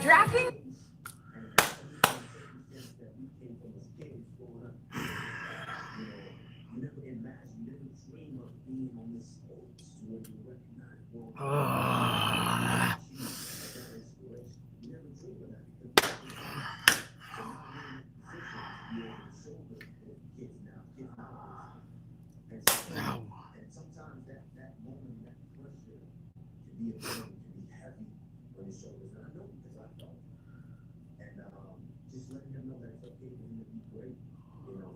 Drafting?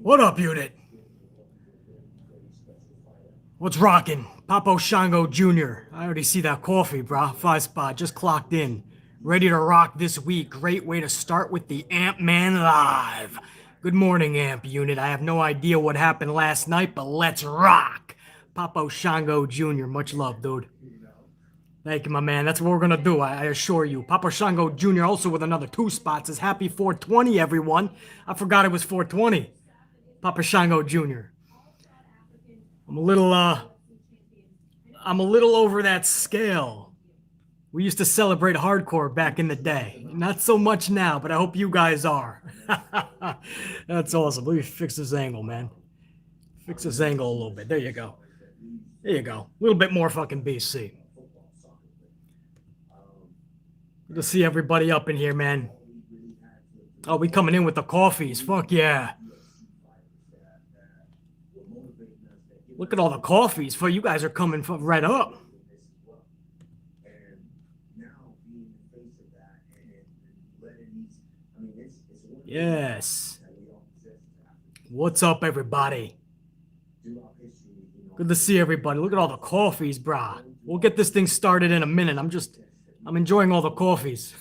What up, unit? What's rockin'? Papo Shango Jr. I already see that coffee, brah. 5 spot, just clocked in. Ready to rock this week. Great way to start with the Amp Man Live. Good morning, Amp unit. I have no idea what happened last night, but let's rock. Papo Shango Jr. Much love, dude. Thank you, my man. That's what we're gonna do, I assure you. Papo Shango Jr. also with another 2 spots says happy 420, everyone. I forgot it was 420. Papo Shango Jr. I'm a little over that scale. We used to celebrate hardcore back in the day. Not so much now, but I hope you guys are. That's awesome. Let me fix this angle, man. Fix this angle a little bit. There you go. There you go. A little bit more fucking BC. Good to see everybody up in here, man. Oh, we coming in with the coffees. Fuck yeah. Look at all the coffees. For you guys are coming right up. Yes. What's up, everybody? Good to see everybody. Look at all the coffees, brah. We'll get this thing started in a minute. I'm enjoying all the coffees.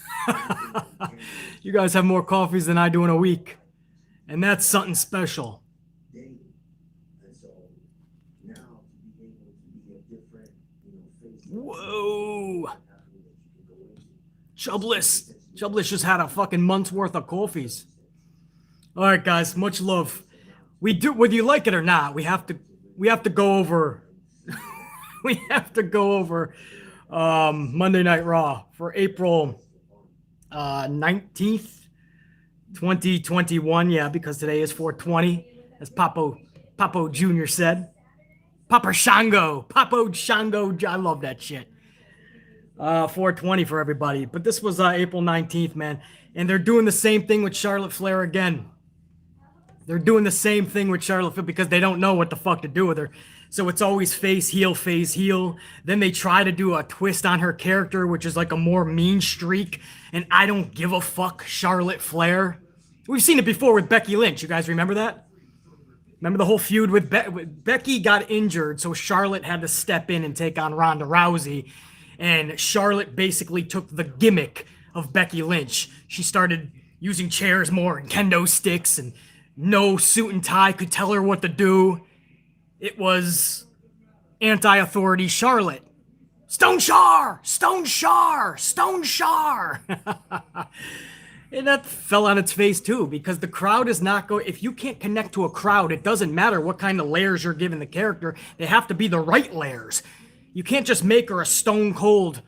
You guys have more coffees than I do in a week. And that's something special. Whoa. Chubless just had a fucking month's worth of coffees. All right, guys, much love. We do, whether you like it or not, we have to go over Monday Night Raw for April 19th, 2021. Yeah, because today is 420, as Papo Jr. said. Papo Shango. I love that shit. 420 for everybody. But this was April 19th, man. And they're doing the same thing with Charlotte Flair again. They're doing the same thing with Charlotte Flair because they don't know what the fuck to do with her. So it's always face, heel. Then they try to do a twist on her character, which is like a more mean streak. And I don't give a fuck, Charlotte Flair. We've seen it before with Becky Lynch. You guys remember that? Remember the whole feud with Becky got injured, so Charlotte had to step in and take on Ronda Rousey. And Charlotte basically took the gimmick of Becky Lynch. She started using chairs more and kendo sticks, and no suit and tie could tell her what to do. It was anti-authority Charlotte. Stone Char! And that fell on its face too, because the crowd is not going. If you can't connect to a crowd, it doesn't matter what kind of layers you're giving the character. They have to be the right layers. You can't just make her a Stone Cold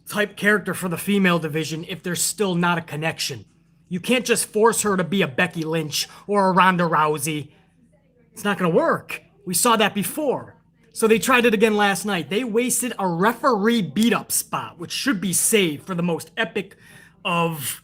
type character for the female division if there's still not a connection. You can't just force her to be a Becky Lynch or a Ronda Rousey. It's not going to work. We saw that before. So they tried it again last night. They wasted a referee beat-up spot, which should be saved for the most epic of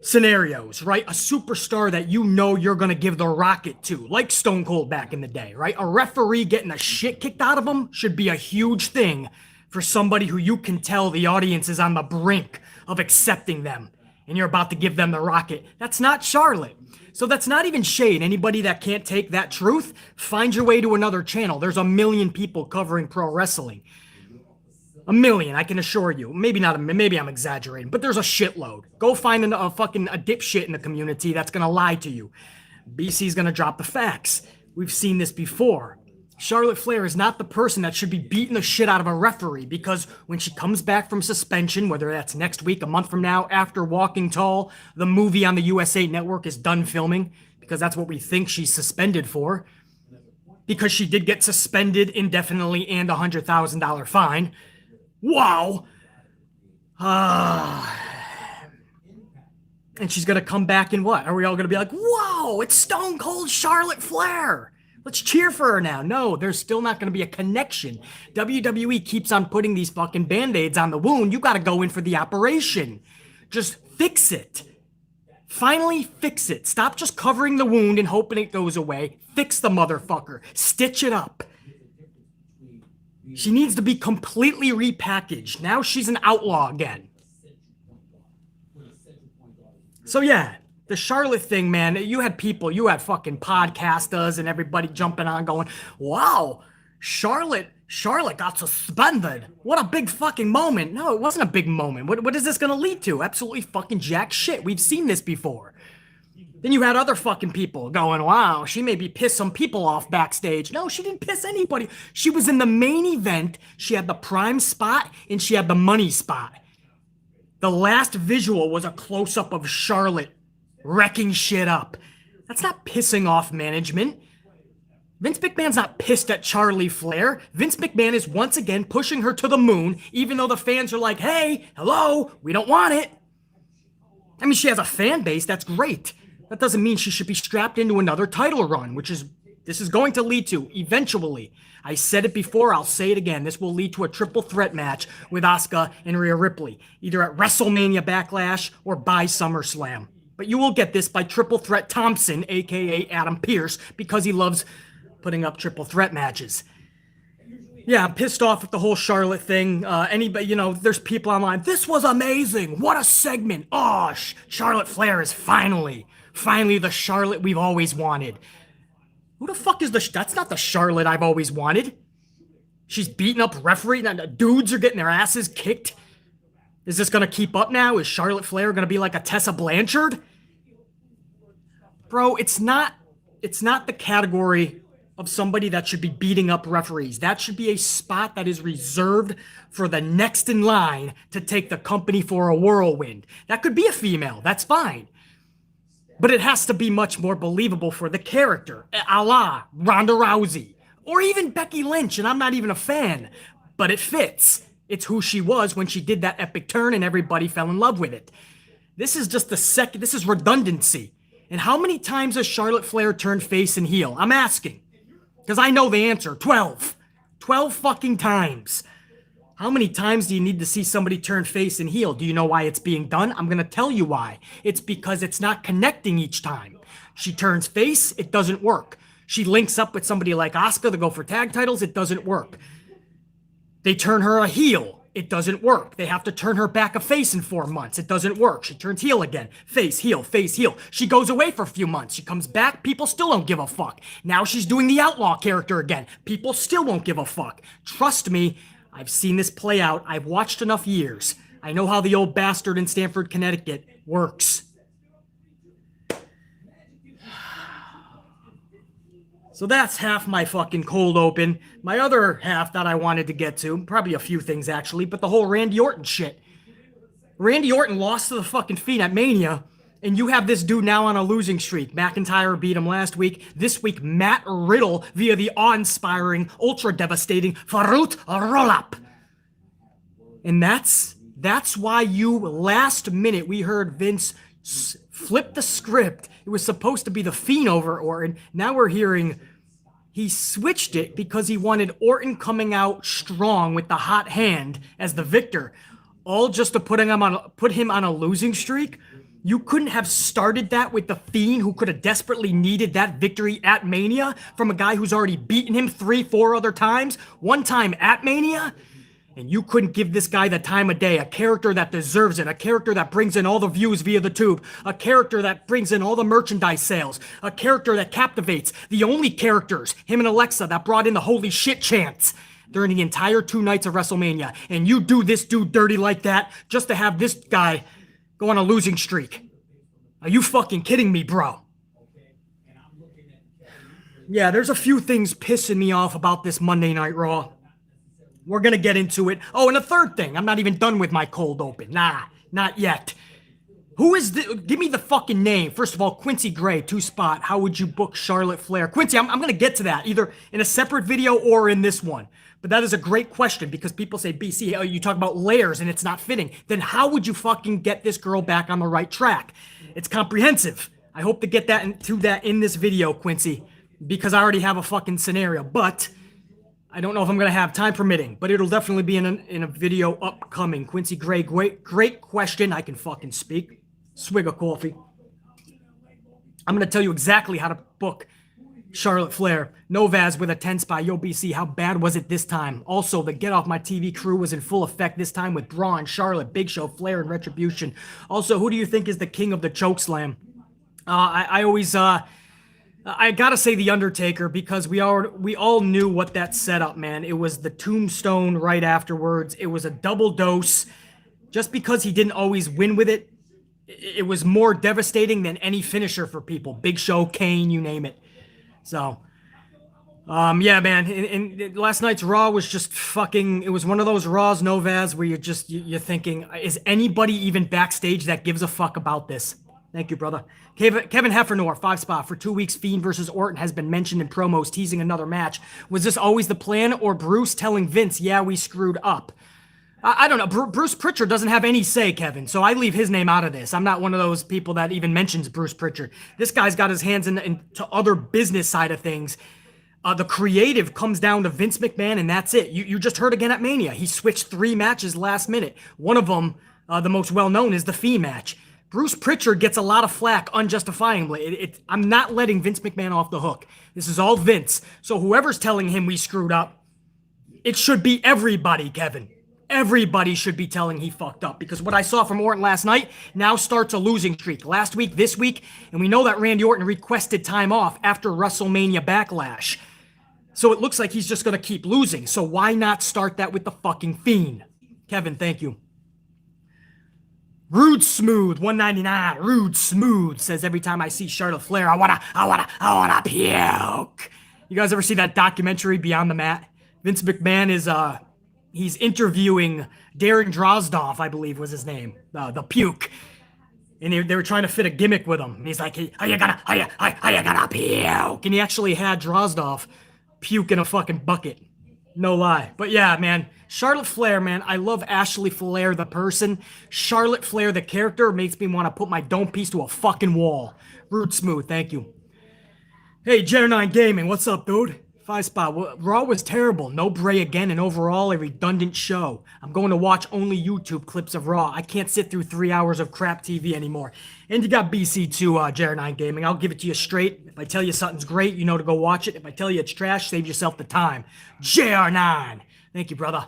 scenarios, right? A superstar that you know you're going to give the rocket to, like Stone Cold back in the day, right? A referee getting the shit kicked out of him should be a huge thing for somebody who you can tell the audience is on the brink of accepting them, and you're about to give them the rocket. That's not Charlotte. So that's not even shade. Anybody that can't take that truth, find your way to another channel. There's 1 million people covering pro wrestling. 1 million, I can assure you. Maybe not. Maybe I'm exaggerating, but there's a shitload. Go find a dipshit in the community that's gonna lie to you. BC's gonna drop the facts. We've seen this before. Charlotte Flair is not the person that should be beating the shit out of a referee, because when she comes back from suspension, whether that's next week, a month from now, after Walking Tall, the movie on the USA Network is done filming, because that's what we think she's suspended for, because she did get suspended indefinitely and a $100,000 fine. Wow. And she's going to come back and what? Are we all going to be like, whoa, it's Stone Cold Charlotte Flair. Let's cheer for her now. No, there's still not going to be a connection. WWE keeps on putting these fucking Band-Aids on the wound. You got to go in for the operation. Just fix it. Finally fix it. Stop just covering the wound and hoping it goes away. Fix the motherfucker. Stitch it up. She needs to be completely repackaged. Now she's an outlaw again. So yeah, the Charlotte thing, man, you had fucking podcasters and everybody jumping on going, wow, Charlotte got suspended. What a big fucking moment. No, it wasn't a big moment. What is this going to lead to? Absolutely fucking jack shit. We've seen this before. Then you had other fucking people going, wow, she maybe pissed some people off backstage. No, she didn't piss anybody. She was in the main event. She had the prime spot and she had the money spot. The last visual was a close-up of Charlotte wrecking shit up. That's not pissing off management. Vince McMahon's not pissed at Charlie Flair. Vince McMahon is once again pushing her to the moon, even though the fans are like, hey, hello, we don't want it. I mean, she has a fan base, that's great. That doesn't mean she should be strapped into another title run, which is this is going to lead to eventually. I said it before, I'll say it again. This will lead to a triple threat match with Asuka and Rhea Ripley, either at WrestleMania Backlash or by SummerSlam. But you will get this by Triple Threat Thompson, a.k.a. Adam Pearce, because he loves putting up triple threat matches. Yeah, I'm pissed off at the whole Charlotte thing. Anybody, there's people online. This was amazing. What a segment. Oh, Charlotte Flair is finally the Charlotte we've always wanted. Who the fuck is that's not the Charlotte I've always wanted. She's beating up referee. Dudes are getting their asses kicked. Is this going to keep up now? Is Charlotte Flair going to be like a Tessa Blanchard? Bro, it's not the category of somebody that should be beating up referees. That should be a spot that is reserved for the next in line to take the company for a whirlwind. That could be a female. That's fine. But it has to be much more believable for the character, a la Ronda Rousey, or even Becky Lynch, and I'm not even a fan, but it fits. It's who she was when she did that epic turn and everybody fell in love with it. This is just this is redundancy. And how many times has Charlotte Flair turned face and heel? I'm asking, because I know the answer, 12. 12 fucking times. How many times do you need to see somebody turn face and heel? Do you know why it's being done? I'm going to tell you why. It's because it's not connecting each time. She turns face, it doesn't work. She links up with somebody like Asuka to go for tag titles, it doesn't work. They turn her a heel, it doesn't work. They have to turn her back a face in 4 months, it doesn't work. She turns heel again, face, heel, face, heel. She goes away for a few months, she comes back, people still don't give a fuck. Now she's doing the outlaw character again, people still won't give a fuck. Trust me, I've seen this play out. I've watched enough years. I know how the old bastard in Stamford, Connecticut works. So that's half my fucking cold open. My other half that I wanted to get to, probably a few things actually, but the whole Randy Orton shit. Randy Orton lost to the fucking Fiend at Mania, and you have this dude now on a losing streak. McIntyre beat him last week. This week, Matt Riddle via the awe-inspiring, ultra-devastating Farouk roll-up. And that's why last minute, we heard Vince flip the script. It was supposed to be the Fiend over Orton. Now we're hearing he switched it because he wanted Orton coming out strong with the hot hand as the victor. All just to put him on a losing streak. You couldn't have started that with the Fiend, who could have desperately needed that victory at Mania from a guy who's already beaten him 3-4 other times, one time at Mania, and you couldn't give this guy the time of day, a character that deserves it, a character that brings in all the views via the tube, a character that brings in all the merchandise sales, a character that captivates, the only characters, him and Alexa, that brought in the holy shit chants during the entire 2 nights of WrestleMania, and you do this dude dirty like that just to have this guy go on a losing streak. Are you fucking kidding me, bro? Yeah, there's a few things pissing me off about this Monday Night Raw. We're gonna get into it. Oh, and a third thing. I'm not even done with my cold open. Nah, not yet. Who is the? Give me the fucking name. First of all, Quincy Gray, 2-spot. How would you book Charlotte Flair? Quincy, I'm going to get to that either in a separate video or in this one. But that is a great question because people say, BC, oh, you talk about layers and it's not fitting. Then how would you fucking get this girl back on the right track? It's comprehensive. I hope to get to that in this video, Quincy, because I already have a fucking scenario. But I don't know if I'm going to have time permitting, but it'll definitely be in a video upcoming. Quincy Gray, great question. I can fucking speak. Swig of coffee. I'm going to tell you exactly how to book Charlotte Flair. Novaz with a 10-spot. Yo, BC, how bad was it this time? Also, the Get Off My TV crew was in full effect this time with Braun, Charlotte, Big Show, Flair, and Retribution. Also, who do you think is the king of the chokeslam? I always... I gotta say The Undertaker because we all knew what that setup, man. It was the tombstone right afterwards. It was a double dose. Just because he didn't always win with it, it was more devastating than any finisher for people. Big Show, Kane, you name it. So, yeah, man. And last night's Raw was just fucking. It was one of those Raws, Novaz, where you're thinking, is anybody even backstage that gives a fuck about this? Thank you, brother. Kevin Heffernor, 5-spot. For 2 weeks, Fiend versus Orton has been mentioned in promos teasing another match. Was this always the plan, or Bruce telling Vince, yeah, we screwed up? I don't know. Bruce Pritchard doesn't have any say, Kevin, so I leave his name out of this. I'm not one of those people that even mentions Bruce Pritchard. This guy's got his hands into other business side of things. The creative comes down to Vince McMahon, and that's it. You just heard again at Mania. He switched 3 matches last minute. One of them, the most well-known, is the Fiend match. Bruce Pritchard gets a lot of flack unjustifiably. I'm not letting Vince McMahon off the hook. This is all Vince. So whoever's telling him we screwed up, it should be everybody, Kevin. Everybody should be telling he fucked up because what I saw from Orton last night now starts a losing streak. Last week, this week, and we know that Randy Orton requested time off after WrestleMania Backlash. So it looks like he's just going to keep losing. So why not start that with the fucking Fiend? Kevin, thank you. Rude Smooth, 199. Rude Smooth says every time I see Charlotte Flair, I wanna puke. You guys ever see that documentary Beyond the Mat? Vince McMahon is he's interviewing Darren Drozdov, I believe was his name, the puke, and they were trying to fit a gimmick with him. And he's like, "Are you gonna puke?" And he actually had Drozdov puke in a fucking bucket. No lie. But yeah, man, Charlotte Flair, man, I love Ashley Flair, the person. Charlotte Flair, the character, makes me want to put my dome piece to a fucking wall. Rude Smooth, thank you. Hey, Jedi9 Gaming, what's up, dude? 5-spot. Raw was terrible. No Bray again, and overall a redundant show. I'm going to watch only YouTube clips of Raw. I can't sit through 3 hours of crap TV anymore. And you got BC too, Jedi9 Gaming. I'll give it to you straight. If I tell you something's great, you know to go watch it. If I tell you it's trash, save yourself the time. JR9. Thank you, brother.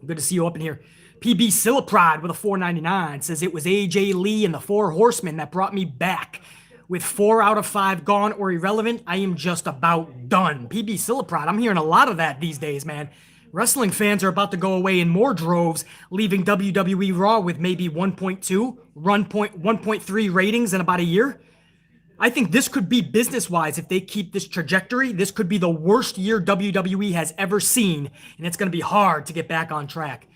Good to see you up in here. PB Sillapride with a 499 says it was AJ Lee and the 4 Horsemen that brought me back. With 4 out of 5 gone or irrelevant, I am just about done. PB Sillapride, I'm hearing a lot of that these days, man. Wrestling fans are about to go away in more droves, leaving WWE Raw with maybe 1.2, 1.3 ratings in about a year. I think this could be business-wise if they keep this trajectory. This could be the worst year WWE has ever seen, and it's going to be hard to get back on track.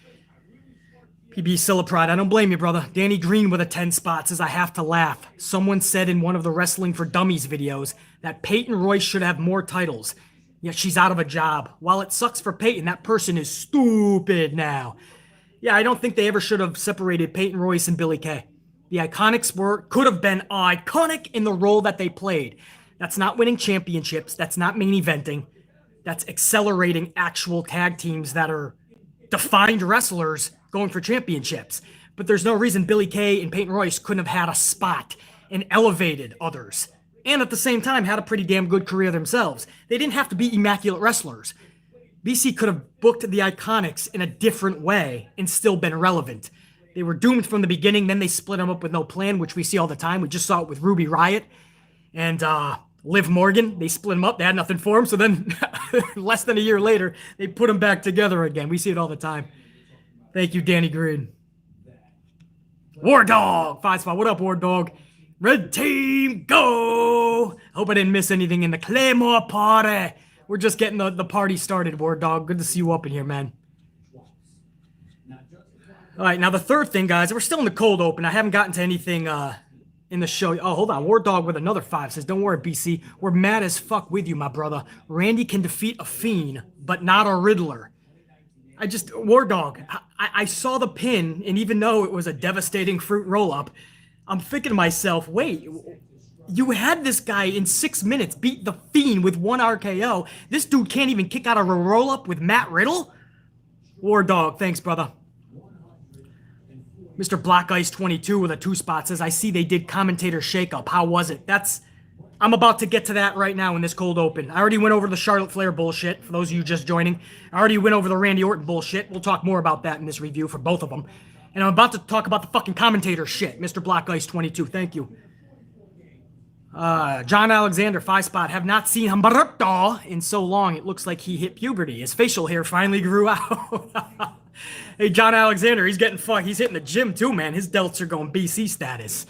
PB Sillapride, I don't blame you, brother. Danny Green with a 10-spot says, I have to laugh. Someone said in one of the Wrestling for Dummies videos that Peyton Royce should have more titles, yet she's out of a job. While it sucks for Peyton, that person is stupid now. Yeah, I don't think they ever should have separated Peyton Royce and Billie Kay. The Iconics could have been iconic in the role that they played. That's not winning championships. That's not main eventing. That's accelerating actual tag teams that are defined wrestlers going for championships. But there's no reason Billie Kay and Peyton Royce couldn't have had a spot and elevated others. And at the same time, had a pretty damn good career themselves. They didn't have to be immaculate wrestlers. BC could have booked the Iconics in a different way and still been relevant. They were doomed from the beginning, then they split them up with no plan, which we see all the time. We just saw it with Ruby Riott and Liv Morgan. They split them up. They had nothing for them. So then less than a year later, they put them back together again. We see it all the time. Thank you, Danny Green. War Dog, 5-spot. What up, War Dog? Red team, go! Hope I didn't miss anything in the Claymore party. We're just getting the party started, War Dog. Good to see you up in here, man. All right, now the third thing, guys. We're still in the cold open. I haven't gotten to anything in the show. Oh, hold on. War Dog with another 5 says, don't worry, BC. We're mad as fuck with you, my brother. Randy can defeat a Fiend, but not a Riddler. War Dog, I saw the pin, and even though it was a devastating fruit roll-up, I'm thinking to myself, wait, you had this guy in 6 minutes beat the Fiend with 1 RKO. This dude can't even kick out a roll-up with Matt Riddle? War Dog, thanks, brother. Mr. Black Ice 22 with a 2 spot says, I see they did commentator shakeup. How was it? I'm about to get to that right now in this cold open. I already went over the Charlotte Flair bullshit, for those of you just joining. I already went over the Randy Orton bullshit. We'll talk more about that in this review for both of them. And I'm about to talk about the fucking commentator shit. Mr. Black Ice 22, thank you. John Alexander, 5 spot. Have not seen Humberto in so long. It looks like he hit puberty. His facial hair finally grew out. Hey, John Alexander, he's getting fucked. He's hitting the gym too, man. His delts are going BC status.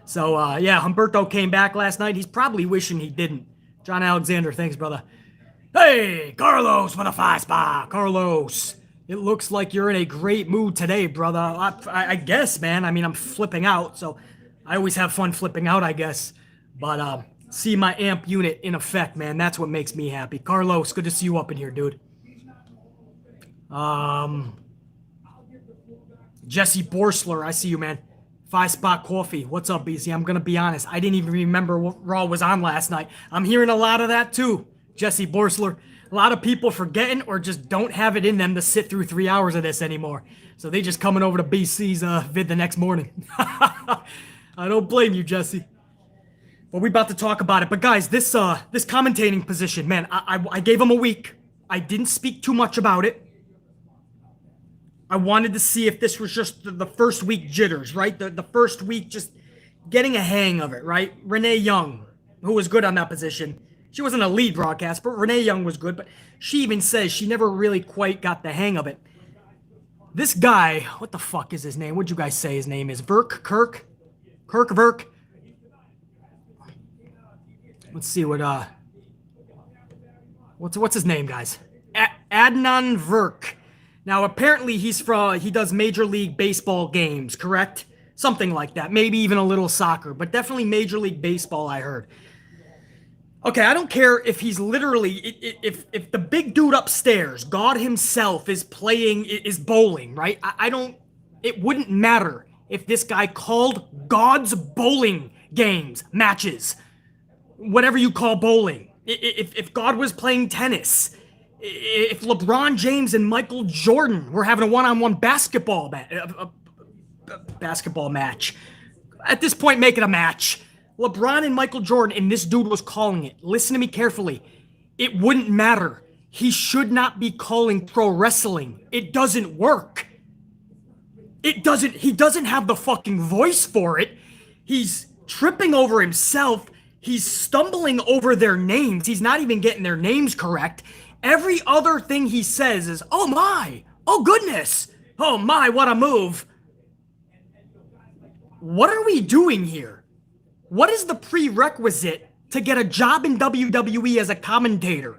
So, yeah, Humberto came back last night. He's probably wishing he didn't. John Alexander, thanks, brother. Hey, Carlos with a 5 spot. Carlos, it looks like you're in a great mood today, brother. I guess, man. I mean, I'm flipping out, so I always have fun flipping out, I guess. But, see my amp unit in effect, man. That's what makes me happy. Carlos, good to see you up in here, dude. Jesse Borsler, I see you, man. 5 spot coffee. What's up, BC? I'm going to be honest. I didn't even remember what Raw was on last night. I'm hearing a lot of that, too. Jesse Borsler. A lot of people forgetting or just don't have it in them to sit through 3 hours of this anymore. So they just coming over to BC's vid the next morning. I don't blame you, Jesse. But we about to talk about it. But guys, this commentating position, man, I gave him a week. I didn't speak too much about it. I wanted to see if this was just the first week jitters, right? The first week just getting a hang of it, right? Renee Young, who was good on that position. She wasn't a lead broadcast, but Renee Young was good. But she even says she never really quite got the hang of it. This guy, what the fuck is his name? What'd you guys say his name is? Kirk Verk? Let's see what, what's his name, guys? Adnan Verk. Now, apparently he does Major League Baseball games, correct? Something like that. Maybe even a little soccer, but definitely Major League Baseball, I heard. Okay, I don't care if he's literally, if the big dude upstairs, God himself, is bowling, right? It wouldn't matter if this guy called God's bowling games, matches, whatever you call bowling. If God was playing tennis, if LeBron James and Michael Jordan were having a one-on-one basketball match, at this point, make it a match. LeBron and Michael Jordan, and this dude was calling it. Listen to me carefully. It wouldn't matter. He should not be calling pro wrestling. It doesn't work. He doesn't have the fucking voice for it. He's tripping over himself. He's stumbling over their names. He's not even getting their names correct. Every other thing he says is, oh my, oh goodness, oh my, what a move. What are we doing here? What is the prerequisite to get a job in WWE as a commentator?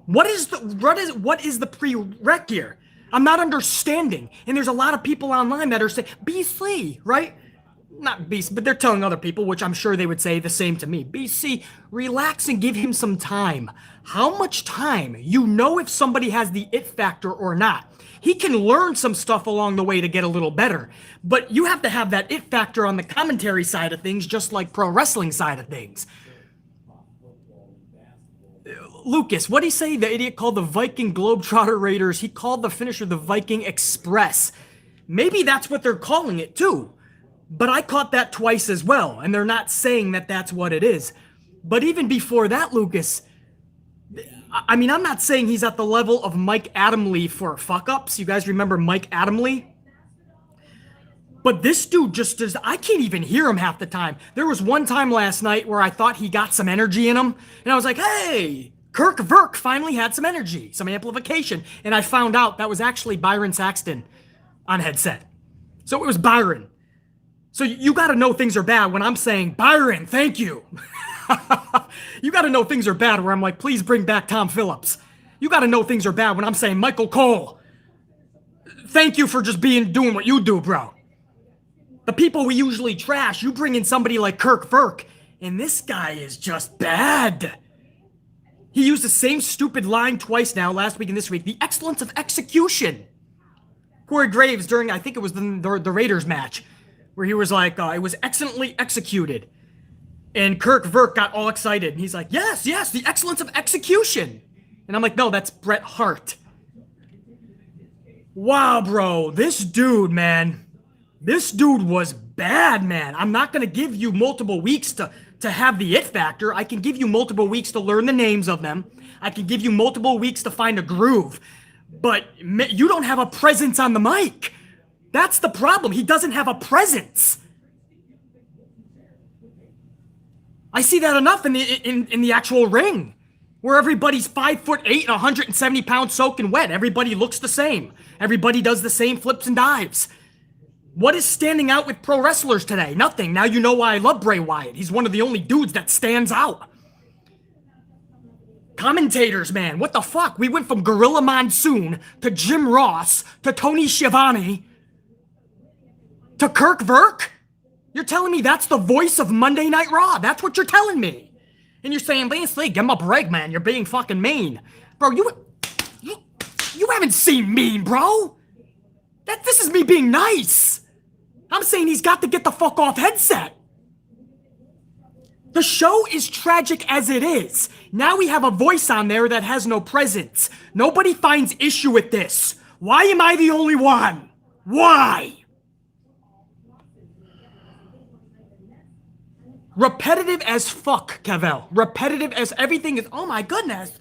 What is the prereq here? I'm not understanding. And there's a lot of people online that are saying, BC, right? Not BC, but they're telling other people, which I'm sure they would say the same to me. BC, relax and give him some time. How much time? You know if somebody has the it factor or not. He can learn some stuff along the way to get a little better, but you have to have that it factor on the commentary side of things, just like pro wrestling side of things. Lucas, what'd he say? The idiot called the Viking Globetrotter Raiders. He called the finisher the Viking Express. Maybe that's what they're calling it too. But I caught that twice as well, and they're not saying that that's what it is. But even before that, Lucas, I mean, I'm not saying he's at the level of Mike Adamle for fuck-ups. You guys remember Mike Adamle? But this dude just does, I can't even hear him half the time. There was one time last night where I thought he got some energy in him, and I was like, hey, Kirk Verk finally had some energy, some amplification. And I found out that was actually Byron Saxton on headset. So it was Byron. So you got to know things are bad when I'm saying, Byron, thank you. You got to know things are bad where I'm like, please bring back Tom Phillips. You got to know things are bad when I'm saying, Michael Cole, thank you for just doing what you do, bro. The people we usually trash, you bring in somebody like Kirk Verk, and this guy is just bad. He used the same stupid line twice now, last week and this week. The excellence of execution. Corey Graves during, I think it was the Raiders match, where he was like, it was excellently executed. And Kirk Verk got all excited. And he's like, yes, the excellence of execution. And I'm like, no, that's Bret Hart. Wow, bro. This dude, man. This dude was bad, man. I'm not going to give you multiple weeks to have the it factor. I can give you multiple weeks to learn the names of them. I can give you multiple weeks to find a groove. But you don't have a presence on the mic. That's the problem. He doesn't have a presence. I see that enough in the actual ring, where everybody's 5'8" and 170 pounds soaking wet. Everybody looks the same. Everybody does the same flips and dives. What is standing out with pro wrestlers today? Nothing. Now you know why I love Bray Wyatt. He's one of the only dudes that stands out. Commentators, man, what the fuck? We went from Gorilla Monsoon to Jim Ross to Tony Schiavone to Kirk Verk? You're telling me that's the voice of Monday Night Raw? That's what you're telling me. And you're saying, Lance Lee, give him a break, man. You're being fucking mean. Bro, you haven't seen mean, bro. This is me being nice. I'm saying he's got to get the fuck off headset. The show is tragic as it is. Now we have a voice on there that has no presence. Nobody finds issue with this. Why am I the only one? Why? Repetitive as fuck, Cavell. Repetitive as everything is. Oh my goodness.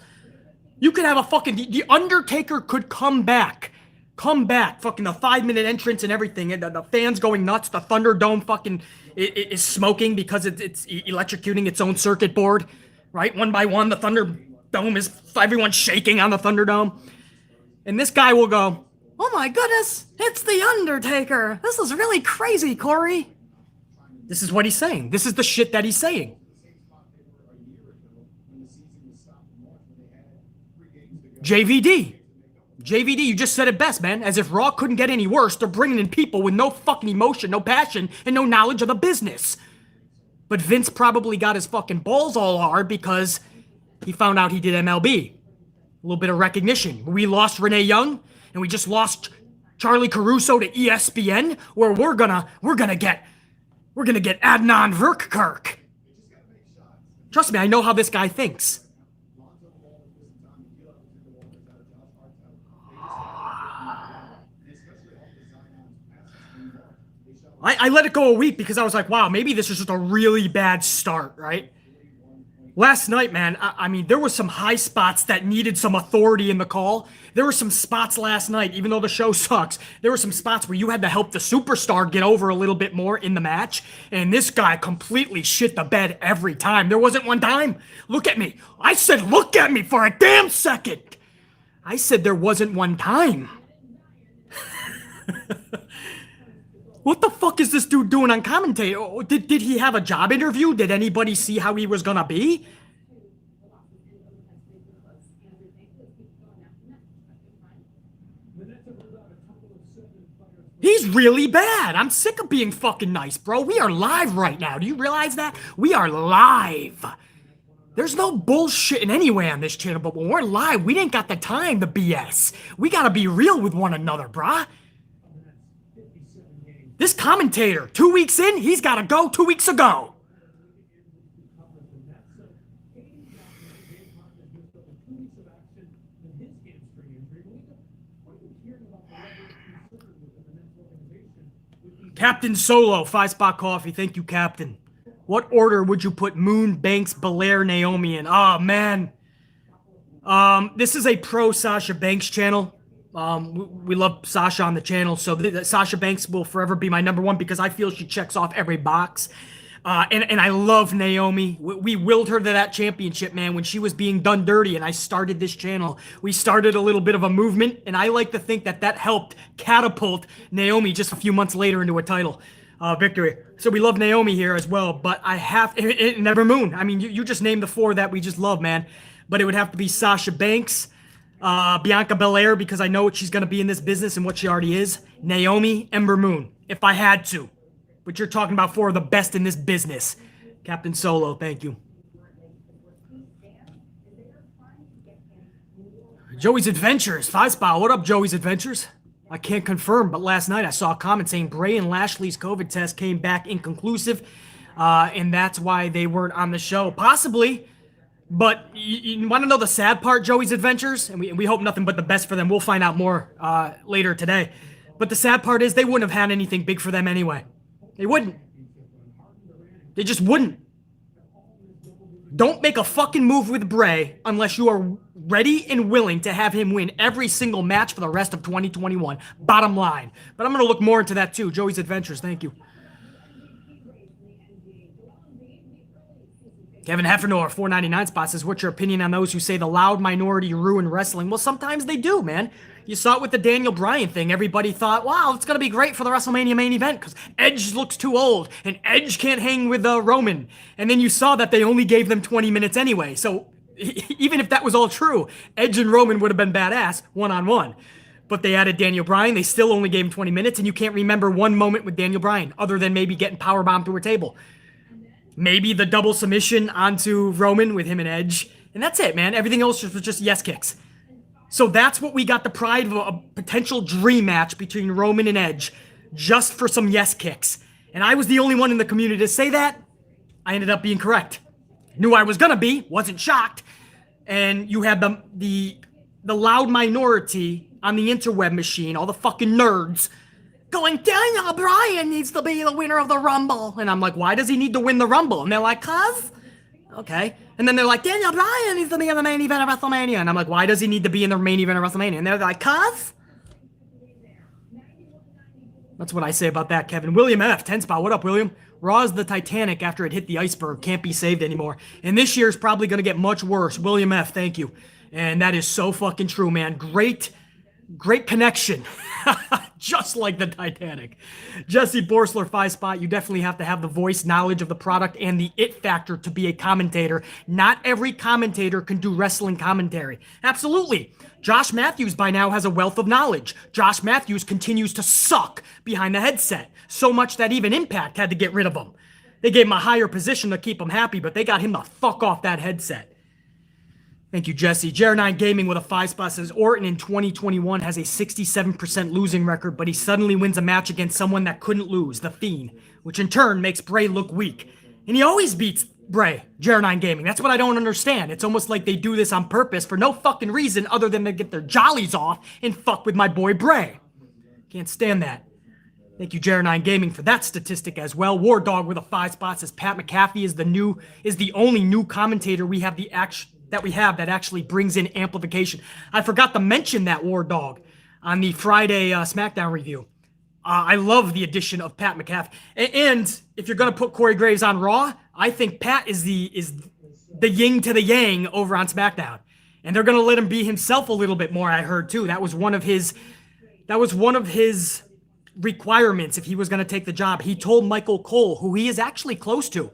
You could have a fucking... The Undertaker could come back. Come back. Fucking the 5-minute entrance and everything. And the fans going nuts. The Thunderdome fucking is smoking because it's electrocuting its own circuit board. Right? One by one, the Thunderdome is... Everyone's shaking on the Thunderdome. And this guy will go, oh my goodness, it's the Undertaker. This is really crazy, Corey. This is what he's saying. This is the shit that he's saying. JVD. JVD, you just said it best, man. As if Raw couldn't get any worse, they're bringing in people with no fucking emotion, no passion, and no knowledge of the business. But Vince probably got his fucking balls all hard because he found out he did MLB. A little bit of recognition. We lost Renee Young, and we just lost Charlie Caruso to ESPN, where we're gonna get Adnan Verkkirk. Trust me, I know how this guy thinks. I let it go a week because I was like, wow, maybe this is just a really bad start, right? Last night, man, I mean, there were some high spots that needed some authority in the call. There were some spots last night, even though the show sucks, there were some spots where you had to help the superstar get over a little bit more in the match, and this guy completely shit the bed every time. There wasn't one time. Look at me. I said, look at me for a damn second. I said there wasn't one time. What the fuck is this dude doing on commentary? Did he have a job interview? Did anybody see how he was gonna be? He's really bad. I'm sick of being fucking nice, bro. We are live right now. Do you realize that? We are live. There's no bullshitting anyway on this channel, but when we're live, we ain't got the time to BS. We gotta be real with one another, brah. This commentator, 2 weeks in, he's got to go 2 weeks ago. Captain Solo, 5-spot coffee. Thank you, Captain. What order would you put Moon, Banks, Belair, Naomi in? Oh, man. This is a pro Sasha Banks channel. We love Sasha on the channel, so Sasha Banks will forever be my number one because I feel she checks off every box. And I love Naomi. We willed her to that championship, man, when she was being done dirty, and I started this channel. We started a little bit of a movement, and I like to think that helped catapult Naomi just a few months later into a title. victory. So we love Naomi here as well, but I have Never Moon. I mean, you just named the four that we just love, man. But it would have to be Sasha Banks, Bianca Belair, because I know what she's gonna be in this business and what she already is. Naomi, Ember Moon, if I had to. But you're talking about four of the best in this business. Captain Solo, thank you. Joey's Adventures, 5-spot. What up, Joey's Adventures? I can't confirm, but last night I saw a comment saying Bray and Lashley's COVID test came back inconclusive, and that's why they weren't on the show. Possibly, but you want to know the sad part, Joey's Adventures? And we hope nothing but the best for them. We'll find out more later today. But the sad part is they wouldn't have had anything big for them anyway. They wouldn't. They just wouldn't. Don't make a fucking move with Bray unless you are ready and willing to have him win every single match for the rest of 2021. Bottom line. But I'm going to look more into that too. Joey's Adventures, thank you. Kevin Heffernor, 499 spot, says, what's your opinion on those who say the loud minority ruin wrestling? Well, sometimes they do, man. You saw it with the Daniel Bryan thing. Everybody thought, wow, it's going to be great for the WrestleMania main event because Edge looks too old and Edge can't hang with Roman. And then you saw that they only gave them 20 minutes anyway. So even if that was all true, Edge and Roman would have been badass one-on-one. But they added Daniel Bryan. They still only gave him 20 minutes, and you can't remember one moment with Daniel Bryan other than maybe getting powerbombed through a table. Maybe the double submission onto Roman with him and Edge. And that's it, man. Everything else was just yes kicks. So that's what we got, the pride of a potential dream match between Roman and Edge, just for some yes kicks. And I was the only one in the community to say that. I ended up being correct. Knew I was gonna be, wasn't shocked. And you had the loud minority on the interweb machine, all the fucking nerds, going, Daniel Bryan needs to be the winner of the Rumble. And I'm like, why does he need to win the Rumble? And they're like, cuz? Okay. And then they're like, Daniel Bryan needs to be in the main event of WrestleMania. And I'm like, why does he need to be in the main event of WrestleMania? And they're like, cuz? That's what I say about that, Kevin. William F., 10 spot. What up, William? Raw is the Titanic after it hit the iceberg. Can't be saved anymore. And this year's probably going to get much worse. William F., thank you. And that is so fucking true, man. Great connection. Just like the Titanic. Jesse Borsler, 5 spot. You definitely have to have the voice, knowledge of the product, and the it factor to be a commentator. Not every commentator can do wrestling commentary. Absolutely. Josh Matthews by now has a wealth of knowledge. Josh Matthews continues to suck behind the headset. So much that even Impact had to get rid of him. They gave him a higher position to keep him happy, but they got him the fuck off that headset. Thank you, Jesse. Jer9 Gaming with a 5 spot says, Orton in 2021 has a 67% losing record, but he suddenly wins a match against someone that couldn't lose, The Fiend, which in turn makes Bray look weak. And he always beats Bray, Jer9 Gaming. That's what I don't understand. It's almost like they do this on purpose for no fucking reason other than to get their jollies off and fuck with my boy Bray. Can't stand that. Thank you, Jer9 Gaming, for that statistic as well. War Dog with a 5 spot says Pat McAfee is the only new commentator we have that actually brings in amplification. I forgot to mention that, War Dog, on the Friday SmackDown review. I love the addition of Pat McAfee. And if you're going to put Corey Graves on Raw, I think Pat is the yin to the yang over on SmackDown. And they're going to let him be himself a little bit more, I heard, too. That was one of his requirements if he was going to take the job. He told Michael Cole, who he is actually close to,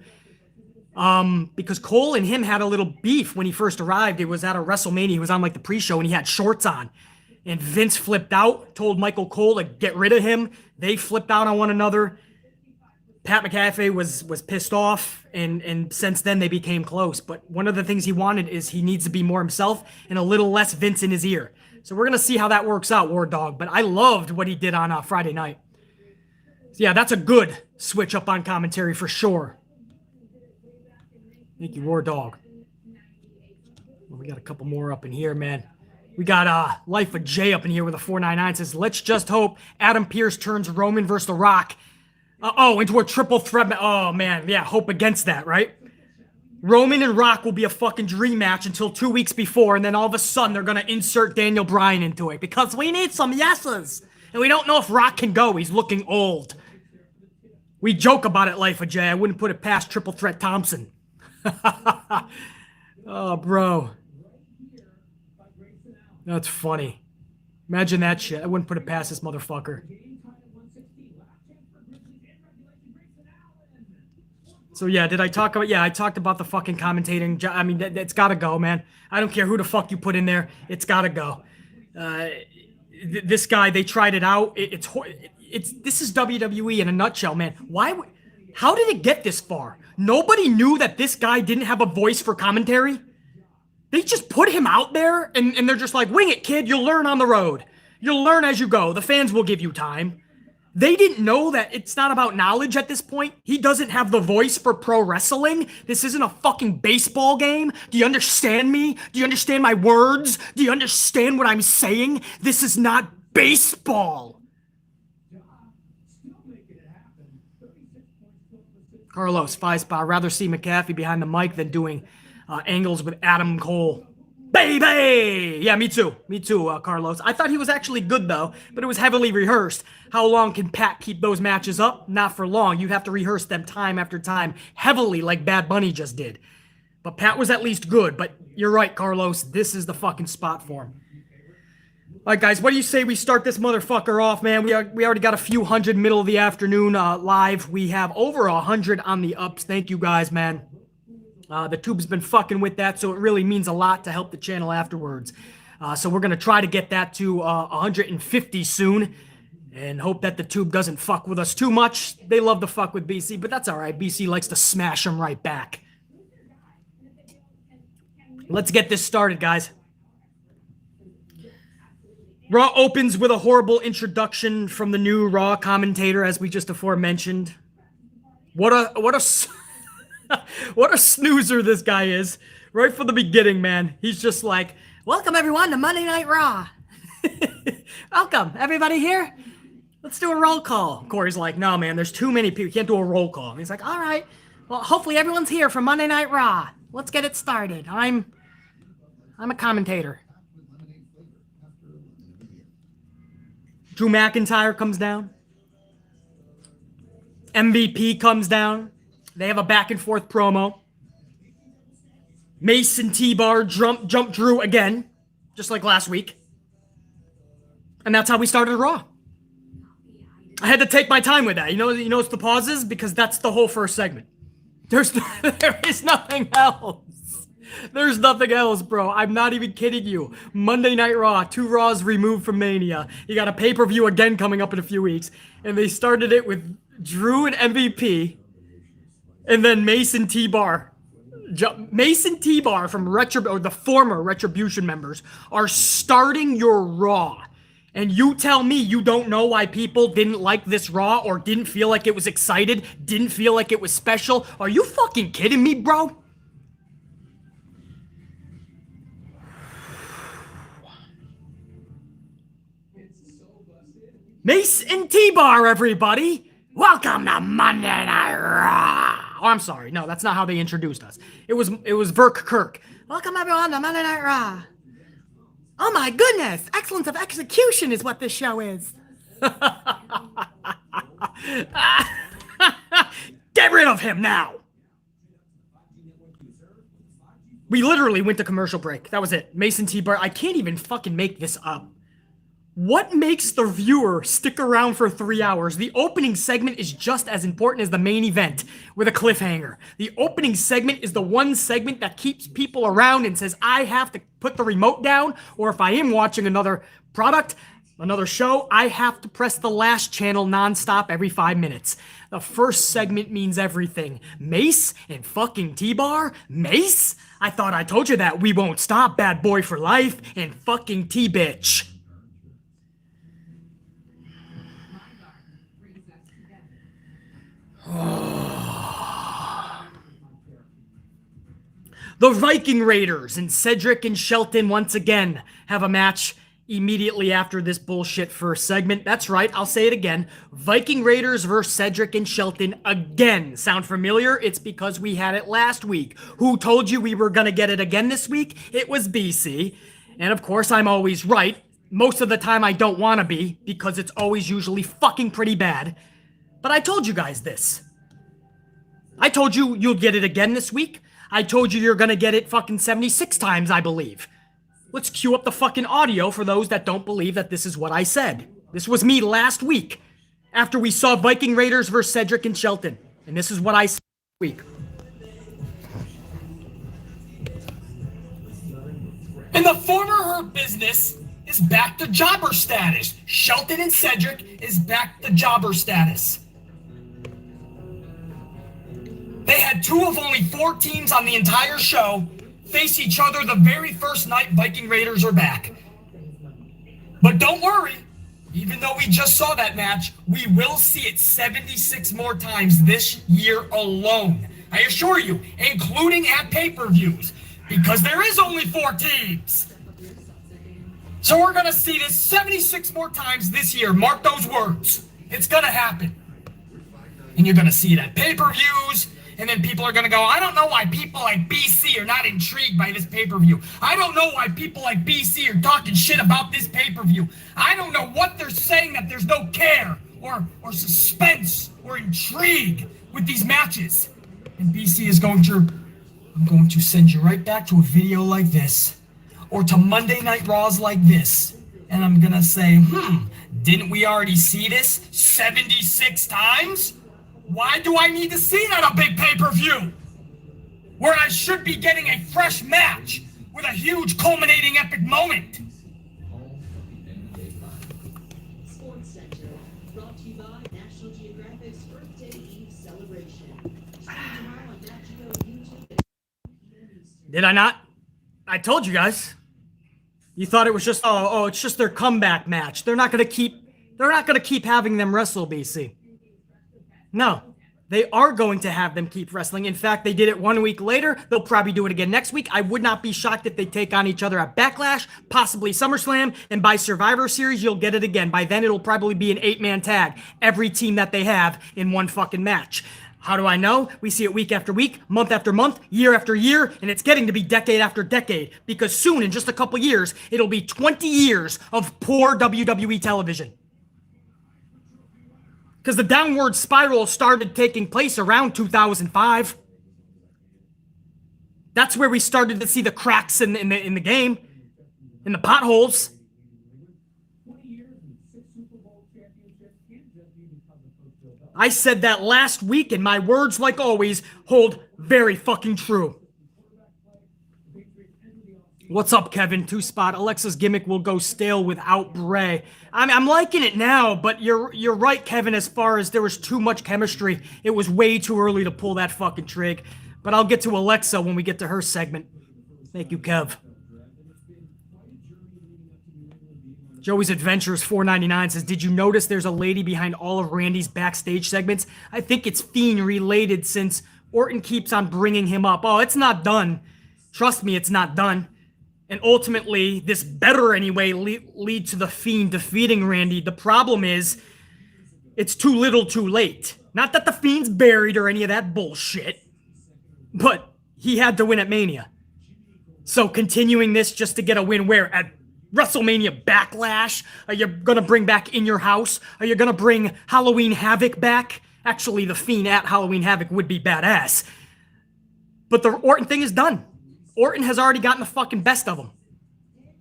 because Cole and him had a little beef when he first arrived. It was at a WrestleMania. He was on like the pre-show and he had shorts on. And Vince flipped out, told Michael Cole to get rid of him. They flipped out on one another. Pat McAfee was pissed off, and since then they became close. But one of the things he wanted is he needs to be more himself and a little less Vince in his ear. So we're going to see how that works out, War Dog. But I loved what he did on Friday night. So yeah, that's a good switch up on commentary for sure. Thank you, War Dog. Well, we got a couple more up in here, man. We got Life of Jay up in here with a 499. Says, let's just hope Adam Pearce turns Roman versus The Rock into a triple threat. Oh, man. Yeah, hope against that, right? Roman and Rock will be a fucking dream match until 2 weeks before, and then all of a sudden they're going to insert Daniel Bryan into it because we need some yeses. And we don't know if Rock can go. He's looking old. We joke about it, Life of Jay. I wouldn't put it past Triple Threat Thompson. Oh, bro. That's funny. Imagine that shit. I wouldn't put it past this motherfucker. So yeah, did I talk about? Yeah, I talked about the fucking commentating. I mean, it's got to go, man. I don't care who the fuck you put in there. It's got to go. This guy, they tried it out. This is WWE in a nutshell, man. How did it get this far? Nobody knew that this guy didn't have a voice for commentary. They just put him out there, and they're just like, wing it, kid. You'll learn on the road. You'll learn as you go. The fans will give you time. They didn't know that it's not about knowledge at this point. He doesn't have the voice for pro wrestling. This isn't a fucking baseball game. Do you understand me? Do you understand my words? Do you understand what I'm saying? This is not baseball. Carlos, 5-spot. Rather see McAfee behind the mic than doing angles with Adam Cole. Baby! Yeah, me too. Me too, Carlos. I thought he was actually good, though, but it was heavily rehearsed. How long can Pat keep those matches up? Not for long. You have to rehearse them time after time, heavily like Bad Bunny just did. But Pat was at least good, but you're right, Carlos. This is the fucking spot for him. All right, guys, what do you say we start this motherfucker off, man? We already got a few hundred middle of the afternoon live. We have over 100 on the ups. Thank you, guys, man. The tube's been fucking with that, so it really means a lot to help the channel afterwards. So we're going to try to get that to 150 soon and hope that the tube doesn't fuck with us too much. They love to fuck with BC, but that's all right. BC likes to smash them right back. Let's get this started, guys. Raw opens with a horrible introduction from the new Raw commentator, as we just aforementioned. What a snoozer this guy is. Right from the beginning, man. He's just like, welcome everyone to Monday Night Raw. Welcome, everybody here? Let's do a roll call. Corey's like, no, man, there's too many people. You can't do a roll call. And he's like, all right. Well, hopefully everyone's here for Monday Night Raw. Let's get it started. I'm a commentator. Drew McIntyre comes down. MVP comes down. They have a back and forth promo. Mason T-Bar jump Drew again, just like last week. And that's how we started Raw. I had to take my time with that. You notice the pauses? Because that's the whole first segment. There is nothing else. There's nothing else, bro. I'm not even kidding you. Monday Night Raw, 2 Raws removed from Mania. You got a pay-per-view again coming up in a few weeks. And they started it with Drew and MVP. And then Mason T-Bar. Mason T-Bar from the former Retribution members are starting your Raw. And you tell me you don't know why people didn't like this Raw or didn't feel like it was excited, didn't feel like it was special? Are you fucking kidding me, bro? Mace and T-Bar, everybody! Welcome to Monday Night Raw! Oh, I'm sorry. No, that's not how they introduced us. It was Verk Kirk. Welcome, everyone, to Monday Night Raw. Oh, my goodness! Excellence of execution is what this show is. Get rid of him now! We literally went to commercial break. That was it. Mason T-Bar. I can't even fucking make this up. What makes the viewer stick around for 3 hours? The opening segment is just as important as the main event with a cliffhanger. The opening segment is the one segment that keeps people around and says, I have to put the remote down, or if I am watching another product, another show, I have to press the last channel nonstop every 5 minutes. The first segment means everything. Mace and fucking T-Bar? Mace? I thought I told you that. We won't stop, bad boy for life, and fucking T-bitch. The Viking Raiders and Cedric and Shelton once again have a match immediately after this bullshit first segment. That's right, I'll say it again. Viking Raiders versus Cedric and Shelton again. Sound familiar? It's because we had it last week. Who told you we were gonna get it again this week? It was BC. And of course, I'm always right. Most of the time I don't want to be, because it's always usually fucking pretty bad. But I told you guys this. I told you you'll get it again this week. I told you you're gonna get it fucking 76 times, I believe. Let's cue up the fucking audio for those that don't believe that this is what I said. This was me last week, after we saw Viking Raiders versus Cedric and Shelton. And this is what I said last week. And the former Hurt Business is back to jobber status. Shelton and Cedric is back to jobber status. They had 2 of only 4 teams on the entire show face each other the very first night Viking Raiders are back. But don't worry, even though we just saw that match, we will see it 76 more times this year alone. I assure you, including at pay-per-views, because there is only 4 teams. So we're going to see this 76 more times this year. Mark those words. It's going to happen. And you're going to see it at pay-per-views. And then people are going to go, I don't know why people like BC are not intrigued by this pay-per-view. I don't know why people like BC are talking shit about this pay-per-view. I don't know what they're saying that there's no care or suspense or intrigue with these matches. And BC is going to, I'm going to send you right back to a video like this or to Monday Night Raws like this. And I'm going to say, didn't we already see this 76 times? Why do I need to see that on a big pay-per-view? Where I should be getting a fresh match with a huge culminating epic moment. Sports Center, brought to you by National Geographic's Earth Day Eve celebration. Did I not? I told you guys. You thought it was just it's just their comeback match. They're not gonna keep having them wrestle, BC. No, they are going to have them keep wrestling. In fact, they did it 1 week later. They'll probably do it again next week. I would not be shocked if they take on each other at Backlash, possibly SummerSlam, and by Survivor Series, you'll get it again. By then, it'll probably be an 8-man tag. Every team that they have in one fucking match. How do I know? We see it week after week, month after month, year after year, and it's getting to be decade after decade. Because soon, in just a couple years, it'll be 20 years of poor WWE television. Because the downward spiral started taking place around 2005. That's where we started to see the cracks in the game, in the potholes. I said that last week, and my words, like always, hold very fucking true. What's up, Kevin? 2-spot. Alexa's gimmick will go stale without Bray. I'm liking it now, but you're right, Kevin, as far as there was too much chemistry. It was way too early to pull that fucking trig. But I'll get to Alexa when we get to her segment. Thank you, Kev. Joey's Adventures 499 says, did you notice there's a lady behind all of Randy's backstage segments? I think it's Fiend related since Orton keeps on bringing him up. Oh, it's not done. Trust me, it's not done. And ultimately, this better anyway lead to the Fiend defeating Randy. The problem is, it's too little too late. Not that the Fiend's buried or any of that bullshit, but he had to win at Mania. So continuing this just to get a win where? At WrestleMania Backlash? Are you going to bring back In Your House? Are you going to bring Halloween Havoc back? Actually, the Fiend at Halloween Havoc would be badass. But the Orton thing is done. Orton has already gotten the fucking best of him.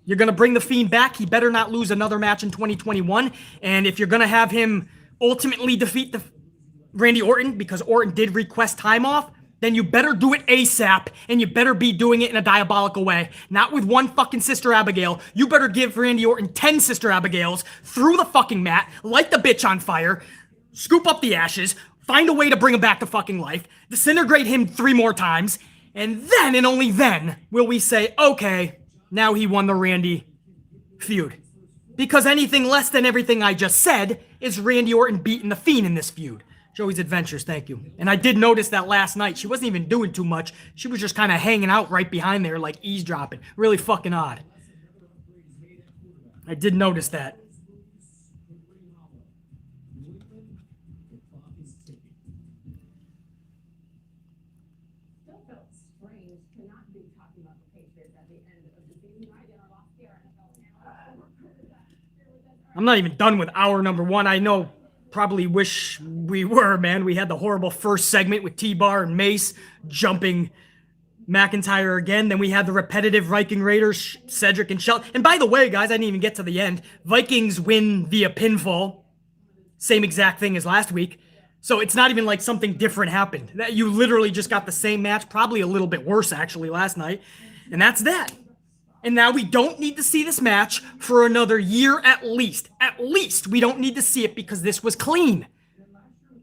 You're going to bring the Fiend back. He better not lose another match in 2021. And if you're going to have him ultimately defeat the Randy Orton, because Orton did request time off, then you better do it ASAP, and you better be doing it in a diabolical way. Not with one fucking Sister Abigail. You better give Randy Orton 10 Sister Abigails through the fucking mat, light the bitch on fire, scoop up the ashes, find a way to bring him back to fucking life, disintegrate him 3 more times, and then and only then will we say, okay, now he won the Randy feud. Because anything less than everything I just said is Randy Orton beating the Fiend in this feud. Joey's Adventures, thank you. And I did notice that last night. She wasn't even doing too much. She was just kind of hanging out right behind there, like eavesdropping. Really fucking odd. I did notice that. I'm not even done with hour number 1. I know, probably wish we were, man. We had the horrible first segment with T-Bar and Mace jumping McIntyre again. Then we had the repetitive Viking Raiders, Cedric and Shelton. And by the way, guys, I didn't even get to the end. Vikings win via pinfall. Same exact thing as last week. So it's not even like something different happened. That you literally just got the same match, probably a little bit worse actually last night. And that's that. And now we don't need to see this match for another year at least. At least we don't need to see it because this was clean.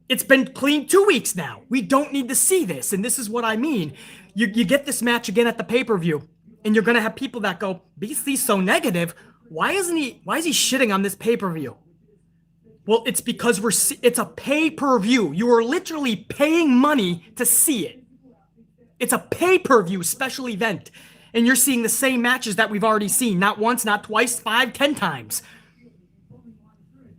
It's been clean 2 weeks now. We don't need to see this. And this is what I mean. You get this match again at the pay-per-view, and you're going to have people that go, BC's so negative. Why is he shitting on this pay-per-view? Well, it's because it's a pay-per-view. You are literally paying money to see it. It's a pay-per-view special event. And you're seeing the same matches that we've already seen. Not once, not twice, 5, 10 times.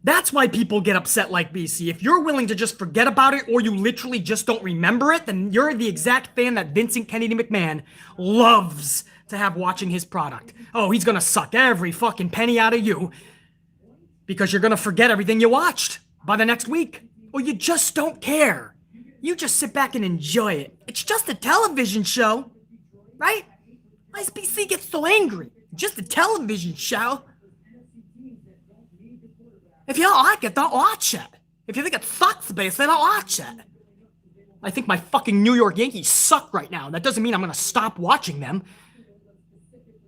That's why people get upset like BC. If you're willing to just forget about it or you literally just don't remember it, then you're the exact fan that Vincent Kennedy McMahon loves to have watching his product. Oh, he's gonna suck every fucking penny out of you because you're gonna forget everything you watched by the next week. Or you just don't care. You just sit back and enjoy it. It's just a television show, right? Why does BC get so angry? Just a television show. If you don't like it, don't watch it. If you think it sucks, basically, don't watch it. I think my fucking New York Yankees suck right now. That doesn't mean I'm gonna stop watching them.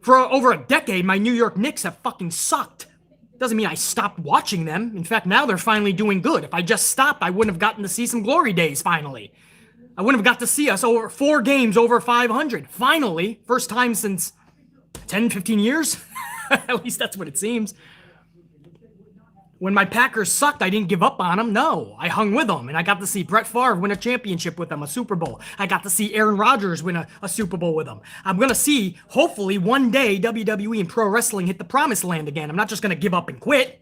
For over a decade, my New York Knicks have fucking sucked. Doesn't mean I stopped watching them. In fact, now they're finally doing good. If I just stopped, I wouldn't have gotten to see some glory days, finally. I wouldn't have got to see us over 4 games over 500. Finally, first time since 10, 15 years. At least that's what it seems. When my Packers sucked, I didn't give up on them. No, I hung with them, and I got to see Brett Favre win a championship with them, a Super Bowl. I got to see Aaron Rodgers win a Super Bowl with them. I'm going to see, hopefully, one day, WWE and pro wrestling hit the promised land again. I'm not just going to give up and quit.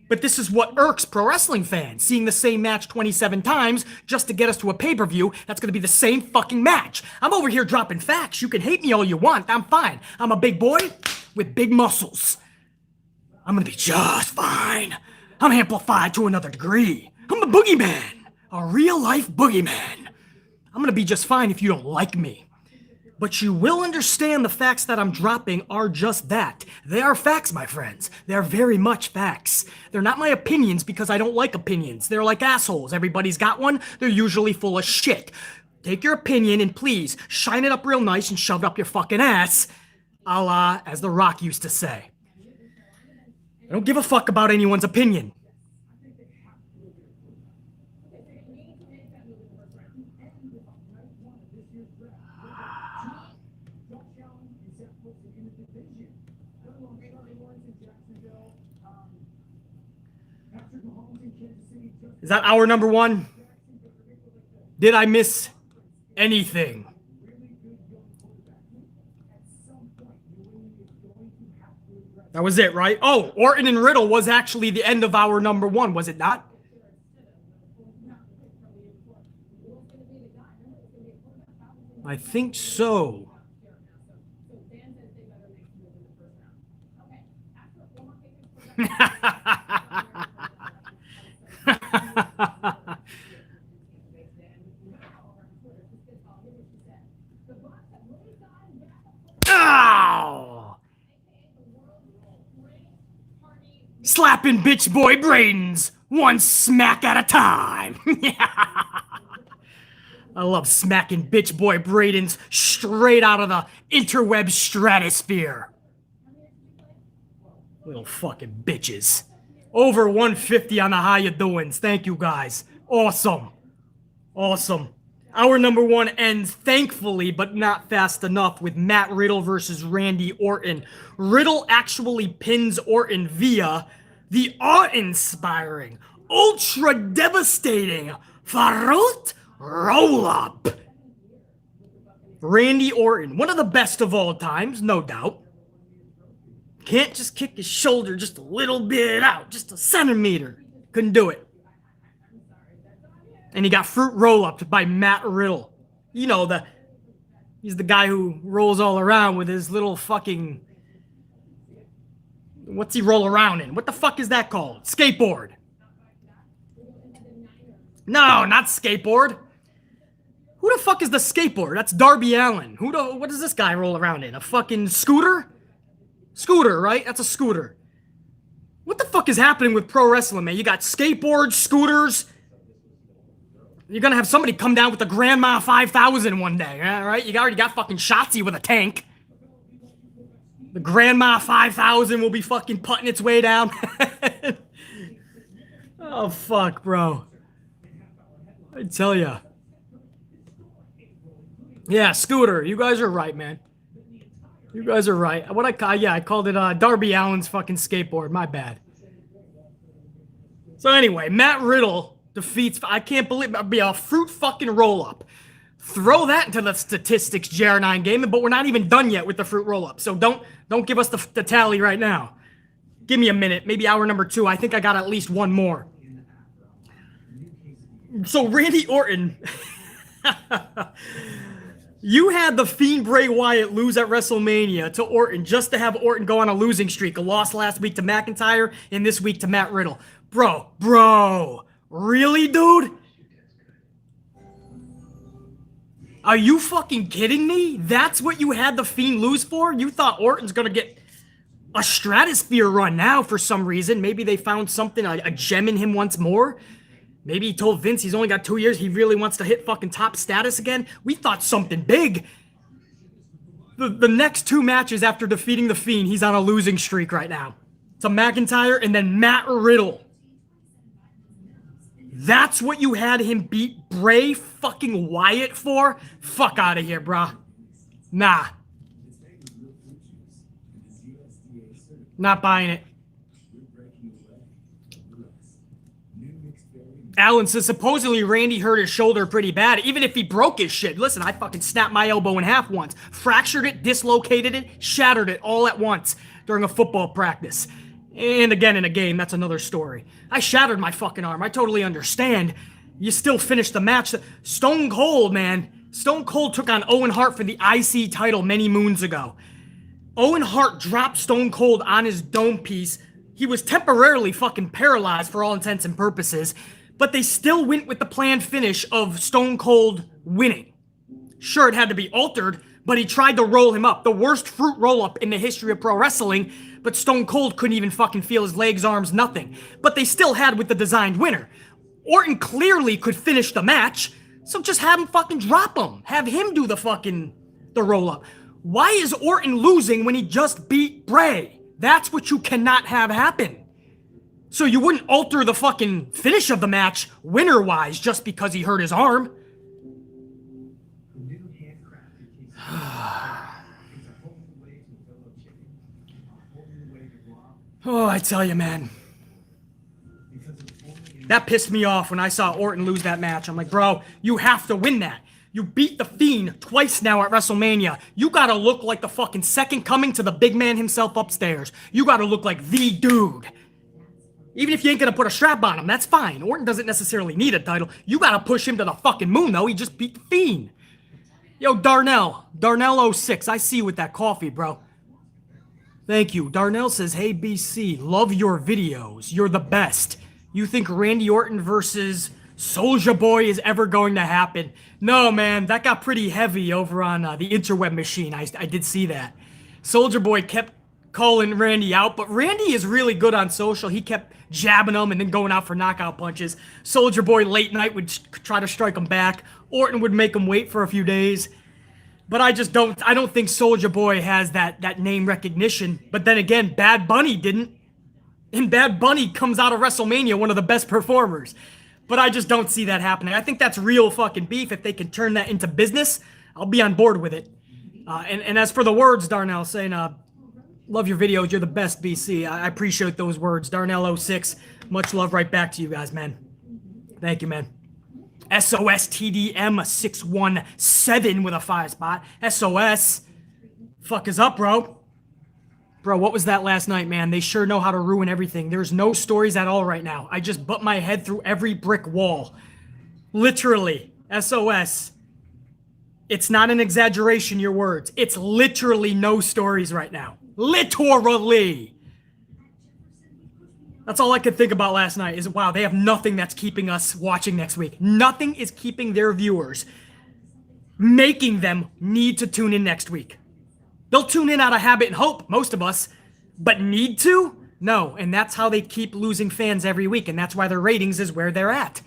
But this is what irks pro wrestling fans, seeing the same match 27 times just to get us to a pay-per-view that's going to be the same fucking match. I'm over here dropping facts. You can hate me all you want. I'm fine. I'm a big boy with big muscles. I'm gonna be just fine. I'm amplified to another degree. I'm a boogeyman. A real-life boogeyman. I'm gonna be just fine if you don't like me. But you will understand the facts that I'm dropping are just that. They are facts, my friends. They're very much facts. They're not my opinions because I don't like opinions. They're like assholes. Everybody's got one. They're usually full of shit. Take your opinion and please shine it up real nice and shove it up your fucking ass. A la, as The Rock used to say. I don't give a fuck about anyone's opinion. Is that our number one? Did I miss anything? That was it, right? Oh, Orton and Riddle was actually the end of our number one, was it not? I think so. Ow! Slapping bitch boy Braden's one smack at a time. I love smacking bitch boy Braden's straight out of the interweb stratosphere. Little fucking bitches. Over 150 on the how you doings. Thank you guys. Awesome. Awesome. Our number one ends thankfully, but not fast enough, with Matt Riddle versus Randy Orton. Riddle actually pins Orton via the awe-inspiring, ultra-devastating Faroot roll-up. Randy Orton, one of the best of all times, no doubt. Can't just kick his shoulder just a little bit out, just a centimeter. Couldn't do it. And he got fruit roll-up by Matt Riddle. You know, he's the guy who rolls all around with his little fucking... What's he roll around in? What the fuck is that called? Skateboard. No, not skateboard. Who the fuck is the skateboard? That's Darby Allin. What does this guy roll around in? A fucking scooter? Scooter, right? That's a scooter. What the fuck is happening with pro wrestling, man? You got skateboards, scooters. You're gonna have somebody come down with the Grandma 5000 one day, right? You already got fucking Shotzi with a tank. The Grandma 5000 will be fucking putting its way down. Oh, fuck, bro. I tell ya. Yeah, Scooter, you guys are right, man. You guys are right. I called it Darby Allin's fucking skateboard. My bad. So anyway, Matt Riddle defeats... I can't believe it'd be a fruit fucking roll-up. Throw that into the statistics, JR9 Gaming, but we're not even done yet with the fruit roll-up. So don't give us the tally right now. Give me a minute, maybe hour number 2. I think I got at least one more. So Randy Orton... You had the Fiend Bray Wyatt lose at WrestleMania to Orton just to have Orton go on a losing streak. A loss last week to McIntyre and this week to Matt Riddle. Bro, really, dude? Are you fucking kidding me? That's what you had the Fiend lose for? You thought Orton's gonna get a stratosphere run now for some reason. Maybe they found something, a gem in him once more. Maybe he told Vince he's only got 2 years. He really wants to hit fucking top status again. We thought something big. The next 2 matches after defeating the Fiend, he's on a losing streak right now. To McIntyre and then Matt Riddle. That's what you had him beat Bray fucking Wyatt for? Fuck out of here, brah. Nah. Not buying it. Alan says, supposedly Randy hurt his shoulder pretty bad, even if he broke his shit. Listen, I fucking snapped my elbow in half once. Fractured it, dislocated it, shattered it all at once during a football practice. And again in a game, that's another story. I shattered my fucking arm. I totally understand. You still finished the match. Stone Cold, man. Stone Cold took on Owen Hart for the IC title many moons ago. Owen Hart dropped Stone Cold on his dome piece. He was temporarily fucking paralyzed for all intents and purposes. But they still went with the planned finish of Stone Cold winning. Sure, it had to be altered, but he tried to roll him up. The worst fruit roll-up in the history of pro wrestling, but Stone Cold couldn't even fucking feel his legs, arms, nothing. But they still had with the designed winner. Orton clearly could finish the match, so just have him fucking drop him. Have him do the roll-up. Why is Orton losing when he just beat Bray? That's what you cannot have happen. So you wouldn't alter the fucking finish of the match winner-wise just because he hurt his arm. Oh, I tell you, man. That pissed me off when I saw Orton lose that match. I'm like, bro, you have to win that. You beat The Fiend twice now at WrestleMania. You gotta look like the fucking second coming to the big man himself upstairs. You gotta look like the dude. Even if you ain't gonna put a strap on him, that's fine. Orton doesn't necessarily need a title. You gotta push him to the fucking moon, though. He just beat The Fiend. Yo, Darnell06, I see you with that coffee, bro. Thank you. Darnell says, hey, BC, love your videos. You're the best. You think Randy Orton versus Soulja Boy is ever going to happen? No, man, that got pretty heavy over on the interweb machine. I did see that. Soulja Boy kept calling Randy out, but Randy is really good on social. He kept jabbing him and then going out for knockout punches. Soulja Boy late night would try to strike him back. Orton would make him wait for a few days. But I don't think Soulja Boy has that name recognition. But then again, Bad Bunny didn't. And Bad Bunny comes out of WrestleMania one of the best performers. But I just don't see that happening. I think that's real fucking beef. If they can turn that into business, I'll be on board with it. And as for the words, Darnell, saying, love your videos, you're the best, BC. I appreciate those words. Darnell06, much love right back to you guys, man. Thank you, man. SOSTDM617 with a 5 spot. SOS. Fuck is up, bro? Bro, what was that last night, man? They sure know how to ruin everything. There's no stories at all right now. I just butt my head through every brick wall. Literally. SOS. It's not an exaggeration, your words. It's literally no stories right now. Literally. That's all I could think about last night is, wow, they have nothing that's keeping us watching next week. Nothing is keeping their viewers, making them need to tune in next week. They'll tune in out of habit and hope, most of us, but need to? No, and that's how they keep losing fans every week, and that's why their ratings is where they're at.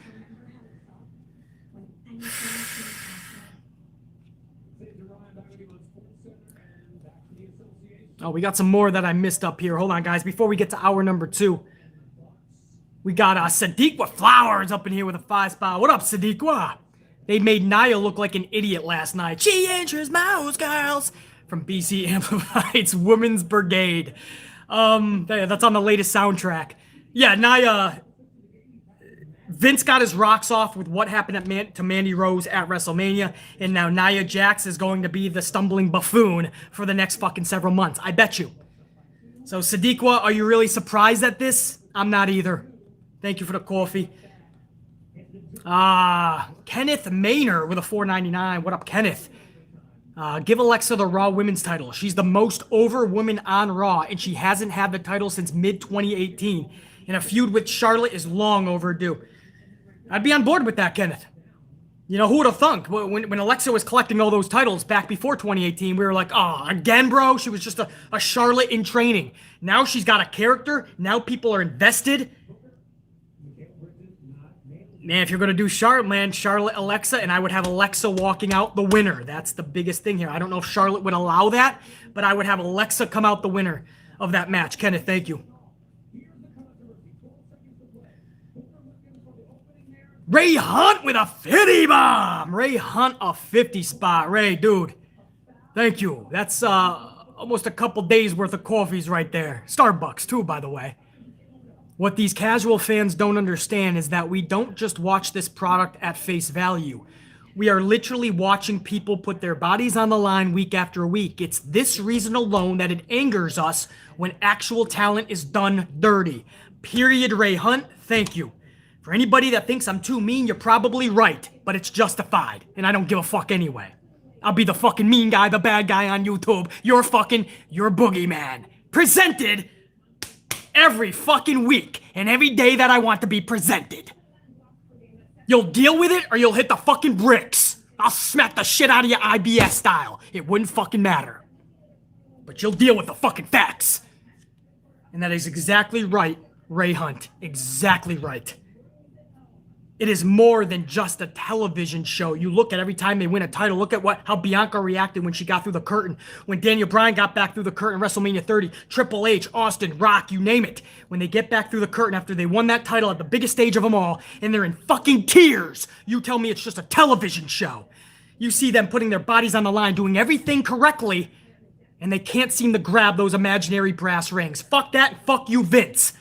Oh, we got some more that I missed up here. Hold on, guys. Before we get to hour number 2, we got Sadiqa Flowers up in here with a 5 spot. What up, Sadiqa? They made Nia look like an idiot last night. She enters Mouse Girls from BC Amplified's Women's Brigade. That's on the latest soundtrack. Yeah, Nia. Vince got his rocks off with what happened to Mandy Rose at WrestleMania, and now Nia Jax is going to be the stumbling buffoon for the next fucking several months. I bet you. So, Sadiqa, are you really surprised at this? I'm not either. Thank you for the coffee. Kenneth Maynard with a $4.99. What up, Kenneth? Give Alexa the Raw Women's title. She's the most over woman on Raw, and she hasn't had the title since mid-2018. And a feud with Charlotte is long overdue. I'd be on board with that, Kenneth. You know, who would have thunk? When Alexa was collecting all those titles back before 2018, we were like, oh, again, bro? She was just a Charlotte in training. Now she's got a character. Now people are invested. Man, if you're going to do Charlotte, man, Charlotte, Alexa, and I would have Alexa walking out the winner. That's the biggest thing here. I don't know if Charlotte would allow that, but I would have Alexa come out the winner of that match. Kenneth, thank you. Ray Hunt with a 50 bomb. Ray Hunt a 50 spot. Ray, dude, thank you. That's almost a couple days worth of coffees right there. Starbucks too, by the way. What these casual fans don't understand is that we don't just watch this product at face value. We are literally watching people put their bodies on the line week after week. It's this reason alone that it angers us when actual talent is done dirty. Period, Ray Hunt. Thank you. For anybody that thinks I'm too mean, you're probably right, but it's justified, and I don't give a fuck anyway. I'll be the fucking mean guy, the bad guy on YouTube. You're boogeyman. Presented every fucking week, and every day that I want to be presented. You'll deal with it, or you'll hit the fucking bricks. I'll smack the shit out of you IBS style. It wouldn't fucking matter. But you'll deal with the fucking facts. And that is exactly right, Ray Hunt. Exactly right. It is more than just a television show. You look at every time they win a title. Look at how Bianca reacted when she got through the curtain. When Daniel Bryan got back through the curtain, WrestleMania 30, Triple H, Austin, Rock, you name it. When they get back through the curtain after they won that title at the biggest stage of them all, and they're in fucking tears, you tell me it's just a television show. You see them putting their bodies on the line, doing everything correctly, and they can't seem to grab those imaginary brass rings. Fuck that, and fuck you, Vince.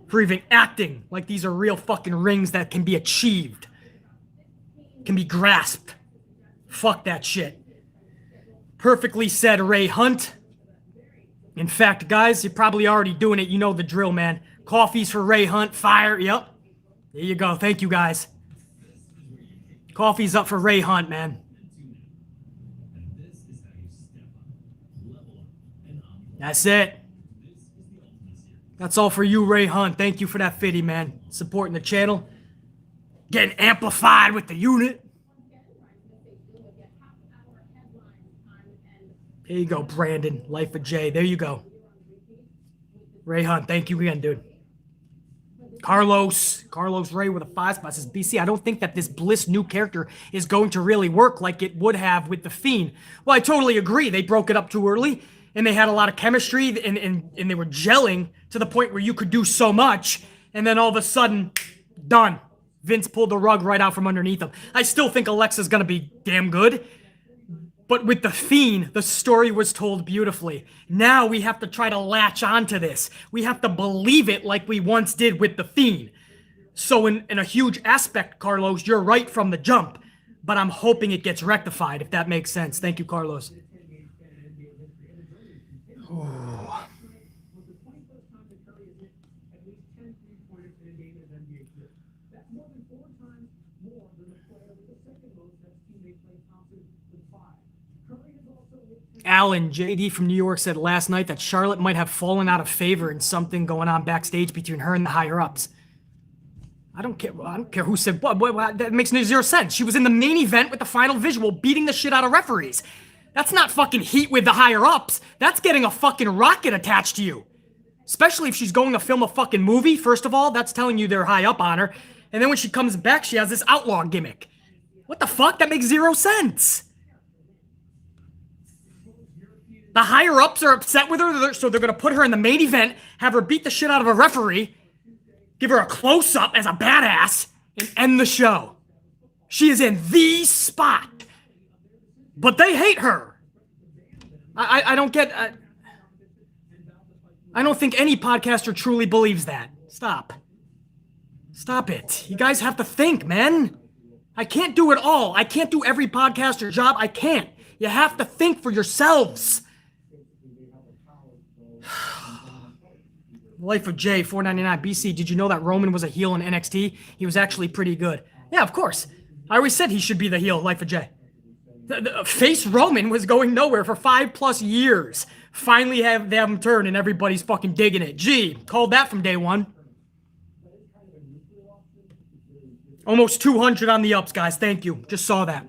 For even acting like these are real fucking rings that can be achieved. Can be grasped. Fuck that shit. Perfectly said, Ray Hunt. In fact, guys, you're probably already doing it. You know the drill, man. Coffees for Ray Hunt. Fire. Yep. There you go. Thank you, guys. Coffee's up for Ray Hunt, man. That's it. That's all for you, Ray Hunt. Thank you for that 50, man. Supporting the channel. Getting amplified with the unit. There you go, Brandon. Life of Jay. There you go. Ray Hunt, thank you again, dude. Carlos Ray with a 5 spot says, BC, I don't think that this Bliss new character is going to really work like it would have with The Fiend. Well, I totally agree. They broke it up too early. And they had a lot of chemistry, and they were gelling to the point where you could do so much, and then all of a sudden, done. Vince pulled the rug right out from underneath him. I still think Alexa's going to be damn good, but with The Fiend, the story was told beautifully. Now we have to try to latch onto this. We have to believe it like we once did with The Fiend. So in a huge aspect, Carlos, you're right from the jump, but I'm hoping it gets rectified, if that makes sense. Thank you, Carlos. Alan JD from New York said last night that Charlotte might have fallen out of favor in something going on backstage between her and the higher ups. I don't care who said what. That makes zero sense. She was in the main event with the final visual beating the shit out of referees. That's not fucking heat with the higher ups. That's getting a fucking rocket attached to you. Especially if she's going to film a fucking movie. First of all, that's telling you they're high up on her. And then when she comes back, she has this outlaw gimmick. What the fuck? That makes zero sense. The higher-ups are upset with her, so they're going to put her in the main event, have her beat the shit out of a referee, give her a close-up as a badass, and end the show. She is in the spot. But they hate her. I don't get... I don't think any podcaster truly believes that. Stop. Stop it. You guys have to think, man. I can't do it all. I can't do every podcaster job. I can't. You have to think for yourselves. Life of Jay, $4.99. BC, did you know that Roman was a heel in NXT? He was actually pretty good. Yeah, of course. I always said he should be the heel, Life of Jay. The face Roman was going nowhere for 5+ years. Finally they have him turn and everybody's fucking digging it. Gee, called that from day one. Almost 200 on the ups, guys. Thank you. Just saw that.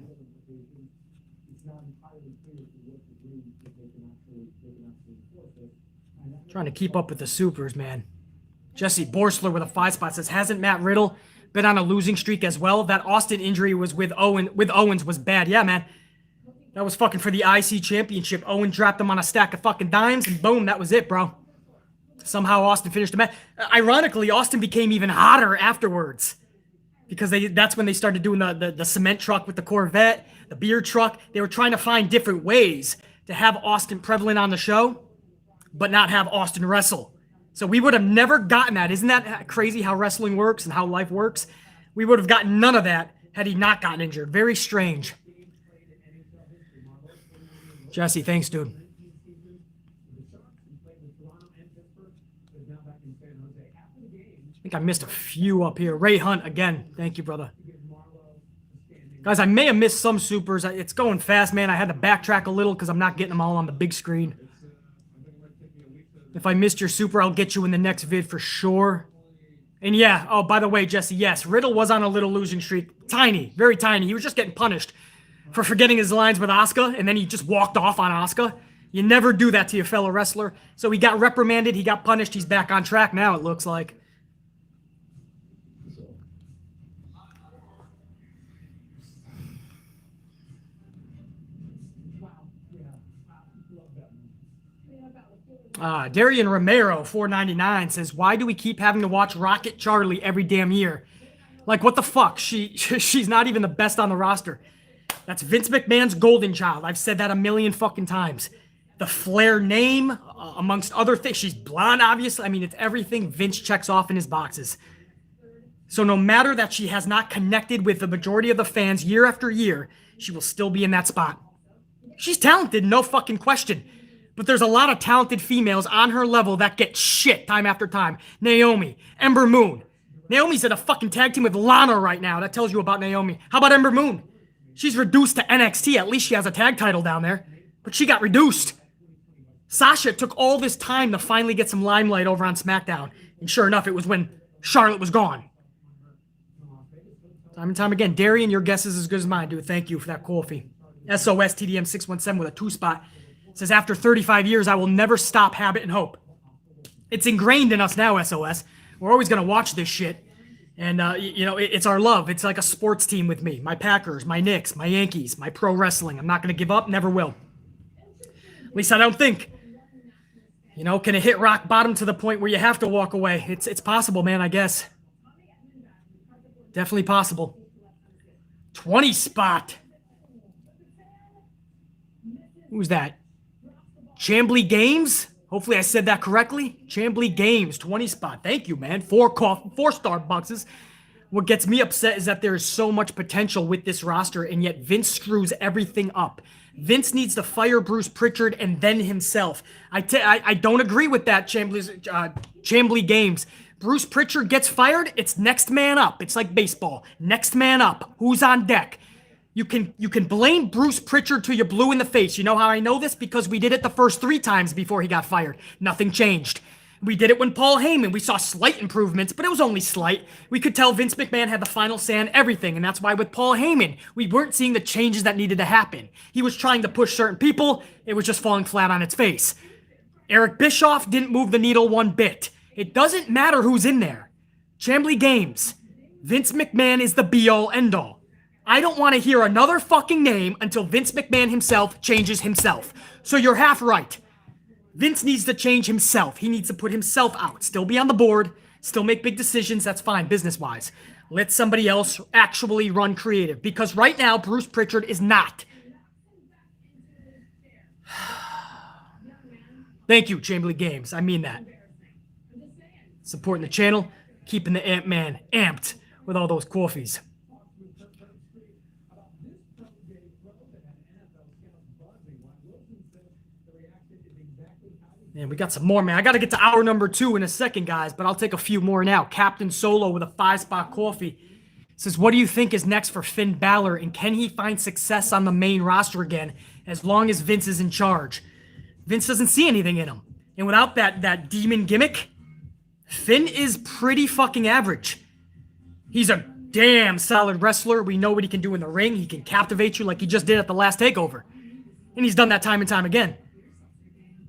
Trying to keep up with the supers, man. Jesse Borsler with a 5 spot says, hasn't Matt Riddle been on a losing streak as well? That Austin injury was with Owens was bad. Yeah, man. That was fucking for the IC championship. Owen dropped him on a stack of fucking dimes and boom, that was it, bro. Somehow Austin finished the match. Ironically, Austin became even hotter afterwards. Because that's when they started doing the cement truck with the Corvette, the beer truck. They were trying to find different ways to have Austin prevalent on the show, but not have Austin wrestle. So we would have never gotten that. Isn't that crazy how wrestling works and how life works? We would have gotten none of that had he not gotten injured. Very strange. Jesse, thanks, dude. I think I missed a few up here. Ray Hunt, again. Thank you, brother. Guys, I may have missed some supers. It's going fast, man. I had to backtrack a little because I'm not getting them all on the big screen. If I missed your super, I'll get you in the next vid for sure. And yeah, oh, by the way, Jesse, yes, Riddle was on a little losing streak. Tiny, very tiny. He was just getting punished for forgetting his lines with Asuka, and then he just walked off on Asuka. You never do that to your fellow wrestler. So he got reprimanded, he got punished, he's back on track now, it looks like. Darian Romero, $4.99, says, why do we keep having to watch Rocket Charlie every damn year? Like, what the fuck? She's not even the best on the roster. That's Vince McMahon's golden child. I've said that a million fucking times. The Flair name, amongst other things. She's blonde, obviously. I mean, it's everything Vince checks off in his boxes. So no matter that she has not connected with the majority of the fans year after year, she will still be in that spot. She's talented, no fucking question. But there's a lot of talented females on her level that get shit time after time. Naomi, Ember Moon. Naomi's in a fucking tag team with Lana right now. That tells you about Naomi. How about Ember Moon? She's reduced to NXT. At least she has a tag title down there. But she got reduced. Sasha took all this time to finally get some limelight over on SmackDown. And sure enough, it was when Charlotte was gone. Time and time again. Darian, your guess is as good as mine, dude. Thank you for that coffee. SOS TDM 617 with a 2 spot. Says, after 35 years, I will never stop Habit and Hope. It's ingrained in us now, SOS. We're always going to watch this shit. And, you know, it's our love. It's like a sports team with me. My Packers, my Knicks, my Yankees, my pro wrestling. I'm not going to give up, never will. At least I don't think. You know, can it hit rock bottom to the point where you have to walk away? It's possible, man, I guess. Definitely possible. 20 spot. Who's that? Chambly Games? Hopefully I said that correctly. Chambly Games, 20 spot. Thank you, man. 4 Starbuckses. What gets me upset is that there is so much potential with this roster, and yet Vince screws everything up. Vince needs to fire Bruce Pritchard and then himself. I don't agree with that, Chambly Games. Bruce Pritchard gets fired, it's next man up. It's like baseball. Next man up. Who's on deck? You can blame Bruce Pritchard till you're blue in the face. You know how I know this? Because we did it the first 3 times before he got fired. Nothing changed. We did it when Paul Heyman. We saw slight improvements, but it was only slight. We could tell Vince McMahon had the final say on everything, and that's why with Paul Heyman, we weren't seeing the changes that needed to happen. He was trying to push certain people. It was just falling flat on its face. Eric Bischoff didn't move the needle one bit. It doesn't matter who's in there. Chambly Games. Vince McMahon is the be-all, end-all. I don't want to hear another fucking name until Vince McMahon himself changes himself. So you're half right. Vince needs to change himself. He needs to put himself out. Still be on the board. Still make big decisions. That's fine, business-wise. Let somebody else actually run creative. Because right now, Bruce Pritchard is not. Thank you, Chamberlain Games. I mean that. Supporting the channel. Keeping the Ant-Man amped with all those coffees. Man, we got some more, man. I got to get to hour number 2 in a second, guys, but I'll take a few more now. Captain Solo with a 5-spot coffee says, what do you think is next for Finn Balor, and can he find success on the main roster again as long as Vince is in charge? Vince doesn't see anything in him. And without that demon gimmick, Finn is pretty fucking average. He's a damn solid wrestler. We know what he can do in the ring. He can captivate you like he just did at the last TakeOver. And he's done that time and time again.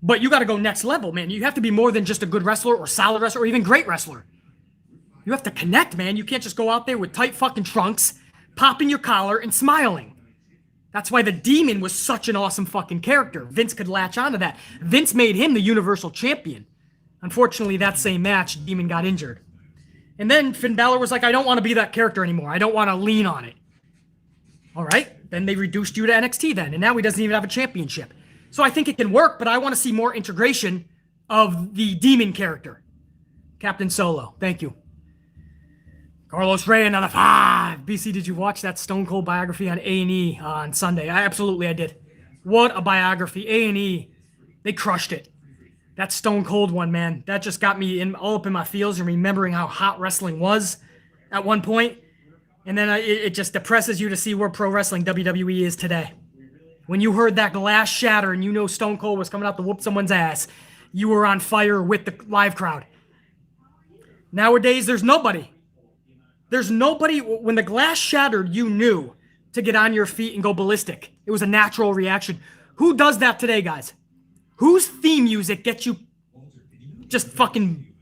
But you got to go next level, man. You have to be more than just a good wrestler or solid wrestler or even great wrestler. You have to connect, man. You can't just go out there with tight fucking trunks, popping your collar, and smiling. That's why the Demon was such an awesome fucking character. Vince could latch onto that. Vince made him the Universal Champion. Unfortunately, that same match, Demon got injured. And then Finn Balor was like, I don't want to be that character anymore. I don't want to lean on it. All right. Then they reduced you to NXT then. And now he doesn't even have a championship. So I think it can work, but I want to see more integration of the Demon character. Captain Solo. Thank you. Carlos Ray, another 5. BC, did you watch that Stone Cold biography on A&E on Sunday? Absolutely, I did. What a biography. A&E, they crushed it. That Stone Cold one, man, that just got me all up in my feels and remembering how hot wrestling was at one point. And then it just depresses you to see where pro wrestling WWE is today. When you heard that glass shatter and you know Stone Cold was coming out to whoop someone's ass, you were on fire with the live crowd. Nowadays, there's nobody. There's nobody. When the glass shattered, you knew to get on your feet and go ballistic. It was a natural reaction. Who does that today, guys? Whose theme music gets you just fucking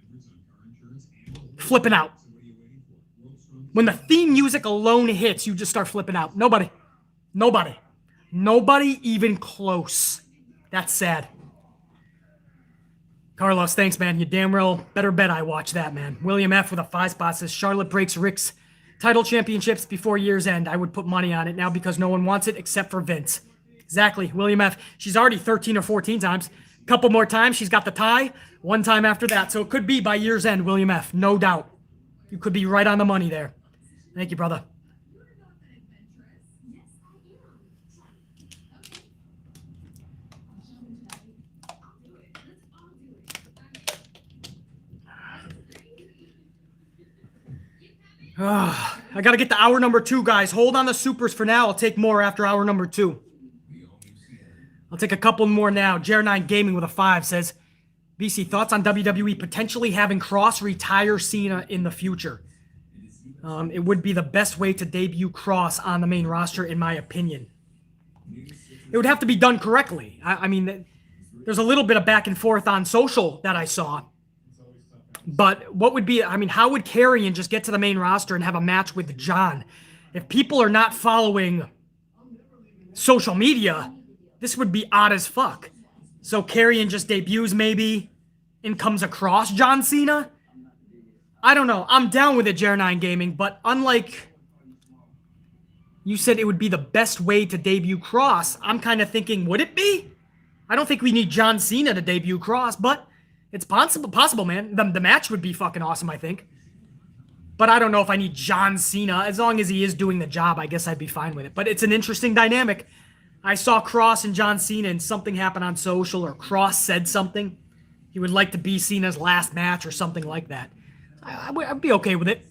flipping out? When the theme music alone hits, you just start flipping out. Nobody. Nobody. Nobody even close. That's sad. Carlos, thanks, man. You damn well better bet I watch that, man. William F. with a 5 spot says, Charlotte breaks Rick's title championships before year's end. I would put money on it now because no one wants it except for Vince. Exactly, William F. She's already 13 or 14 times. A couple more times, she's got the tie. 1 time after that. So it could be by year's end, William F. No doubt. You could be right on the money there. Thank you, brother. I got to get to hour number 2, guys. Hold on the supers for now. I'll take more after hour number 2. I'll take a couple more now. Jer9 Gaming with a 5 says, BC, thoughts on WWE potentially having Cross retire Cena in the future? It would be the best way to debut Cross on the main roster, in my opinion. It would have to be done correctly. I mean, there's a little bit of back and forth on social that I saw. But what would be, I mean, how would Karrion just get to the main roster and have a match with John? If people are not following social media, this would be odd as fuck. So Karrion just debuts maybe and comes across John Cena? I don't know. I'm down with it, Jer9 Gaming, but unlike you said it would be the best way to debut Cross, I'm kind of thinking, would it be? I don't think we need John Cena to debut Cross, but it's possible, man. The match would be fucking awesome, I think. But I don't know if I need John Cena. As long as he is doing the job, I guess I'd be fine with it. But it's an interesting dynamic. I saw Cross and John Cena and something happened on social, or Cross said something. He would like to be Cena's last match or something like that. I'd be okay with it.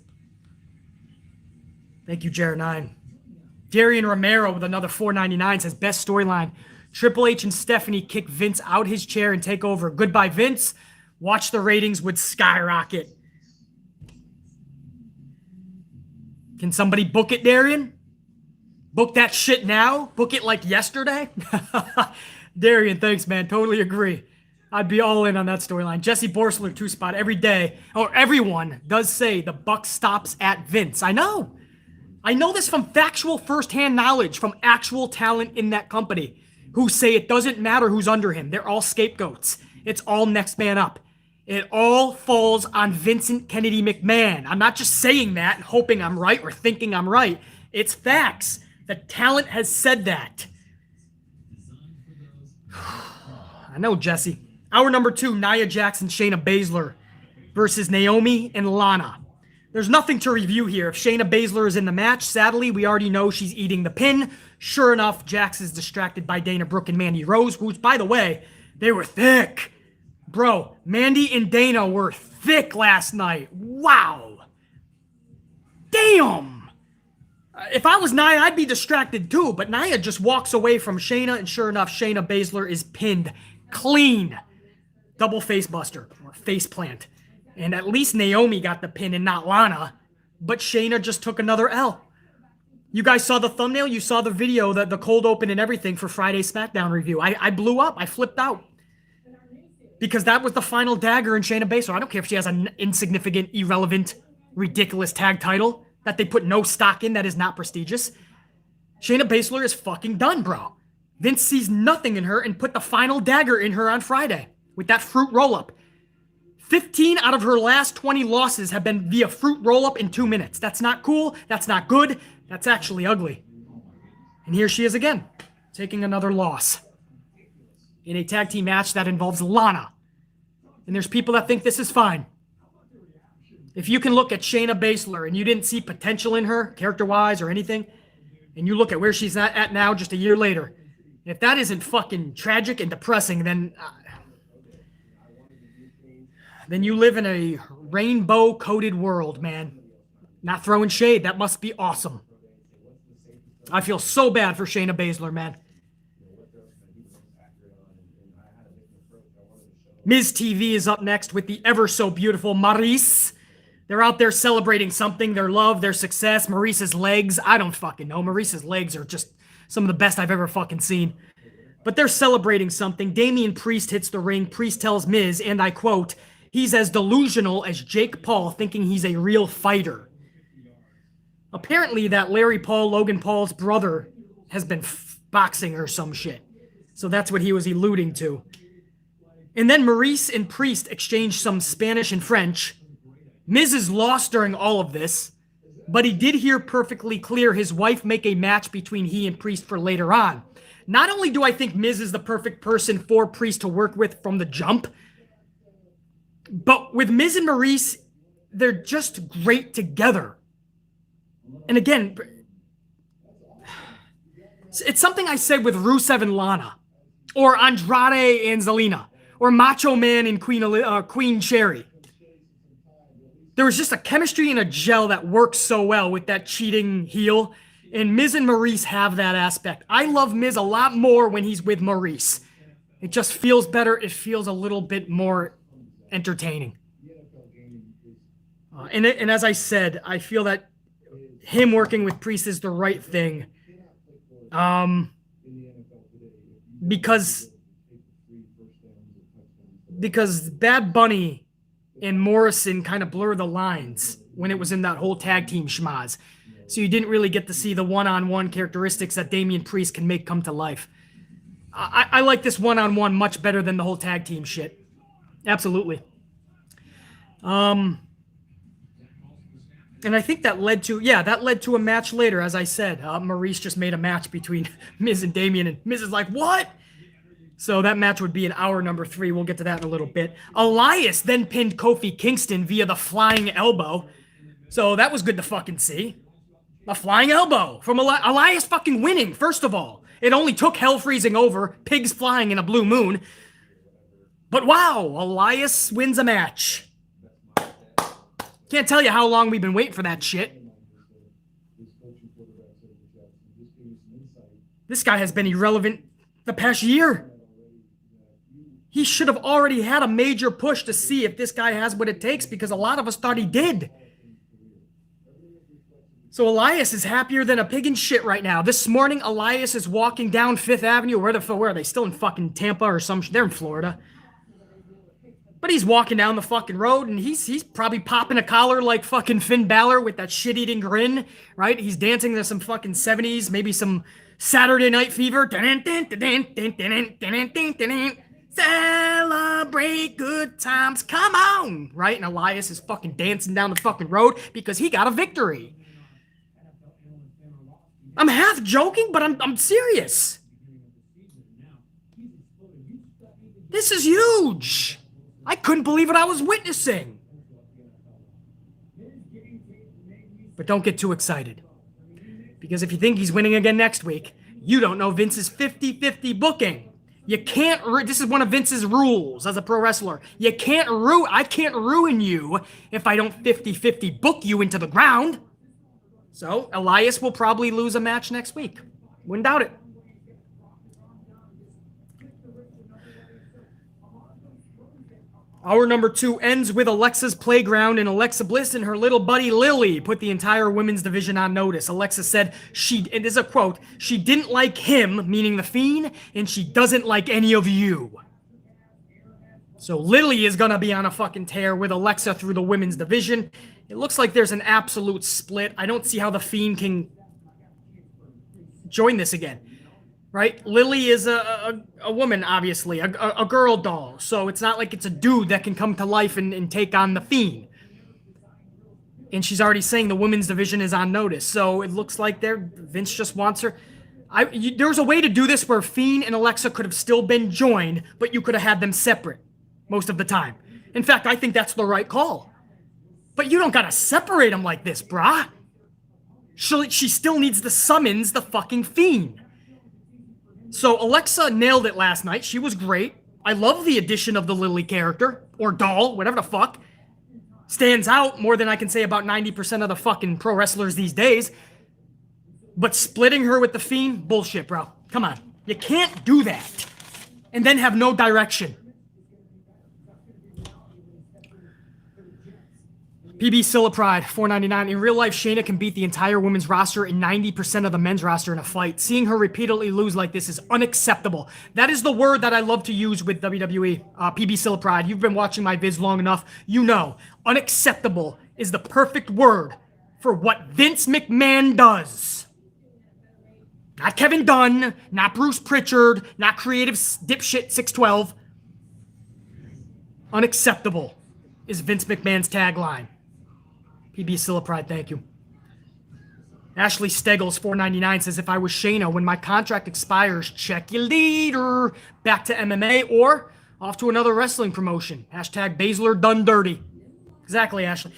Thank you, Jer9. Darian Romero with another $4.99 says, best storyline. Triple H and Stephanie kick Vince out his chair and take over. Goodbye, Vince. Watch the ratings would skyrocket. Can somebody book it, Darian? Book that shit now? Book it like yesterday? Darian, thanks, man. Totally agree. I'd be all in on that storyline. Jesse Borsler, 2 spot every day. Or everyone does say the buck stops at Vince. I know. I know this from factual first-hand knowledge from actual talent in that company who say it doesn't matter who's under him. They're all scapegoats. It's all next man up. It all falls on Vincent Kennedy McMahon. I'm not just saying that and hoping I'm right or thinking I'm right. It's facts. The talent has said that. I know, Jesse. Hour number 2, Nia Jax and Shayna Baszler versus Naomi and Lana. There's nothing to review here. If Shayna Baszler is in the match, sadly, we already know she's eating the pin. Sure enough, Jax is distracted by Dana Brooke and Mandy Rose, who's, by the way, they were thick. Bro, Mandy and Dana were thick last night. Wow. Damn. If I was Nia, I'd be distracted too, but Nia just walks away from Shayna, and sure enough, Shayna Baszler is pinned clean. Double face buster, or face plant. And at least Naomi got the pin and not Lana, but Shayna just took another L. You guys saw the thumbnail? You saw the video, the cold open and everything for Friday's SmackDown review. I blew up. I flipped out. Because that was the final dagger in Shayna Baszler. I don't care if she has an insignificant, irrelevant, ridiculous tag title that they put no stock in that is not prestigious. Shayna Baszler is fucking done, bro. Vince sees nothing in her and put the final dagger in her on Friday with that fruit roll-up. 15 out of her last 20 losses have been via fruit roll-up in 2 minutes. That's not cool. That's not good. That's actually ugly. And here she is again, taking another loss in a tag team match that involves Lana. And there's people that think this is fine. If you can look at Shayna Baszler and you didn't see potential in her, character-wise or anything, and you look at where she's at now just a year later, if that isn't fucking tragic and depressing, then you live in a rainbow-coated world, man. Not throwing shade. That must be awesome. I feel so bad for Shayna Baszler, man. Miz TV is up next with the ever-so-beautiful Maryse. They're out there celebrating something, their love, their success. Maryse's legs, I don't fucking know. Maryse's legs are just some of the best I've ever fucking seen. But they're celebrating something. Damian Priest hits the ring. Priest tells Miz, and I quote, he's as delusional as Jake Paul thinking he's a real fighter. Apparently that Larry Paul, Logan Paul's brother, has been boxing or some shit. So that's what he was alluding to. And then Maryse and Priest exchanged some Spanish and French. Miz is lost during all of this, but he did hear perfectly clear his wife make a match between he and Priest for later on. Not only do I think Miz is the perfect person for Priest to work with from the jump, but with Miz and Maryse, they're just great together. And again, it's something I said with Rusev and Lana, or Andrade and Zelina, or Macho Man and Queen Cherry. There was just a chemistry and a gel that works so well with that cheating heel. And Miz and Maryse have that aspect. I love Miz a lot more when he's with Maryse. It just feels better. It feels a little bit more entertaining. And as I said, I feel that him working with Priest is the right thing. Because Bad Bunny and Morrison kind of blur the lines when it was in that whole tag team schmaz. So you didn't really get to see the one-on-one characteristics that Damian Priest can make come to life. I like this one-on-one much better than the whole tag team shit. Absolutely. And I think that led to a match later, as I said. Maryse just made a match between Miz and Damian, and Miz is like, what? So that match would be in hour number 3. We'll get to that in a little bit. Elias then pinned Kofi Kingston via the flying elbow. So that was good to fucking see. A flying elbow from Elias fucking winning, first of all. It only took hell freezing over, pigs flying in a blue moon. But wow, Elias wins a match. Can't tell you how long we've been waiting for that shit. This guy has been irrelevant the past year. He should have already had a major push to see if this guy has what it takes, because a lot of us thought he did. So Elias is happier than a pig in shit right now. This morning, Elias is walking down 5th Avenue. Where are they? Still in fucking Tampa or some shit? They're in Florida. But he's walking down the fucking road, and he's probably popping a collar like fucking Finn Balor with that shit-eating grin, right? He's dancing to some fucking 70s, maybe some Saturday Night Fever. Celebrate good times, come on, right? And Elias is fucking dancing down the fucking road because he got a victory. I'm half joking, but I'm serious. This is huge. I couldn't believe what I was witnessing. But don't get too excited. Because if you think he's winning again next week, you don't know Vince's 50-50 booking. You can't, this is one of Vince's rules as a pro wrestler. I can't ruin you if I don't 50-50 book you into the ground. So, Elias will probably lose a match next week. Wouldn't doubt it. Hour number 2 ends with Alexa's Playground, and Alexa Bliss and her little buddy Lily put the entire women's division on notice. Alexa said it is a quote, she didn't like him, meaning the Fiend, and she doesn't like any of you. So Lily is going to be on a fucking tear with Alexa through the women's division. It looks like there's an absolute split. I don't see how the Fiend can join this again. Right? Lily is a woman, obviously, a girl doll. So it's not like it's a dude that can come to life and take on the Fiend. And she's already saying the women's division is on notice. So it looks like Vince just wants her. There was a way to do this where Fiend and Alexa could have still been joined, but you could have had them separate most of the time. In fact, I think that's the right call. But you don't gotta separate them like this, brah. She still needs to summons the fucking Fiend. So Alexa nailed it last night. She was great. I love the addition of the Lily character, or doll, whatever the fuck. Stands out more than I can say about 90% of the fucking pro wrestlers these days. But splitting her with the Fiend, bullshit, bro. Come on. You can't do that. And then have no direction. PB Scylla Pride, $4.99. In real life, Shayna can beat the entire women's roster and 90% of the men's roster in a fight. Seeing her repeatedly lose like this is unacceptable. That is the word that I love to use with WWE. PB Scylla Pride, you've been watching my vids long enough. You know, unacceptable is the perfect word for what Vince McMahon does. Not Kevin Dunn, not Bruce Pritchard, not creative dipshit 612. Unacceptable is Vince McMahon's tagline. PB Scylla Pride, thank you. Ashley Steggles, $4.99, says, if I was Shayna, when my contract expires, check your leader. Back to MMA or off to another wrestling promotion. Hashtag Baszler done dirty. Exactly, Ashley.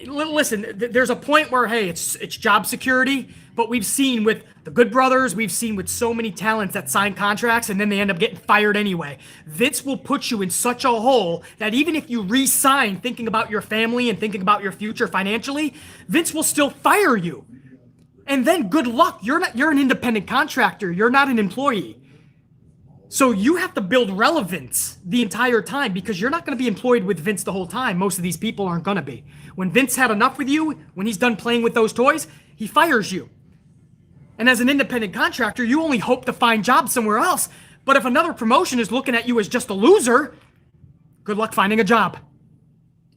Listen, there's a point where, hey, it's job security, but we've seen with the Good Brothers, we've seen with so many talents that sign contracts and then they end up getting fired anyway. Vince will put you in such a hole that even if you re-sign thinking about your family and thinking about your future financially, Vince will still fire you. And then good luck. You're an independent contractor. You're not an employee. So you have to build relevance the entire time because you're not going to be employed with Vince the whole time. Most of these people aren't going to be. When Vince had enough with you, when he's done playing with those toys, he fires you. And as an independent contractor, you only hope to find jobs somewhere else. But if another promotion is looking at you as just a loser, good luck finding a job.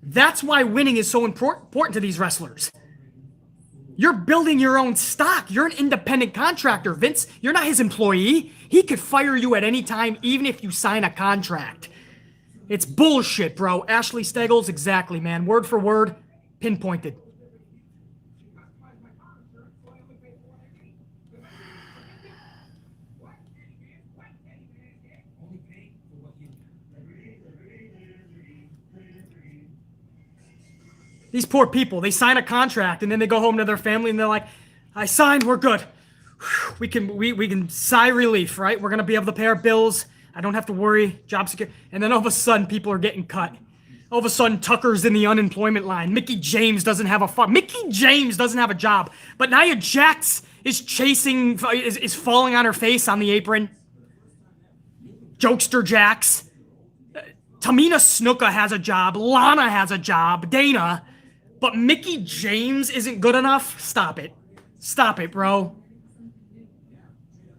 That's why winning is so important to these wrestlers. You're building your own stock. You're an independent contractor. Vince, you're not his employee. He could fire you at any time, even if you sign a contract. It's bullshit, bro. Ashley Steggles, exactly, man. Word for word, pinpointed. These poor people, they sign a contract and then they go home to their family and they're like, I signed, we're good. We can sigh relief, right? We're going to be able to pay our bills. I don't have to worry, job security. And then all of a sudden, people are getting cut. All of a sudden, Tucker's in the unemployment line. Mickey James doesn't have a job. But Nia Jax is falling on her face on the apron. Jokester Jax. Tamina Snuka has a job. Lana has a job. Dana. But Mickey James isn't good enough? Stop it. Stop it, bro.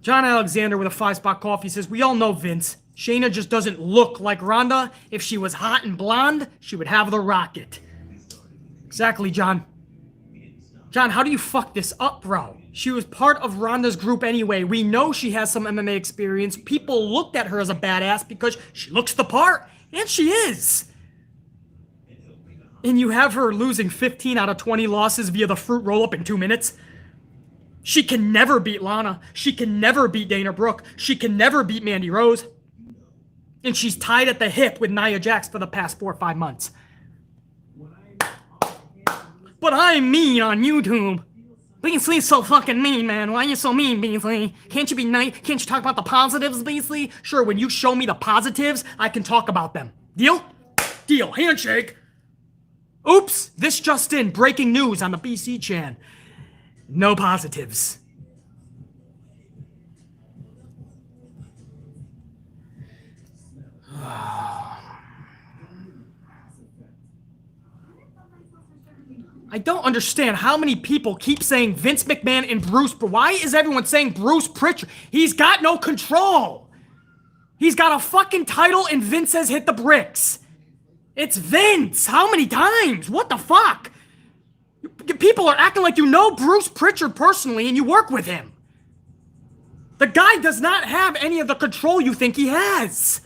John Alexander with a 5-spot coffee says, we all know Vince. Shayna just doesn't look like Ronda. If she was hot and blonde, she would have the rocket. Exactly, John. John, how do you fuck this up, bro? She was part of Ronda's group anyway. We know she has some MMA experience. People looked at her as a badass because she looks the part, and she is. And you have her losing 15 out of 20 losses via the fruit roll-up in 2 minutes. She can never beat Lana. She can never beat Dana Brooke. She can never beat Mandy Rose. And she's tied at the hip with Nia Jax for the past 4 or 5 months. But I'm mean on YouTube. Beasley's so fucking mean, man. Why are you so mean, Beasley? Can't you be nice? Can't you talk about the positives, Beasley? Sure, when you show me the positives, I can talk about them. Deal? Deal. Handshake. Oops, this just in. Breaking news on the BC Chan. No positives. I don't understand how many people keep saying Vince McMahon and Bruce, but why is everyone saying Bruce Pritchard? He's got no control. He's got a fucking title and Vince has hit the bricks. It's Vince. How many times? What the fuck? People are acting like you know Bruce Pritchard personally and you work with him. The guy does not have any of the control you think he has.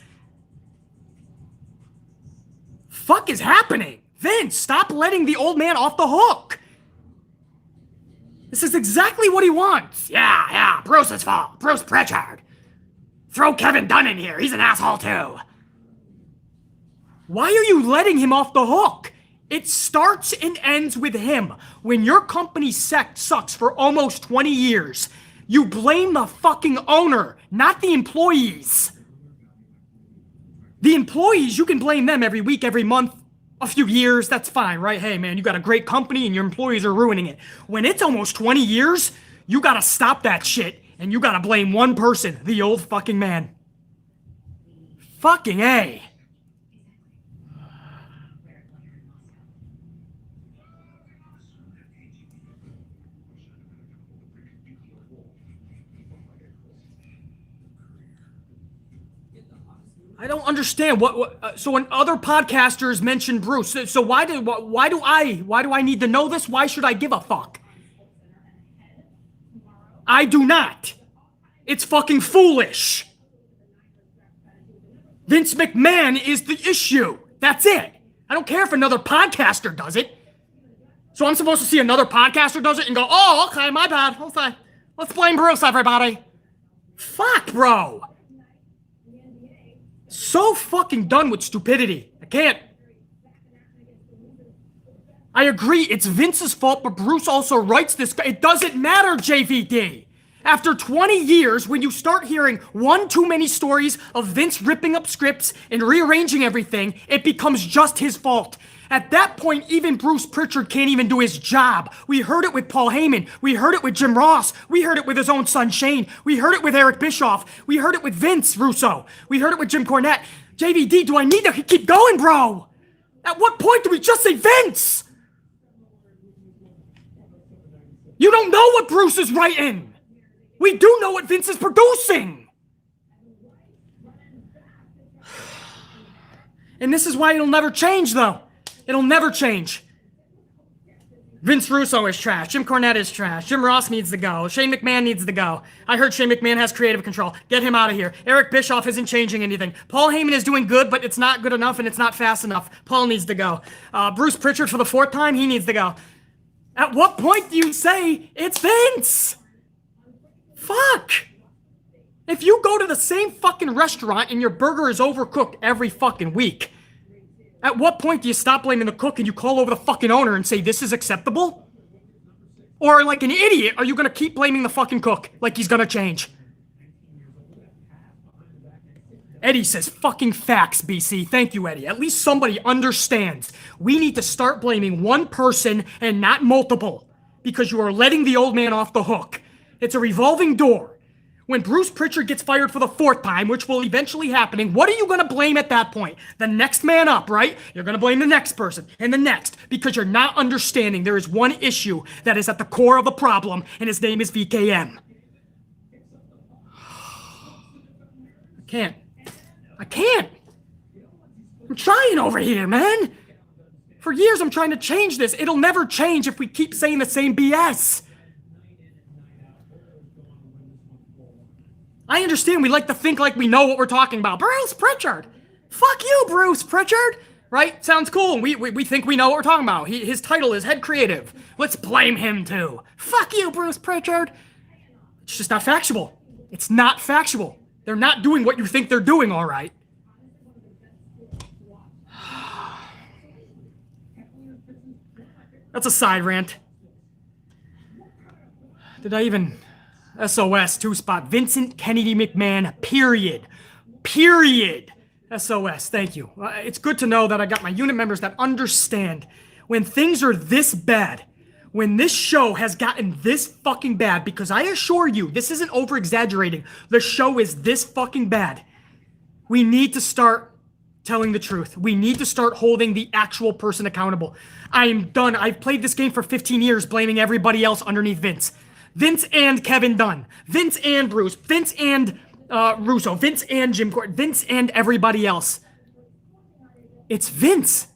Fuck is happening? Vince, stop letting the old man off the hook. This is exactly what he wants. Yeah, Bruce's fault. Bruce Pritchard. Throw Kevin Dunn in here. He's an asshole too. Why are you letting him off the hook? It starts and ends with him. When your company sucks for almost 20 years, you blame the fucking owner, not the employees. The employees, you can blame them every week, every month, a few years, that's fine, right? Hey, man, you got a great company and your employees are ruining it. When it's almost 20 years, you gotta stop that shit and you gotta blame one person, the old fucking man. Fucking A. I don't understand so when other podcasters mention Bruce, so why do I need to know this? Why should I give a fuck? I do not. It's fucking foolish. Vince McMahon is the issue. That's it. I don't care if another podcaster does it. So I'm supposed to see another podcaster does it and go, oh, okay, my bad. Okay. Let's blame Bruce, everybody. Fuck, bro. So fucking done with stupidity. I can't. I agree, it's Vince's fault, but Bruce also writes this. It doesn't matter, JVD. After 20 years, when you start hearing one too many stories of Vince ripping up scripts and rearranging everything, it becomes just his fault. At that point, even Bruce Pritchard can't even do his job. We heard it with Paul Heyman. We heard it with Jim Ross. We heard it with his own son Shane. We heard it with Eric Bischoff. We heard it with Vince Russo. We heard it with Jim Cornette. JVD, do I need to keep going, bro? At what point do we just say Vince? You don't know what Bruce is writing. We do know what Vince is producing. And this is why it'll never change, though. It'll never change. Vince Russo is trash. Jim Cornette is trash. Jim Ross needs to go. Shane McMahon needs to go. I heard Shane McMahon has creative control. Get him out of here. Eric Bischoff isn't changing anything. Paul Heyman is doing good, but it's not good enough and it's not fast enough. Paul needs to go. Bruce Pritchard for the 4th time, he needs to go. At what point do you say it's Vince? Fuck. If you go to the same fucking restaurant and your burger is overcooked every fucking week, at what point do you stop blaming the cook and you call over the fucking owner and say this is acceptable? Or like an idiot, are you gonna keep blaming the fucking cook like he's gonna change? Eddie says fucking facts, BC. Thank you, Eddie. At least somebody understands. We need to start blaming one person and not multiple because you are letting the old man off the hook. It's a revolving door. When Bruce Pritchard gets fired for the 4th time, which will eventually happen, what are you going to blame at that point? The next man up, right? You're going to blame the next person and the next because you're not understanding there is one issue that is at the core of the problem, and his name is VKM. Can't. I can't. I'm trying over here, man. For years, I'm trying to change this. It'll never change if we keep saying the same BS. I understand we like to think like we know what we're talking about. Bruce Pritchard. Fuck you, Bruce Pritchard. Right? Sounds cool. We think we know what we're talking about. His title is head creative. Let's blame him too. Fuck you, Bruce Pritchard. It's just not factual. It's not factual. They're not doing what you think they're doing, all right. That's a side rant. Did I even... SOS, 2-spot. Vincent Kennedy McMahon, period. Period. SOS, thank you. It's good to know that I got my unit members that understand when things are this bad, when this show has gotten this fucking bad, because I assure you, this isn't over-exaggerating. The show is this fucking bad. We need to start telling the truth. We need to start holding the actual person accountable. I am done. I've played this game for 15 years, blaming everybody else underneath Vince. Vince and Kevin Dunn. Vince and Bruce. Vince and Russo. Vince and Jim Cornette. Vince and everybody else. It's Vince.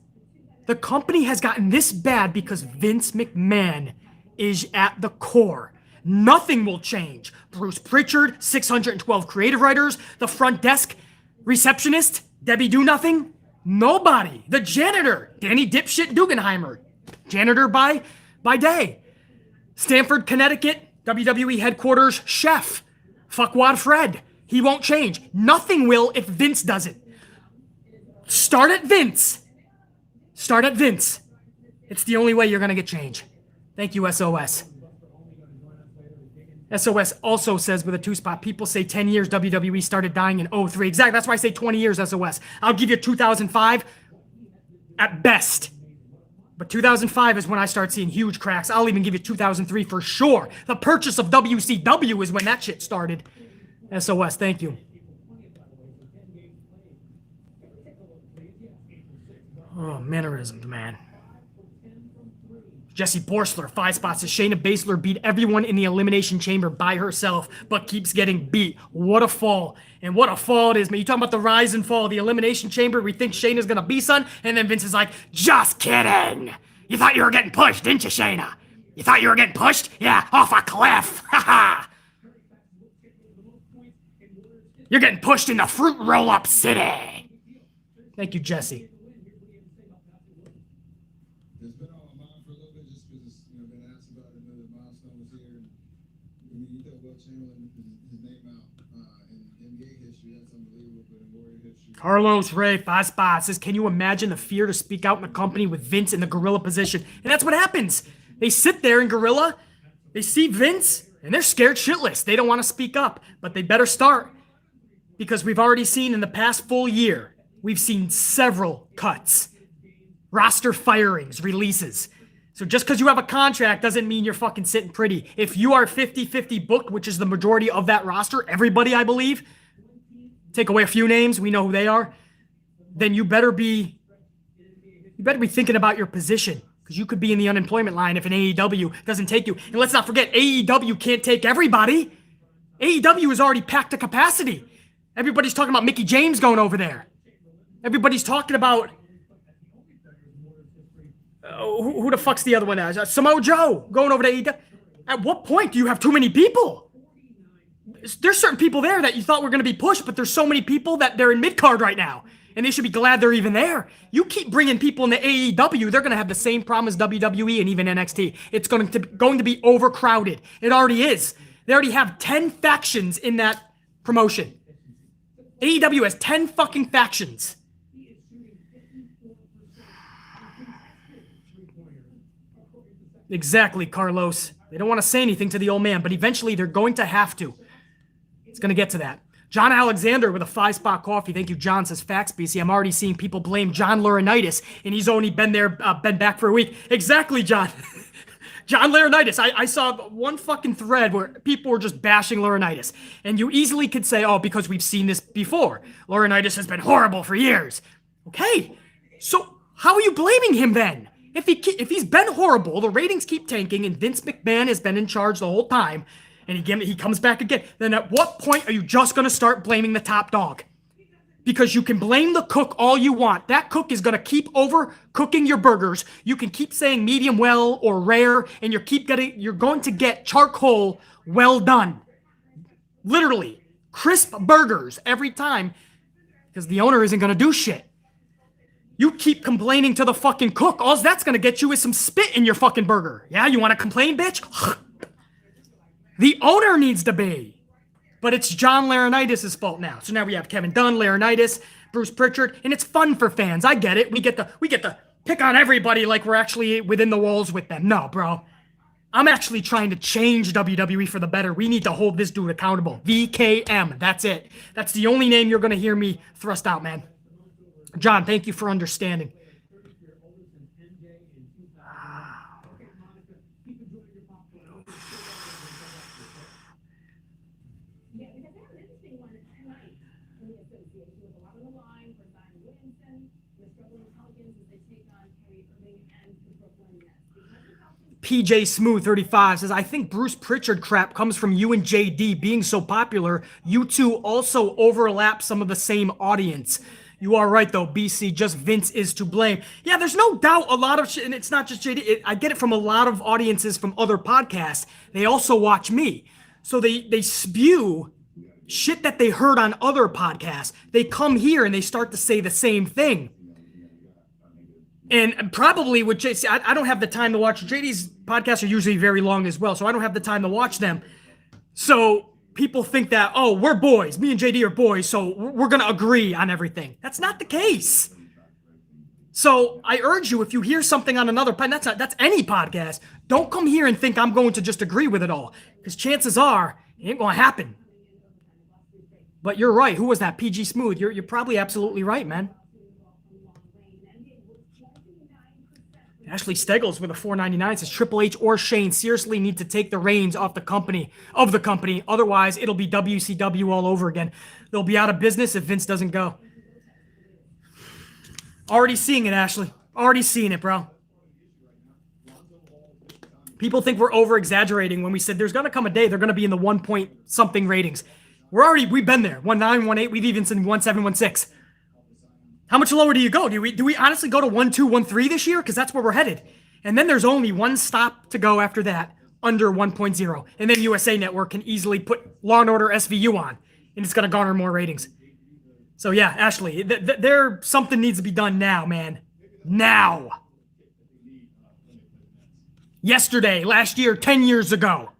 The company has gotten this bad because Vince McMahon is at the core. Nothing will change. Bruce Pritchard, 612 creative writers, the front desk, receptionist, Debbie Do Nothing, nobody. The janitor, Danny Dipshit Guggenheimer, janitor by day. Stamford, Connecticut, WWE headquarters chef, Fuckwad Fred. He won't change. Nothing will if Vince doesn't. Start at Vince. Start at Vince. It's the only way you're going to get change. Thank you, SOS. SOS also says with a 2-spot, people say 10 years WWE started dying in 03. Exactly, that's why I say 20 years, SOS. I'll give you 2005 at best. But 2005 is when I start seeing huge cracks. I'll even give you 2003 for sure. The purchase of WCW is when that shit started. SOS, thank you. Oh, mannerisms, man. Jesse Borsler, 5 spots. Says Shayna Baszler beat everyone in the Elimination Chamber by herself, but keeps getting beat. What a fall. And what a fall it is, man. You talking about the rise and fall of the Elimination Chamber? We think Shayna's gonna be son, and then Vince is like, just kidding. You thought you were getting pushed, didn't you, Shayna? You thought you were getting pushed? Yeah, off a cliff. Ha You're getting pushed into Fruit Roll-Up City. Thank you, Jesse. Carlos Ray, 5 spots, says, can you imagine the fear to speak out in the company with Vince in the gorilla position? And that's what happens. They sit there in gorilla, they see Vince, and they're scared shitless. They don't want to speak up, but they better start. Because we've already seen in the past full year, we've seen several cuts. Roster firings, releases. So just because you have a contract doesn't mean you're fucking sitting pretty. If you are 50-50 booked, which is the majority of that roster, everybody, I believe, take away a few names, we know who they are, then you better be thinking about your position, because you could be in the unemployment line if an AEW doesn't take you. And let's not forget, AEW can't take everybody. AEW is already packed to capacity. Everybody's talking about Mickie James going over there. Everybody's talking about who the fuck's the other one? Samoa Joe going over to AEW. At what point do you have too many people? There's certain people there that you thought were going to be pushed, but there's so many people that they're in mid-card right now, and they should be glad they're even there. You keep bringing people into AEW, they're going to have the same problem as WWE and even NXT. It's going to be overcrowded. It already is. They already have 10 factions in that promotion. AEW has 10 fucking factions. Exactly, Carlos. They don't want to say anything to the old man, but eventually they're going to have to. It's going to get to that. John Alexander with a 5-spot coffee. Thank you, John, says Facts BC. I'm already seeing people blame John Laurinaitis, and he's only been back for a week. Exactly, John. John Laurinaitis. I saw one fucking thread where people were just bashing Laurinaitis. And you easily could say, oh, because we've seen this before. Laurinaitis has been horrible for years. Okay, so how are you blaming him then? If he's been horrible, the ratings keep tanking, and Vince McMahon has been in charge the whole time, And he comes back again. Then at what point are you just going to start blaming the top dog? Because you can blame the cook all you want. That cook is going to keep overcooking your burgers. You can keep saying medium well or rare, and you're going to get charcoal well done. Literally, crisp burgers every time because the owner isn't going to do shit. You keep complaining to the fucking cook. All that's going to get you is some spit in your fucking burger. Yeah, you want to complain, bitch? The owner needs to be. But it's John Laurinaitis' fault now. So now we have Kevin Dunn, Laurinaitis, Bruce Pritchard, and it's fun for fans. I get it. We get to pick on everybody like we're actually within the walls with them. No, bro. I'm actually trying to change WWE for the better. We need to hold this dude accountable. VKM. That's it. That's the only name you're going to hear me thrust out, man. John, thank you for understanding. PJ Smooth 35 says, I think Bruce Pritchard crap comes from you and JD being so popular. You two also overlap some of the same audience. You are right, though, BC. Just Vince is to blame. Yeah, there's no doubt a lot of shit, and it's not just JD. I get it from a lot of audiences from other podcasts. They also watch me. So they spew shit that they heard on other podcasts. They come here and they start to say the same thing. And probably with JC, I don't have the time to watch. JD's podcasts are usually very long as well, so I don't have the time to watch them. So people think that, oh, we're boys. Me and JD are boys, so we're going to agree on everything. That's not the case. So I urge you, if you hear something on another podcast, that's any podcast, don't come here and think I'm going to just agree with it all, because chances are it ain't going to happen. But you're right. Who was that? PG Smooth. You're probably absolutely right, man. Ashley Steggles with a $4.99 says Triple H or Shane seriously need to take the reins off the company. Otherwise, it'll be WCW all over again. They'll be out of business if Vince doesn't go. Already seeing it, Ashley. Already seeing it, bro. People think we're over-exaggerating when we said there's going to come a day they're going to be in the 1-point-something ratings. We've been there. 1.9, 1.8. We've even seen 1.7, 1.6. How much lower do you go? Do we honestly go to 1.2, 1.3 this year? Because that's where we're headed. And then there's only one stop to go after that, under 1.0. And then USA Network can easily put Law & Order SVU on, and it's going to garner more ratings. So yeah, Ashley, something needs to be done now, man. Now. Yesterday, last year, 10 years ago.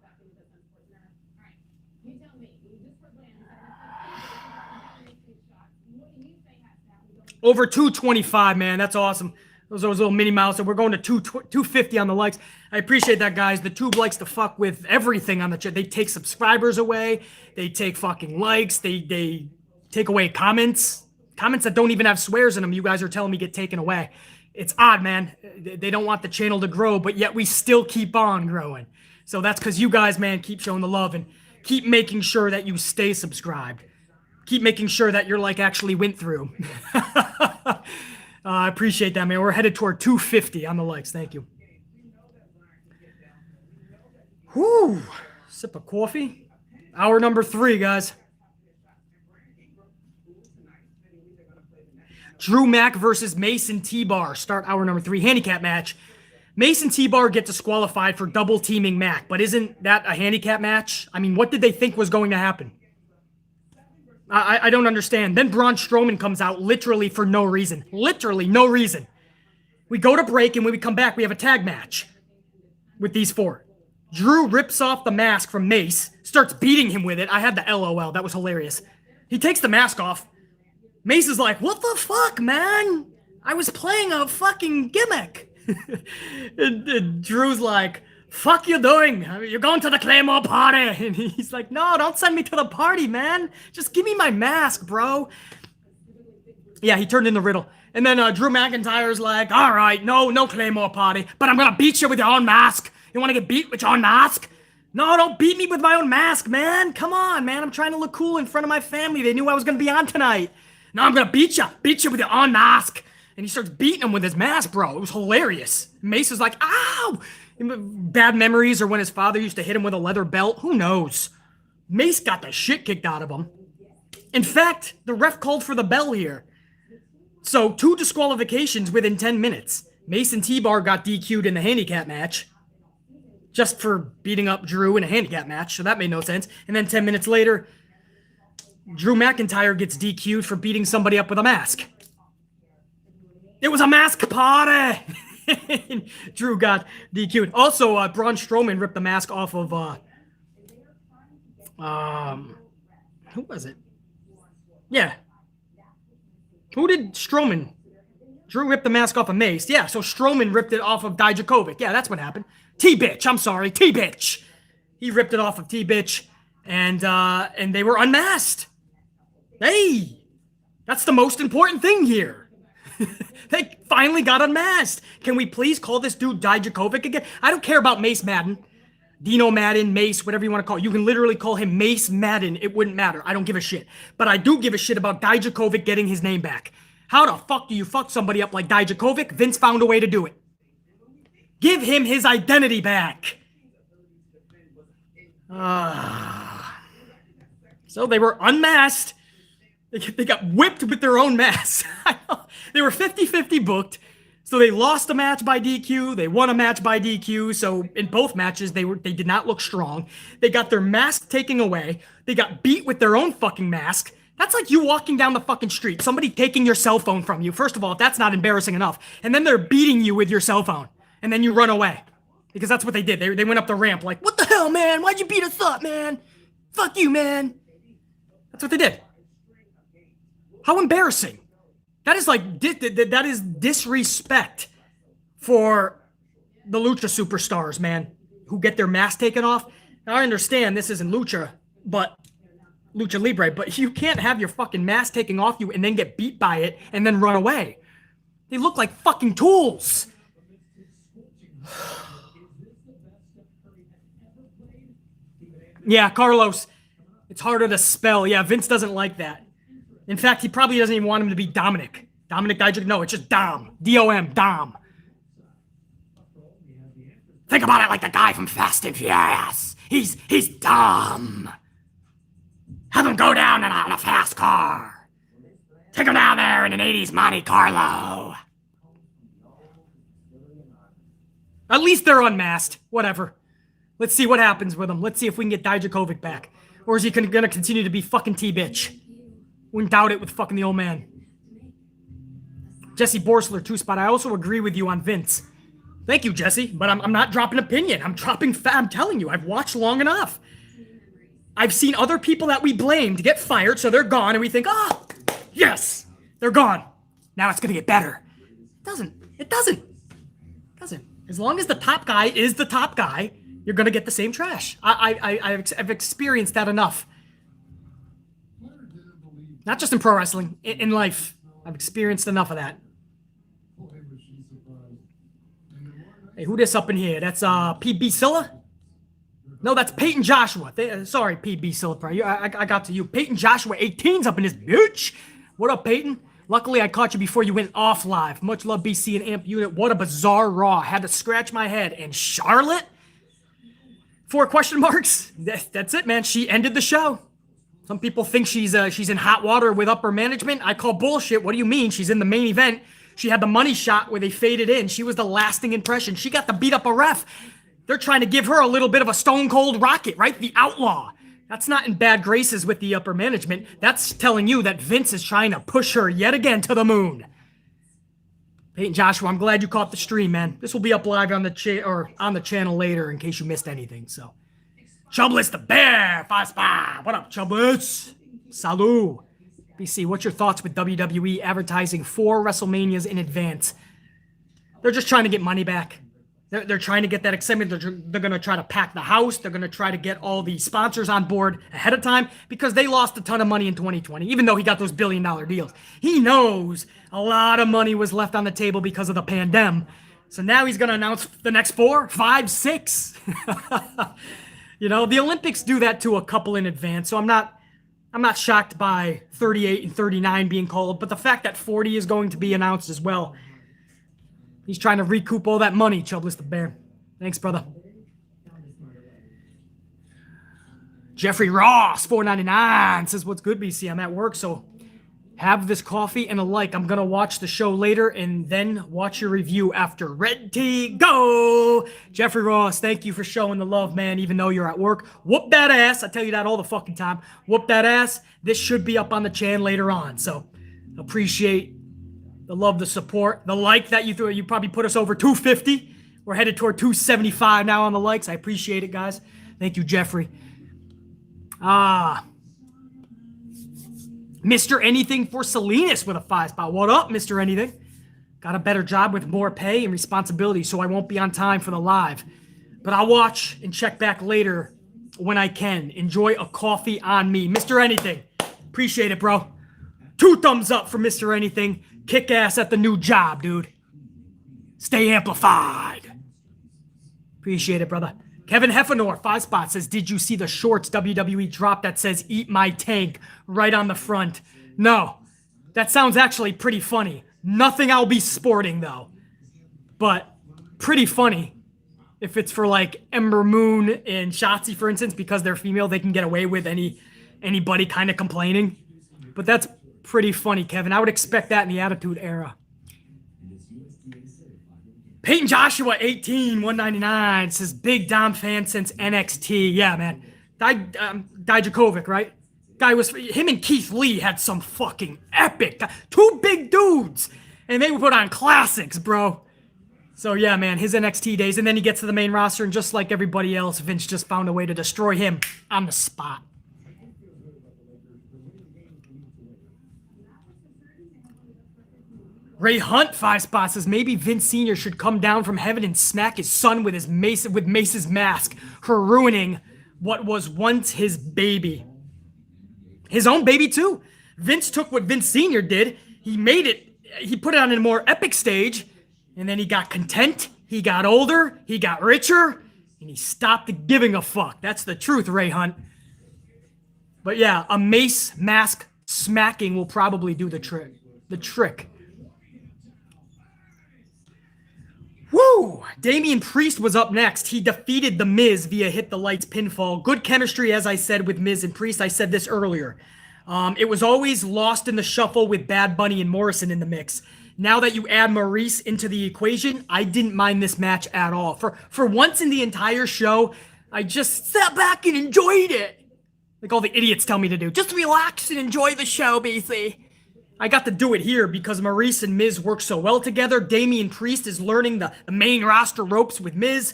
Over 225, man. That's awesome. Those little mini mouse. And we're going to 250 on the likes. I appreciate that, guys. The tube likes to fuck with everything on the chat. They take subscribers away. They take fucking likes. They take away comments. Comments that don't even have swears in them. You guys are telling me get taken away. It's odd, man. They don't want the channel to grow, but yet we still keep on growing. So that's because you guys, man, keep showing the love and keep making sure that you stay subscribed. Keep making sure that you're like actually went through. I appreciate that, man. We're headed toward 250 on the likes. Thank you. Whoo. Sip of coffee. Hour number 3, guys. Drew Mack versus Mason T-Bar. Start hour number 3. Handicap match. Mason T-Bar gets disqualified for double teaming Mack, but isn't that a handicap match? I mean, what did they think was going to happen? I don't understand. Then Braun Strowman comes out literally for no reason. Literally no reason. We go to break, and when we come back, we have a tag match with these 4. Drew rips off the mask from Mace, starts beating him with it. I had the LOL. That was hilarious. He takes the mask off. Mace is like, what the fuck, man? I was playing a fucking gimmick. and Drew's like, fuck you doing? You're going to the Claymore party. And he's like, no, don't send me to the party, man. Just give me my mask, bro. Yeah, he turned into Riddle. And then Drew McIntyre's like, all right, no Claymore party, but I'm going to beat you with your own mask. You want to get beat with your own mask? No, don't beat me with my own mask, man. Come on, man. I'm trying to look cool in front of my family. They knew I was going to be on tonight. No, I'm going to beat you with your own mask. And he starts beating him with his mask, bro. It was hilarious. Mace is like, ow. Bad memories, or when his father used to hit him with a leather belt. Who knows? Mace got the shit kicked out of him. In fact, the ref called for the bell here. So 2 disqualifications within 10 minutes. Mace and T-Bar got DQ'd in the handicap match. Just for beating up Drew in a handicap match. So that made no sense. And then 10 minutes later, Drew McIntyre gets DQ'd for beating somebody up with a mask. It was a mask party! Drew got DQ'd. Also, Braun Strowman ripped the mask off of, who was it? Yeah. Who did Strowman? Drew ripped the mask off of Mace. Yeah, so Strowman ripped it off of Dijakovic. Yeah, that's what happened. T-Bitch, I'm sorry, T-Bitch. He ripped it off of T-Bitch, and they were unmasked. Hey, that's the most important thing here. They finally got unmasked. Can we please call this dude Dijakovic again? I don't care about Mace Madden. Dino Madden, Mace, whatever you want to call it. You can literally call him Mace Madden. It wouldn't matter. I don't give a shit. But I do give a shit about Dijakovic getting his name back. How the fuck do you fuck somebody up like Dijakovic? Vince found a way to do it. Give him his identity back. So they were unmasked. They got whipped with their own masks. They were 50-50 booked. So they lost a match by DQ. They won a match by DQ. So in both matches, they did not look strong. They got their mask taken away. They got beat with their own fucking mask. That's like you walking down the fucking street, somebody taking your cell phone from you. First of all, if that's not embarrassing enough. And then they're beating you with your cell phone. And then you run away. Because that's what they did. They went up the ramp like, what the hell, man? Why'd you beat us up, man? Fuck you, man. That's what they did. How embarrassing. That is like, that is disrespect for the Lucha superstars, man, who get their mask taken off. Now, I understand this isn't Lucha, but Lucha Libre, but you can't have your fucking mask taken off you and then get beat by it and then run away. They look like fucking tools. Yeah, Carlos. It's harder to spell. Yeah, Vince doesn't like that. In fact, he probably doesn't even want him to be Dominic. Dominic Dijak? No, it's just Dom. D-O-M, Dom. Think about it like the guy from Fast and Furious. He's Dom. Have him go down in a fast car. Take him down there in an 80s Monte Carlo. At least they're unmasked. Whatever. Let's see what happens with him. Let's see if we can get Dijakovic back. Or is he going to continue to be fucking T-Bitch? Wouldn't doubt it with fucking the old man. Jesse Borsler, 2-spot. I also agree with you on Vince. Thank you, Jesse. But I'm not dropping opinion. I'm telling you, I've watched long enough. I've seen other people that we blamed get fired, so they're gone, and we think, oh, yes, they're gone. Now it's going to get better. It doesn't. As long as the top guy is the top guy, you're going to get the same trash. I've experienced that enough. Not just in pro wrestling, in life. I've experienced enough of that. Hey, who this up in here? That's PB Silla? No, that's Peyton Joshua. Sorry, PB Silla. I got to you. Peyton Joshua, 18's up in this bitch. What up, Peyton? Luckily, I caught you before you went off live. Much love, BC and Amp Unit. What a bizarre Raw. Had to scratch my head. And Charlotte? 4 question marks? That's it, man. She ended the show. Some people think she's in hot water with upper management. I call bullshit. What do you mean? She's in the main event. She had the money shot where they faded in. She was the lasting impression. She got to beat up a ref. They're trying to give her a little bit of a stone cold rocket, right? The outlaw. That's not in bad graces with the upper management. That's telling you that Vince is trying to push her yet again to the moon. Peyton Joshua, I'm glad you caught the stream, man. This will be up live on the channel later in case you missed anything. So, Chubless the Bear, 5-spot. What up, Chubless? Salut. BC, what's your thoughts with WWE advertising 4 WrestleManias in advance? They're just trying to get money back. They're trying to get that excitement. They're going to try to pack the house. They're going to try to get all the sponsors on board ahead of time because they lost a ton of money in 2020, even though he got those billion-dollar deals. He knows a lot of money was left on the table because of the pandemic. So now he's going to announce the next 4, 5, 6. You know, the Olympics do that to a couple in advance. So I'm not shocked by 38 and 39 being called, but the fact that 40 is going to be announced as well. He's trying to recoup all that money, Chubless the Bear. Thanks, brother. Jeffrey Ross, $4.99 says, what's good, BC? I'm at work, so have this coffee and a like. I'm going to watch the show later and then watch your review after. Red Tea, go! Jeffrey Ross, thank you for showing the love, man, even though you're at work. Whoop that ass. I tell you that all the fucking time. Whoop that ass. This should be up on the channel later on, so appreciate the love, the support, the like that you threw. You probably put us over 250. We're headed toward 275 now on the likes. I appreciate it, guys. Thank you, Jeffrey. Mr. Anything for Salinas with a 5-spot. What up, Mr. Anything? Got a better job with more pay and responsibility, so I won't be on time for the live. But I'll watch and check back later when I can. Enjoy a coffee on me. Mr. Anything. Appreciate it, bro. 2 thumbs up for Mr. Anything. Kick ass at the new job, dude. Stay amplified. Appreciate it, brother. Kevin Heffenor, 5 spots, says, did you see the shorts WWE dropped that says, eat my tank, right on the front? No. That sounds actually pretty funny. Nothing I'll be sporting, though. But pretty funny. If it's for, like, Ember Moon and Shotzi, for instance, because they're female, they can get away with anybody kind of complaining. But that's pretty funny, Kevin. I would expect that in the Attitude Era. Peyton Joshua, 18, $1.99, says, big Dom fan since NXT. Yeah, man. Dijakovic, right? Him and Keith Lee had some fucking epic, 2 big dudes. And they would put on classics, bro. So, yeah, man, his NXT days. And then he gets to the main roster, and just like everybody else, Vince just found a way to destroy him on the spot. Ray Hunt, 5 spots, says maybe Vince Sr. should come down from heaven and smack his son with Mace's mask for ruining what was once his baby. His own baby, too. Vince took what Vince Sr. did. He made it. He put it on a more epic stage, and then he got content. He got older. He got richer, and he stopped giving a fuck. That's the truth, Ray Hunt. But yeah, a Mace mask smacking will probably do the trick. Woo! Damian Priest was up next. He defeated The Miz via Hit the Lights pinfall. Good chemistry, as I said, with Miz and Priest. I said this earlier. It was always lost in the shuffle with Bad Bunny and Morrison in the mix. Now that you add Maurice into the equation, I didn't mind this match at all. For once in the entire show, I just sat back and enjoyed it. Like all the idiots tell me to do. Just relax and enjoy the show, BC. I got to do it here because Maurice and Miz work so well together. Damian Priest is learning the main roster ropes with Miz.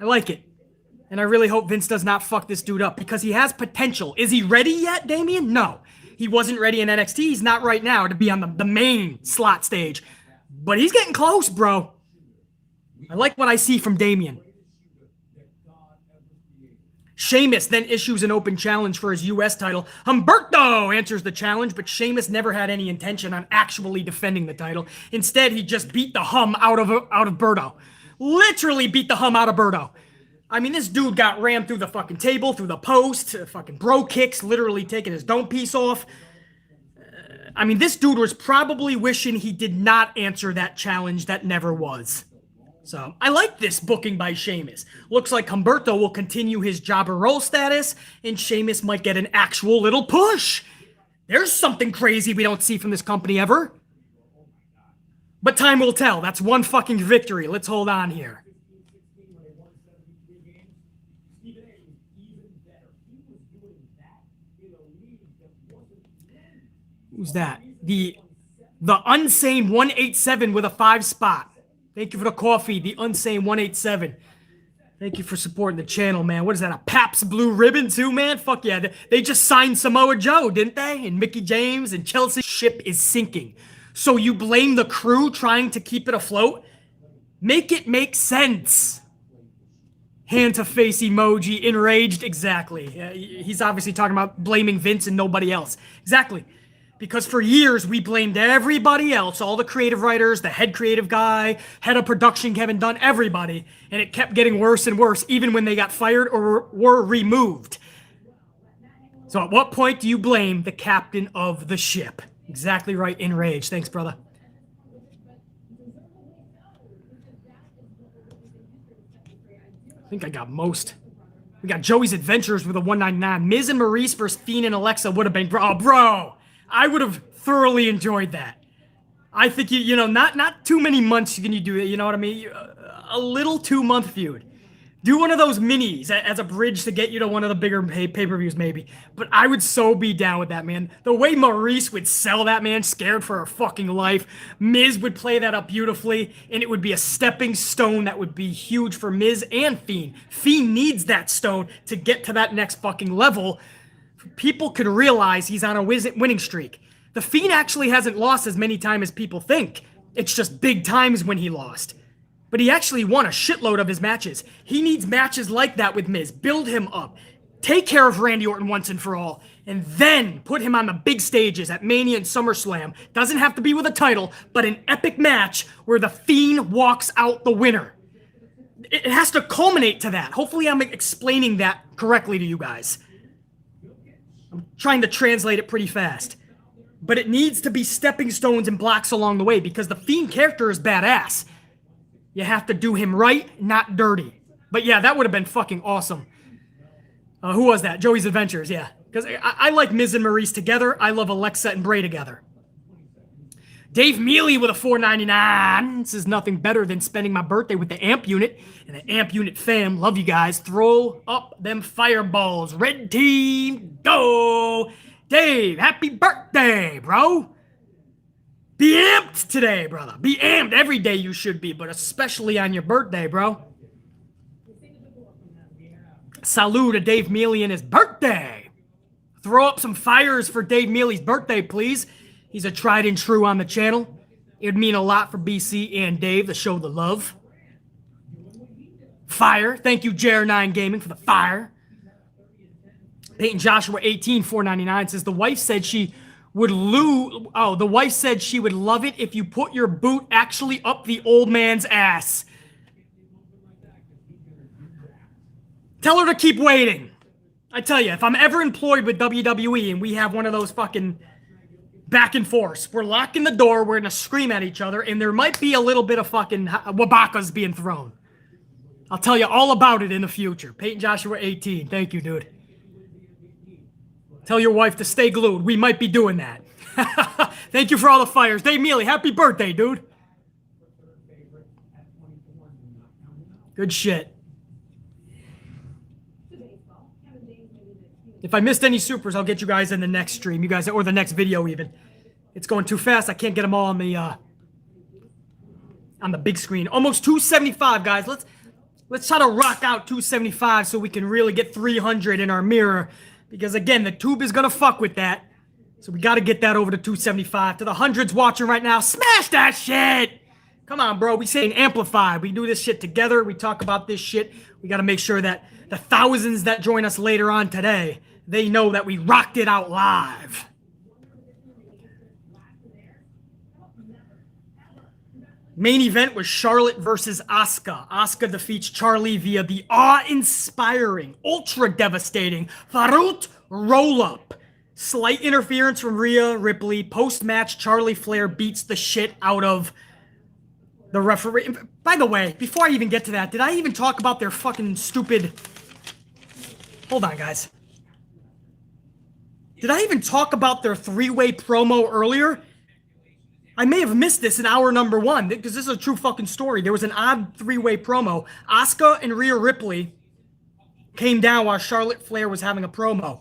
I like it. And I really hope Vince does not fuck this dude up because he has potential. Is he ready yet, Damian? No. He wasn't ready in NXT. He's not right now to be on the main slot stage. But he's getting close, bro. I like what I see from Damian. Sheamus then issues an open challenge for his U.S. title. Humberto answers the challenge, but Sheamus never had any intention on actually defending the title. Instead, he just beat the hum out of Berto. Literally beat the hum out of Berto. I mean, this dude got rammed through the fucking table, through the post, fucking bro kicks, literally taking his dome piece off. I mean, this dude was probably wishing he did not answer that challenge that never was. So, I like this booking by Sheamus. Looks like Humberto will continue his jobber role status, and Sheamus might get an actual little push. There's something crazy we don't see from this company ever. But time will tell. That's one fucking victory. Let's hold on here. Who's that? The Unsane 187 with a 5 spot. Thank you for the coffee, the Unsane 187. Thank you for supporting the channel, man. What is that, a Pabst Blue Ribbon too, man? Fuck yeah. They just signed Samoa Joe, didn't they? And Mickey James and Chelsea. Ship is sinking. So you blame the crew trying to keep it afloat? Make it make sense. Hand to face emoji, enraged. Exactly. He's obviously talking about blaming Vince and nobody else. Exactly. Because for years, we blamed everybody else, all the creative writers, the head creative guy, head of production, Kevin Dunn, everybody. And it kept getting worse and worse, even when they got fired or were removed. So at what point do you blame the captain of the ship? Exactly right, enraged. Thanks, brother. think I got most. We got Joey's Adventures with a 199. Miz and Maurice versus Fiend and Alexa would have been, bro, I would have thoroughly enjoyed that. I think, you know, not too many months can you do it, you know what I mean? A little 2-month feud. Do one of those minis as a bridge to get you to one of the bigger pay-per-views maybe. But I would so be down with that, man. The way Maurice would sell that, man, scared for her fucking life. Miz would play that up beautifully, and it would be a stepping stone that would be huge for Miz and Fiend. Fiend needs that stone to get to that next fucking level. People could realize he's on a winning streak. The Fiend actually hasn't lost as many times as people think. It's just big times when he lost. But he actually won a shitload of his matches. He needs matches like that with Miz. Build him up. Take care of Randy Orton once and for all. And then put him on the big stages at Mania and SummerSlam. Doesn't have to be with a title, but an epic match where the Fiend walks out the winner. It has to culminate to that. Hopefully I'm explaining that correctly to you guys. I'm trying to translate it pretty fast. But it needs to be stepping stones and blocks along the way because the Fiend character is badass. You have to do him right, not dirty. But yeah, that would have been fucking awesome. Who was that? Joey's Adventures, yeah. Because I like Miz and Maurice together. I love Alexa and Bray together. Dave Mealy with a $4.99. This is nothing better than spending my birthday with the Amp Unit. And the Amp Unit fam, love you guys. Throw up them fireballs. Red team, go! Dave, happy birthday, bro! Be amped today, brother. Be amped every day you should be, but especially on your birthday, bro. Salute to Dave Mealy and his birthday. Throw up some fires for Dave Mealy's birthday, please. He's a tried and true on the channel. It would mean a lot for BC and Dave to show the love. Fire. Thank you, JR9 Gaming, for the fire. Peyton Joshua 18, $4.99 says the wife said she would the wife said she would love it if you put your boot actually up the old man's ass. Tell her to keep waiting. I tell you, if I'm ever employed with WWE and we have one of those fucking back and forths, we're locking the door, we're gonna scream at each other, and there might be a little bit of fucking wabakas being thrown. I'll tell you all about it in the future. Peyton Joshua 18, thank you, dude. Tell your wife to stay glued. We might be doing that. Thank you for all the fires. Dave Mealy, happy birthday, dude. Good shit. If I missed any supers, I'll get you guys in the next stream. You guys, or the next video even. It's going too fast. I can't get them all on the big screen. Almost 275, guys. Let's try to rock out 275 so we can really get 300 in our mirror. Because, again, the tube is going to fuck with that. So we got to get that over to 275. To the hundreds watching right now, smash that shit! Come on, bro. We saying amplify. We do this shit together. We talk about this shit. We got to make sure that the thousands that join us later on today, they know that we rocked it out live. Main event was Charlotte versus Asuka. Asuka defeats Charlie via the awe-inspiring, ultra-devastating Farut roll-up. Slight interference from Rhea Ripley. Post-match, Charlie Flair beats the shit out of the referee. By the way, before I even get to that, did I even talk about their fucking stupid... Hold on, guys. Did I even talk about their three-way promo earlier? I may have missed this in hour number 1, because this is a true fucking story. There was an odd three-way promo. Asuka and Rhea Ripley came down while Charlotte Flair was having a promo.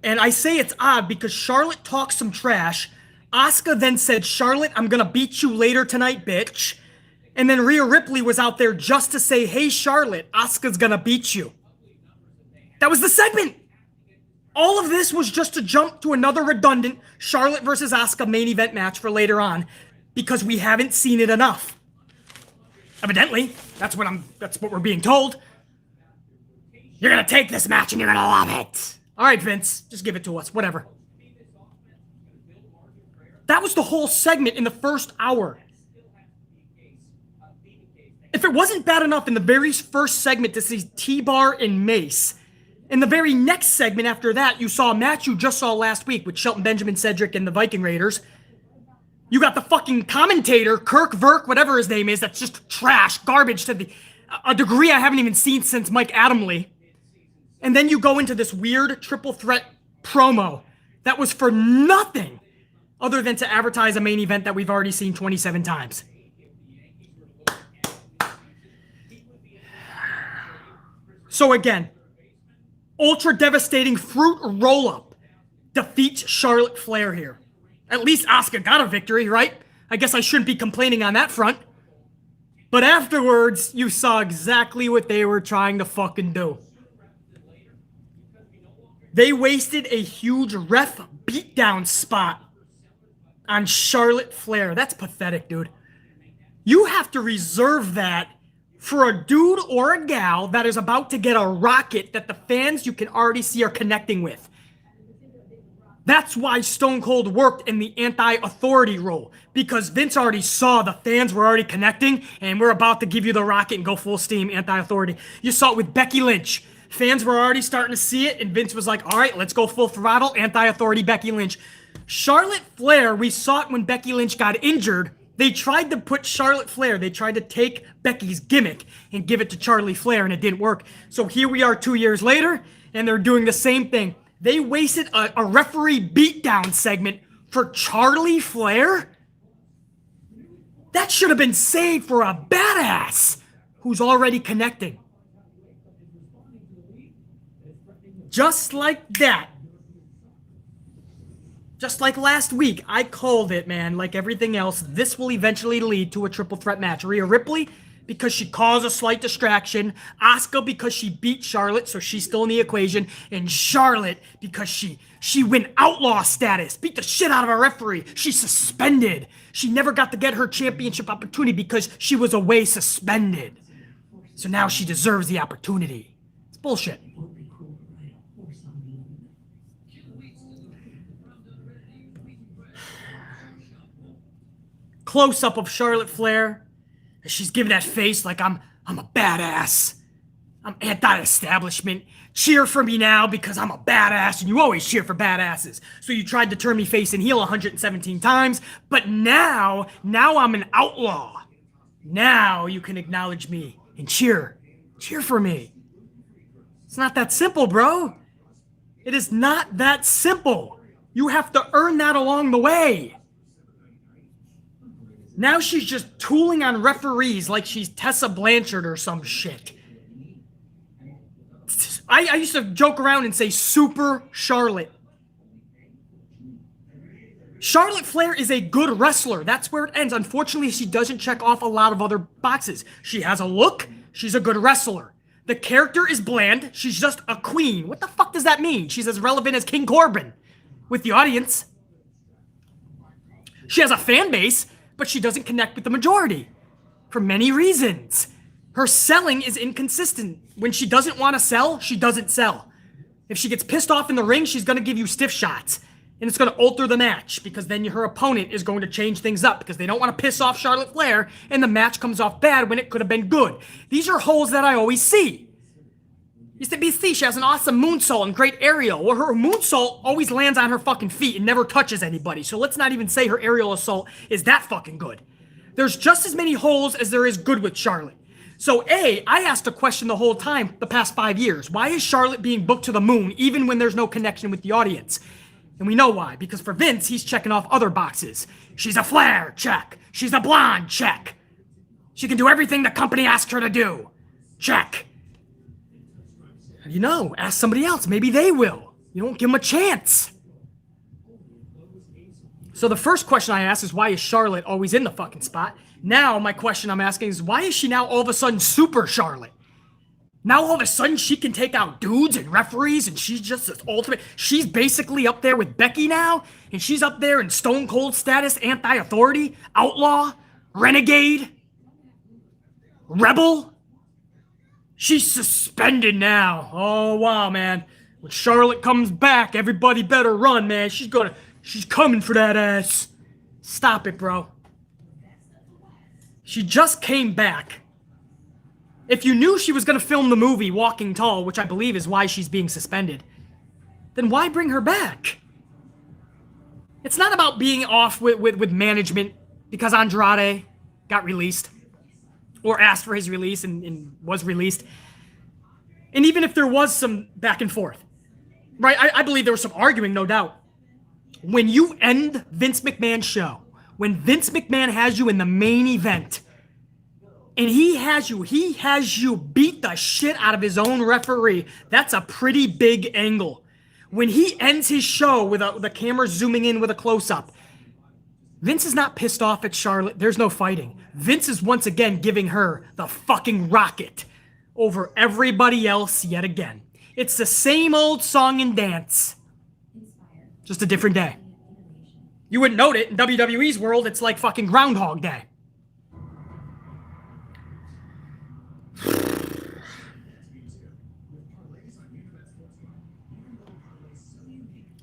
And I say it's odd because Charlotte talks some trash. Asuka then said, Charlotte, I'm going to beat you later tonight, bitch. And then Rhea Ripley was out there just to say, hey, Charlotte, Asuka's going to beat you. That was the segment. All of this was just to jump to another redundant Charlotte versus Asuka main event match for later on because we haven't seen it enough. Evidently, that's what we're being told. You're going to take this match and you're going to love it. All right, Vince, just give it to us, whatever. That was the whole segment in the first hour. If it wasn't bad enough in the very first segment to see T-Bar and Mace, in the very next segment after that, you saw a match you just saw last week with Shelton Benjamin, Cedric, and the Viking Raiders. You got the fucking commentator, Kirk Verk, whatever his name is, that's just trash, garbage to the... a degree I haven't even seen since Mike Adamle. And then you go into this weird triple threat promo that was for nothing other than to advertise a main event that we've already seen 27 times. So again, ultra devastating fruit roll-up defeats Charlotte Flair here. At least Asuka got a victory, right? I guess I shouldn't be complaining on that front. But afterwards, you saw exactly what they were trying to fucking do. They wasted a huge ref beatdown spot on Charlotte Flair. That's pathetic, dude. You have to reserve that for a dude or a gal that is about to get a rocket that the fans you can already see are connecting with. That's why Stone Cold worked in the anti-authority role, because Vince already saw the fans were already connecting, and we're about to give you the rocket and go full steam anti-authority. You saw it with Becky Lynch. Fans were already starting to see it, and Vince was like, all right, let's go full throttle, anti-authority Becky Lynch. Charlotte Flair, we saw it when Becky Lynch got injured. They tried to put Charlotte Flair, they tried to take Becky's gimmick and give it to Charlie Flair, and it didn't work. So here we are 2 years later, and they're doing the same thing. They wasted a referee beatdown segment for Charlie Flair? That should have been saved for a badass who's already connecting. Just like that. Just like last week, I called it, man. Like everything else, this will eventually lead to a triple threat match. Rhea Ripley, because she caused a slight distraction. Asuka, because she beat Charlotte, so she's still in the equation. And Charlotte, because she went outlaw status, beat the shit out of a referee. She's suspended. She never got to get her championship opportunity because she was away suspended. So now she deserves the opportunity. It's bullshit. Close-up of Charlotte Flair. She's giving that face like I'm a badass. I'm anti-establishment. Cheer for me now because I'm a badass, and you always cheer for badasses. So you tried to turn me face and heel 117 times, but now I'm an outlaw. Now you can acknowledge me and cheer. Cheer for me. It's not that simple, bro. It is not that simple. You have to earn that along the way. Now she's just tooling on referees like she's Tessa Blanchard or some shit. I used to joke around and say Super Charlotte. Charlotte Flair is a good wrestler. That's where it ends. Unfortunately, she doesn't check off a lot of other boxes. She has a look. She's a good wrestler. The character is bland. She's just a queen. What the fuck does that mean? She's as relevant as King Corbin with the audience. She has a fan base, but she doesn't connect with the majority for many reasons. Her selling is inconsistent. When she doesn't want to sell, she doesn't sell. If she gets pissed off in the ring, she's going to give you stiff shots. And it's going to alter the match because then her opponent is going to change things up because they don't want to piss off Charlotte Flair and the match comes off bad when it could have been good. These are holes that I always see. You see, she has an awesome moonsault and great aerial. Well, her moonsault always lands on her fucking feet and never touches anybody. So let's not even say her aerial assault is that fucking good. There's just as many holes as there is good with Charlotte. So I asked a question the whole time the past 5 years. Why is Charlotte being booked to the moon even when there's no connection with the audience? And we know why. Because for Vince, he's checking off other boxes. She's a Flair, check. She's a blonde, check. She can do everything the company asked her to do. Check. You know, ask somebody else. Maybe they will. You don't give them a chance. So the first question I asked is, why is Charlotte always in the fucking spot? Now my question I'm asking is, why is she now all of a sudden Super Charlotte? Now all of a sudden she can take out dudes and referees and she's just this ultimate. She's basically up there with Becky now, and she's up there in Stone Cold status, anti-authority, outlaw, renegade, rebel. She's suspended now. Oh, wow, man. When Charlotte comes back, everybody better run, man. She's coming for that ass. Stop it, bro. She just came back. If you knew she was going to film the movie Walking Tall, which I believe is why she's being suspended, then why bring her back? It's not about being off with management because Andrade got released. or asked for his release and was released. And even if there was some back and forth, right? I believe there was some arguing, no doubt. When you end Vince McMahon's show, when Vince McMahon has you in the main event, and he has you beat the shit out of his own referee, that's a pretty big angle. When he ends his show with the camera zooming in with a close-up, Vince is not pissed off at Charlotte. There's no fighting. Vince is once again giving her the fucking rocket over everybody else yet again. It's the same old song and dance, just a different day. You wouldn't note it. In WWE's world, it's like fucking Groundhog Day.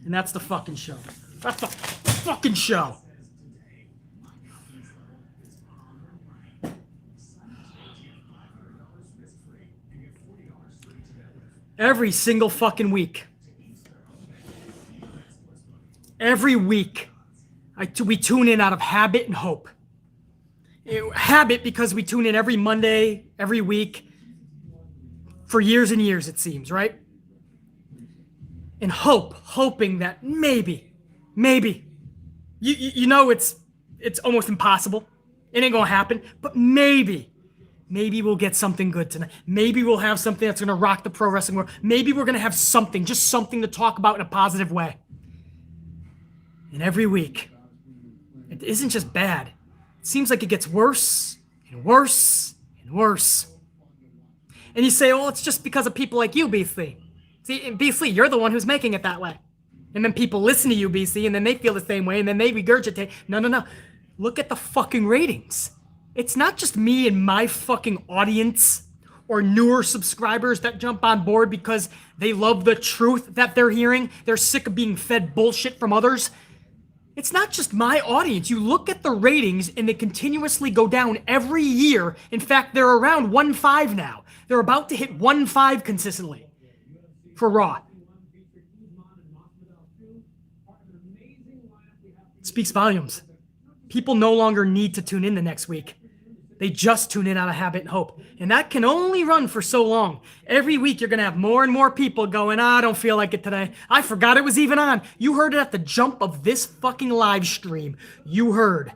And that's the fucking show. That's the fucking show. Every single fucking week. Every week. We tune in out of habit and hope. Habit because we tune in every Monday, every week, for years and years, it seems, right? And hoping that maybe, you know it's almost impossible. It ain't gonna happen, but maybe we'll get something good tonight. Maybe we'll have something that's gonna rock the pro wrestling world. Maybe we're gonna have something, just something to talk about in a positive way. And every week, it isn't just bad. It seems like it gets worse and worse and worse. And you say, oh, it's just because of people like you, BC. See, BC, you're the one who's making it that way. And then people listen to you, BC, and then they feel the same way, and then they regurgitate. No. Look at the fucking ratings. It's not just me and my fucking audience or newer subscribers that jump on board because they love the truth that they're hearing. They're sick of being fed bullshit from others. It's not just my audience. You look at the ratings and they continuously go down every year. In fact, they're around 1.5 now. They're about to hit 1.5 consistently for Raw. It speaks volumes. People no longer need to tune in the next week. They just tune in out of habit and hope. And that can only run for so long. Every week, you're going to have more and more people going, I don't feel like it today. I forgot it was even on. You heard it at the jump of this fucking live stream. You heard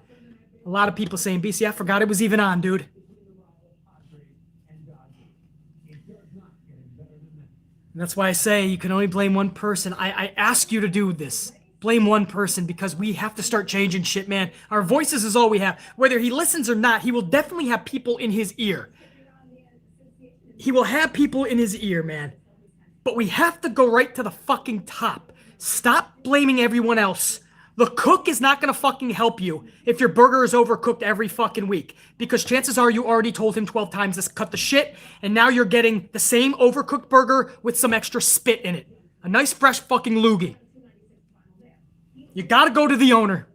a lot of people saying, BC, I forgot it was even on, dude. And that's why I say you can only blame one person. I ask you to do this. Blame one person because we have to start changing shit, man. Our voices is all we have. Whether he listens or not, he will definitely have people in his ear. He will have people in his ear, man. But we have to go right to the fucking top. Stop blaming everyone else. The cook is not going to fucking help you if your burger is overcooked every fucking week. Because chances are you already told him 12 times to cut the shit, and now you're getting the same overcooked burger with some extra spit in it. A nice fresh fucking loogie. You got to go to the owner.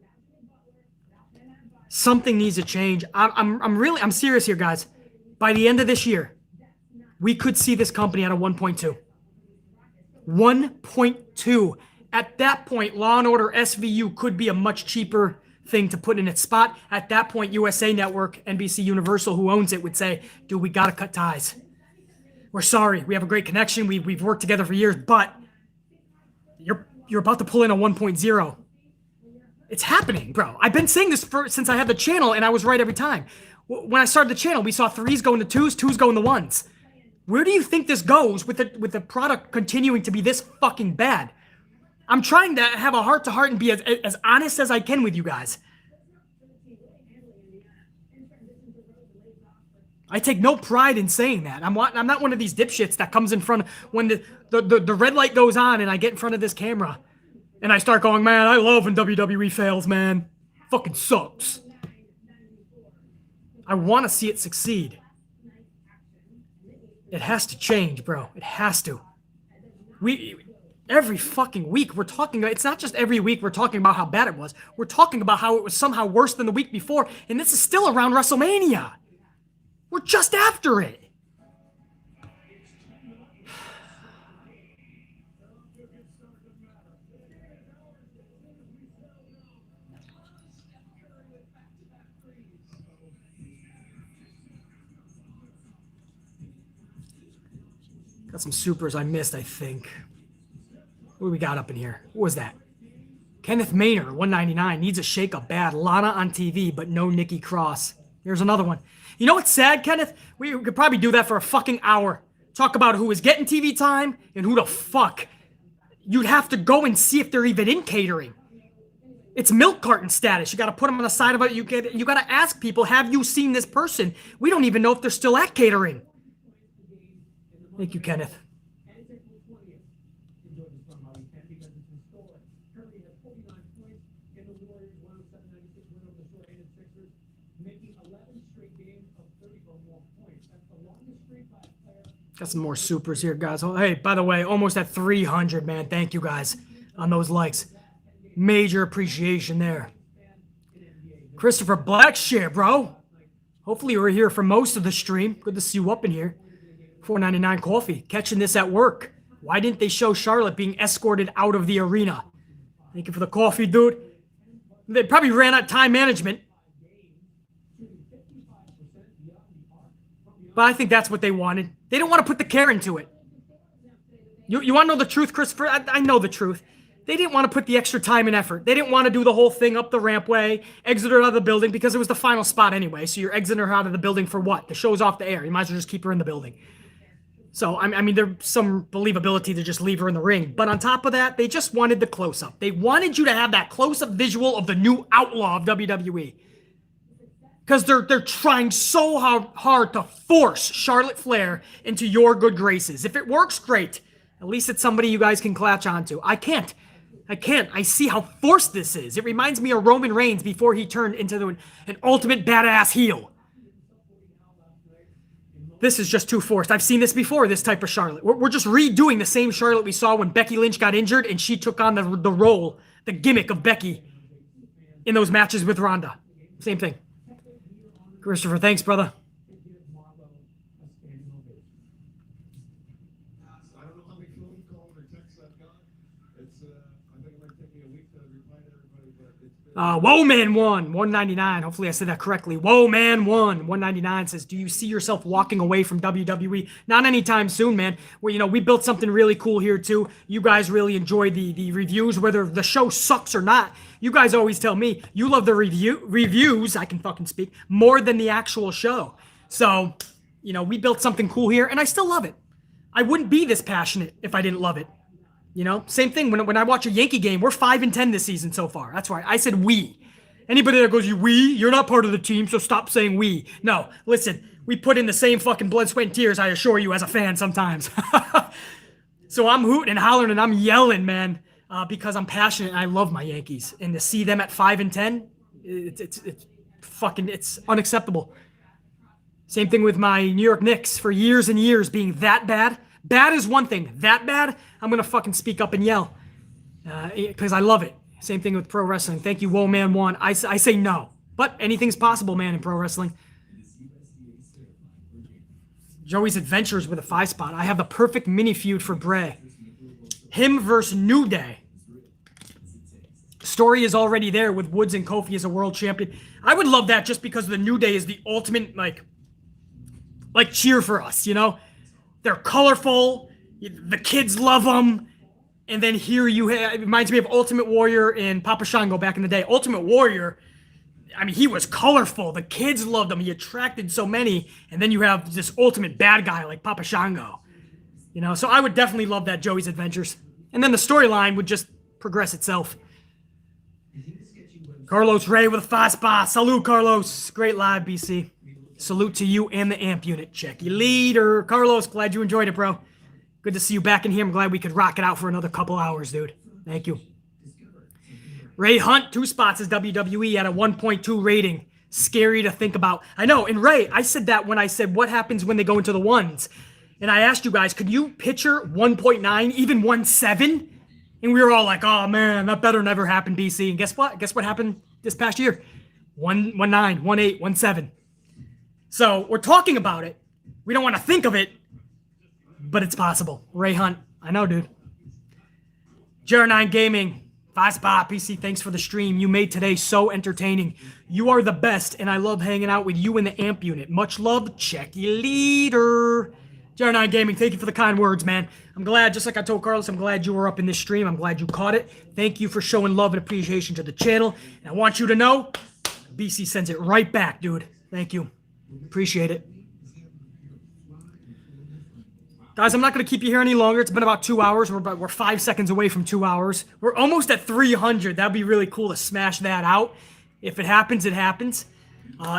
Something needs to change. I'm serious here, guys. By the end of this year, we could see this company at a 1.2. 1.2. At that point, Law & Order SVU could be a much cheaper thing to put in its spot. At that point, USA Network, NBC Universal, who owns it, would say, dude, we got to cut ties. We're sorry. We have a great connection. We've worked together for years, but you're about to pull in a 1.0. It's happening, bro. I've been saying this since I had the channel, and I was right every time. When I started the channel, we saw 3s going to 2s, 2s going to 1s. Where do you think this goes with the product continuing to be this fucking bad? I'm trying to have a heart-to-heart and be as honest as I can with you guys. I take no pride in saying that. I'm not one of these dipshits that comes in front when the red light goes on and I get in front of this camera. And I start going, man, I love when WWE fails, man. Fucking sucks. I want to see it succeed. It has to change, bro. It has to. Every fucking week we're talking about, it's not just every week we're talking about how bad it was. We're talking about how it was somehow worse than the week before. And this is still around WrestleMania. We're just after it. Got some supers I missed, I think. What do we got up in here? What was that? Kenneth Maynor, 199, needs a shake-up bad. Lana on TV, but no Nikki Cross. Here's another one. You know what's sad, Kenneth? We could probably do that for a fucking hour. Talk about who is getting TV time and who the fuck. You'd have to go and see if they're even in catering. It's milk carton status. You got to put them on the side of it. You got to ask people, have you seen this person? We don't even know if they're still at catering. Thank you, Kenneth. Got some more supers here, guys. Oh, hey, by the way, almost at 300, man. Thank you, guys, on those likes. Major appreciation there. Christopher Blackshare, bro. Hopefully you were here for most of the stream. Good to see you up in here. $4.99 coffee. Catching this at work. Why didn't they show Charlotte being escorted out of the arena? Thank you for the coffee, dude. They probably ran out of time management. But I think that's what they wanted. They don't want to put the care into it. You want to know the truth, Christopher? I know the truth. They didn't want to put the extra time and effort. They didn't want to do the whole thing up the rampway, exit her out of the building, because it was the final spot anyway. So you're exiting her out of the building for what? The show's off the air. You might as well just keep her in the building. So, I mean, there's some believability to just leave her in the ring. But on top of that, they just wanted the close-up. They wanted you to have that close-up visual of the new outlaw of WWE. Because they're trying so hard to force Charlotte Flair into your good graces. If it works, great. At least it's somebody you guys can latch onto. I can't. I see how forced this is. It reminds me of Roman Reigns before he turned into an ultimate badass heel. This is just too forced. I've seen this before, this type of Charlotte. We're just redoing the same Charlotte we saw when Becky Lynch got injured and she took on the role, the gimmick of Becky in those matches with Ronda. Same thing. Christopher, thanks, brother. Whoa Man 199. Hopefully I said that correctly. Whoa Man 199 says, do you see yourself walking away from WWE? Not anytime soon, man. Well, we built something really cool here too. You guys really enjoy the reviews, whether the show sucks or not. You guys always tell me you love the reviews, I can fucking speak, more than the actual show. So, we built something cool here, and I still love it. I wouldn't be this passionate if I didn't love it. Same thing when I watch a Yankee game. We're 5-10 this season so far. That's right. I said we. Anybody that goes, you're not part of the team, so stop saying we. No, listen, we put in the same fucking blood, sweat, and tears, I assure you, as a fan sometimes. So I'm hooting and hollering and I'm yelling, man, because I'm passionate and I love my Yankees. And to see them at 5-10, it's unacceptable. Same thing with my New York Knicks for years and years being that bad. Bad is one thing. That bad, I'm going to fucking speak up and yell because I love it. Same thing with pro wrestling. Thank you, Whoa Man 1. I say no. But anything's possible, man, in pro wrestling. Joey's Adventures with a 5 spot. I have the perfect mini feud for Bray. Him versus New Day. Story is already there with Woods and Kofi as a world champion. I would love that just because the New Day is the ultimate, like cheer for us, They're colorful. The kids love them. And then here it reminds me of Ultimate Warrior and Papa Shango back in the day. Ultimate Warrior, he was colorful. The kids loved him. He attracted so many. And then you have this ultimate bad guy like Papa Shango. So I would definitely love that, Joey's Adventures. And then the storyline would just progress itself. Carlos Ray with a 5 spot. Salute, Carlos. Great live, BC. Salute to you and the AMP unit. Check your leader. Carlos, glad you enjoyed it, bro. Good to see you back in here. I'm glad we could rock it out for another couple hours, dude. Thank you. Ray Hunt, 2 spots as WWE at a 1.2 rating. Scary to think about. I know, and Ray, I said that when I said what happens when they go into the ones. And I asked you guys, could you picture 1.9, even 1.7? And we were all like, oh man, that better never happen, BC. And guess what? Guess what happened this past year? 1.9, 1.8, 1.7. So we're talking about it. We don't want to think of it, but it's possible. Ray Hunt. I know, dude. Jer9 Gaming. 5 spot. PC, thanks for the stream. You made today so entertaining. You are the best, and I love hanging out with you in the AMP unit. Much love. Check your leader. Jared9 Gaming, thank you for the kind words, man. I'm glad, just like I told Carlos, I'm glad you were up in this stream. I'm glad you caught it. Thank you for showing love and appreciation to the channel. And I want you to know, BC sends it right back, dude. Thank you. Appreciate it. Guys, I'm not going to keep you here any longer. It's been about 2 hours. We're 5 seconds away from 2 hours. We're almost at 300. That'd be really cool to smash that out. If it happens, it happens.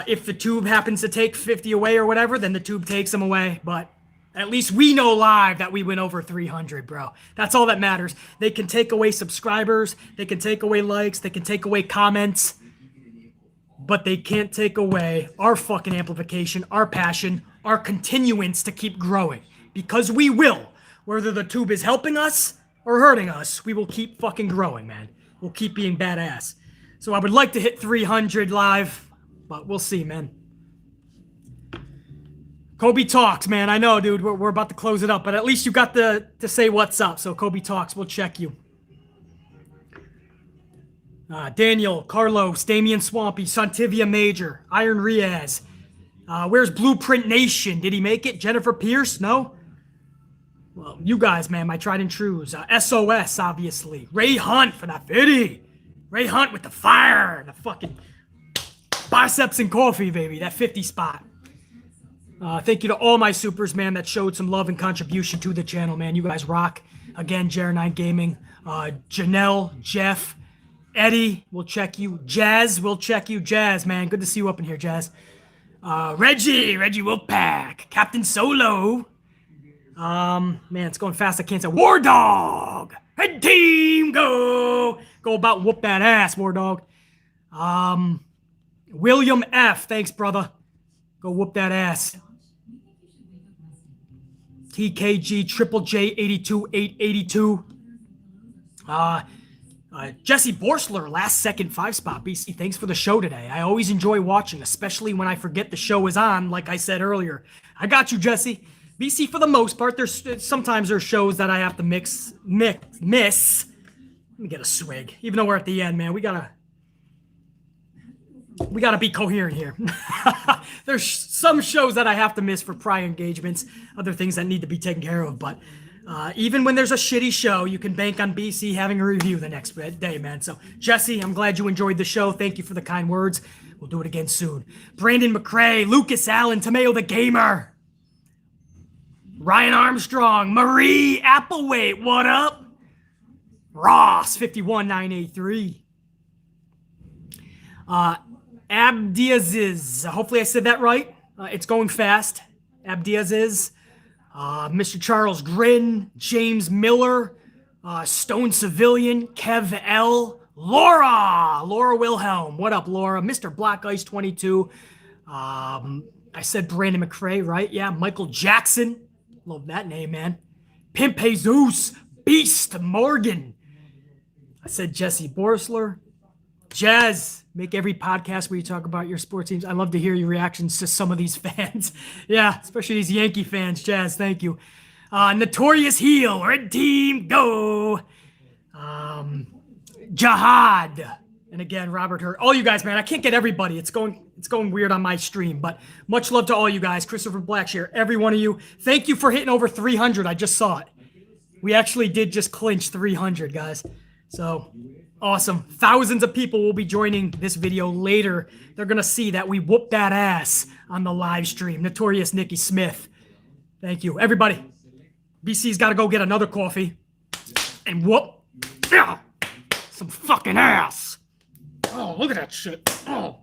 If the tube happens to take 50 away or whatever, then the tube takes them away. But at least we know live that we went over 300, bro. That's all that matters. They can take away subscribers. They can take away likes. They can take away comments. But they can't take away our fucking amplification, our passion, our continuance to keep growing. Because we will. Whether the tube is helping us or hurting us, we will keep fucking growing, man. We'll keep being badass. So I would like to hit 300 live, but we'll see, man. Kobe Talks, man. I know, dude. We're about to close it up, but at least you got to say what's up. So Kobe Talks, we'll check you. Daniel, Carlos, Damian Swampy, Santivia Major, Iron Riaz. Where's Blueprint Nation? Did he make it? Jennifer Pierce? No? Well, you guys, man, my tried and trues. SOS, obviously. Ray Hunt for that 50. Ray Hunt with the fire. The fucking biceps and coffee, baby. That 50 spot. Thank you to all my supers, man, that showed some love and contribution to the channel, man. You guys rock. Again, Jared9 Gaming. Janelle, Jeff, Eddie, we'll check you. Jazz, we'll check you. Jazz, man, good to see you up in here, Jazz. Reggie Wolfpack, Captain Solo. Man, it's going fast. I can't say. War Dog, Red Team, go about whoop that ass, War Dog. William F, thanks, brother. Go whoop that ass. TKG Triple J 82882. Jesse Borsler, last second 5 spot. BC, thanks for the show today. I always enjoy watching, especially when I forget the show is on, like I said earlier. I got you, Jesse. BC, for the most part, sometimes there's shows that I have to miss. Let me get a swig. Even though we're at the end, man, we gotta be coherent here. There's some shows that I have to miss for prior engagements, other things that need to be taken care of, but even when there's a shitty show, you can bank on BC having a review the next day, man. So, Jesse, I'm glad you enjoyed the show. Thank you for the kind words. We'll do it again soon. Brandon McCrae, Lucas Allen, Tomeo the Gamer, Ryan Armstrong, Marie Applewhite, what up? Ross, 51983. Abdiaziz, hopefully I said that right. It's going fast. Abdiaziz. Mr. Charles Grin, James Miller, Stone Civilian, Kev L, Laura Wilhelm. What up, Laura? Mr. Black Ice 22. I said Brandon McCrae, right? Yeah, Michael Jackson. Love that name, man. Pimp Jesus, Beast Morgan. I said Jesse Borsler. Jazz, make every podcast where you talk about your sports teams. I love to hear your reactions to some of these fans. Yeah, especially these Yankee fans. Jazz, thank you. Notorious Heel, Red Team, go. Jihad. And again, Robert Hurt. All you guys, man, I can't get everybody. It's going weird on my stream, but much love to all you guys. Christopher Blackshear, every one of you. Thank you for hitting over 300. I just saw it. We actually did just clinch 300, guys. So awesome. Thousands of people will be joining this video later. They're going to see that we whooped that ass on the live stream. Notorious Nikki Smith. Thank you. Everybody, BC's got to go get another coffee and whoop some fucking ass. Oh, look at that shit. Oh.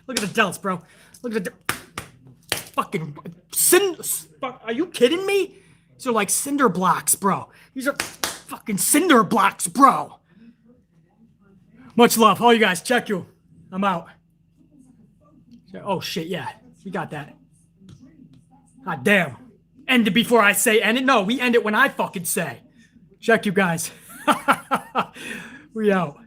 Look at the delts, bro. Look at the fucking are you kidding me? These are like cinder blocks, bro. These are fucking cinder blocks, bro. Much love. All you guys, check you. I'm out. Oh, shit, yeah. We got that. God damn. End it before I say end it? No, we end it when I fucking say. Check you guys. We out.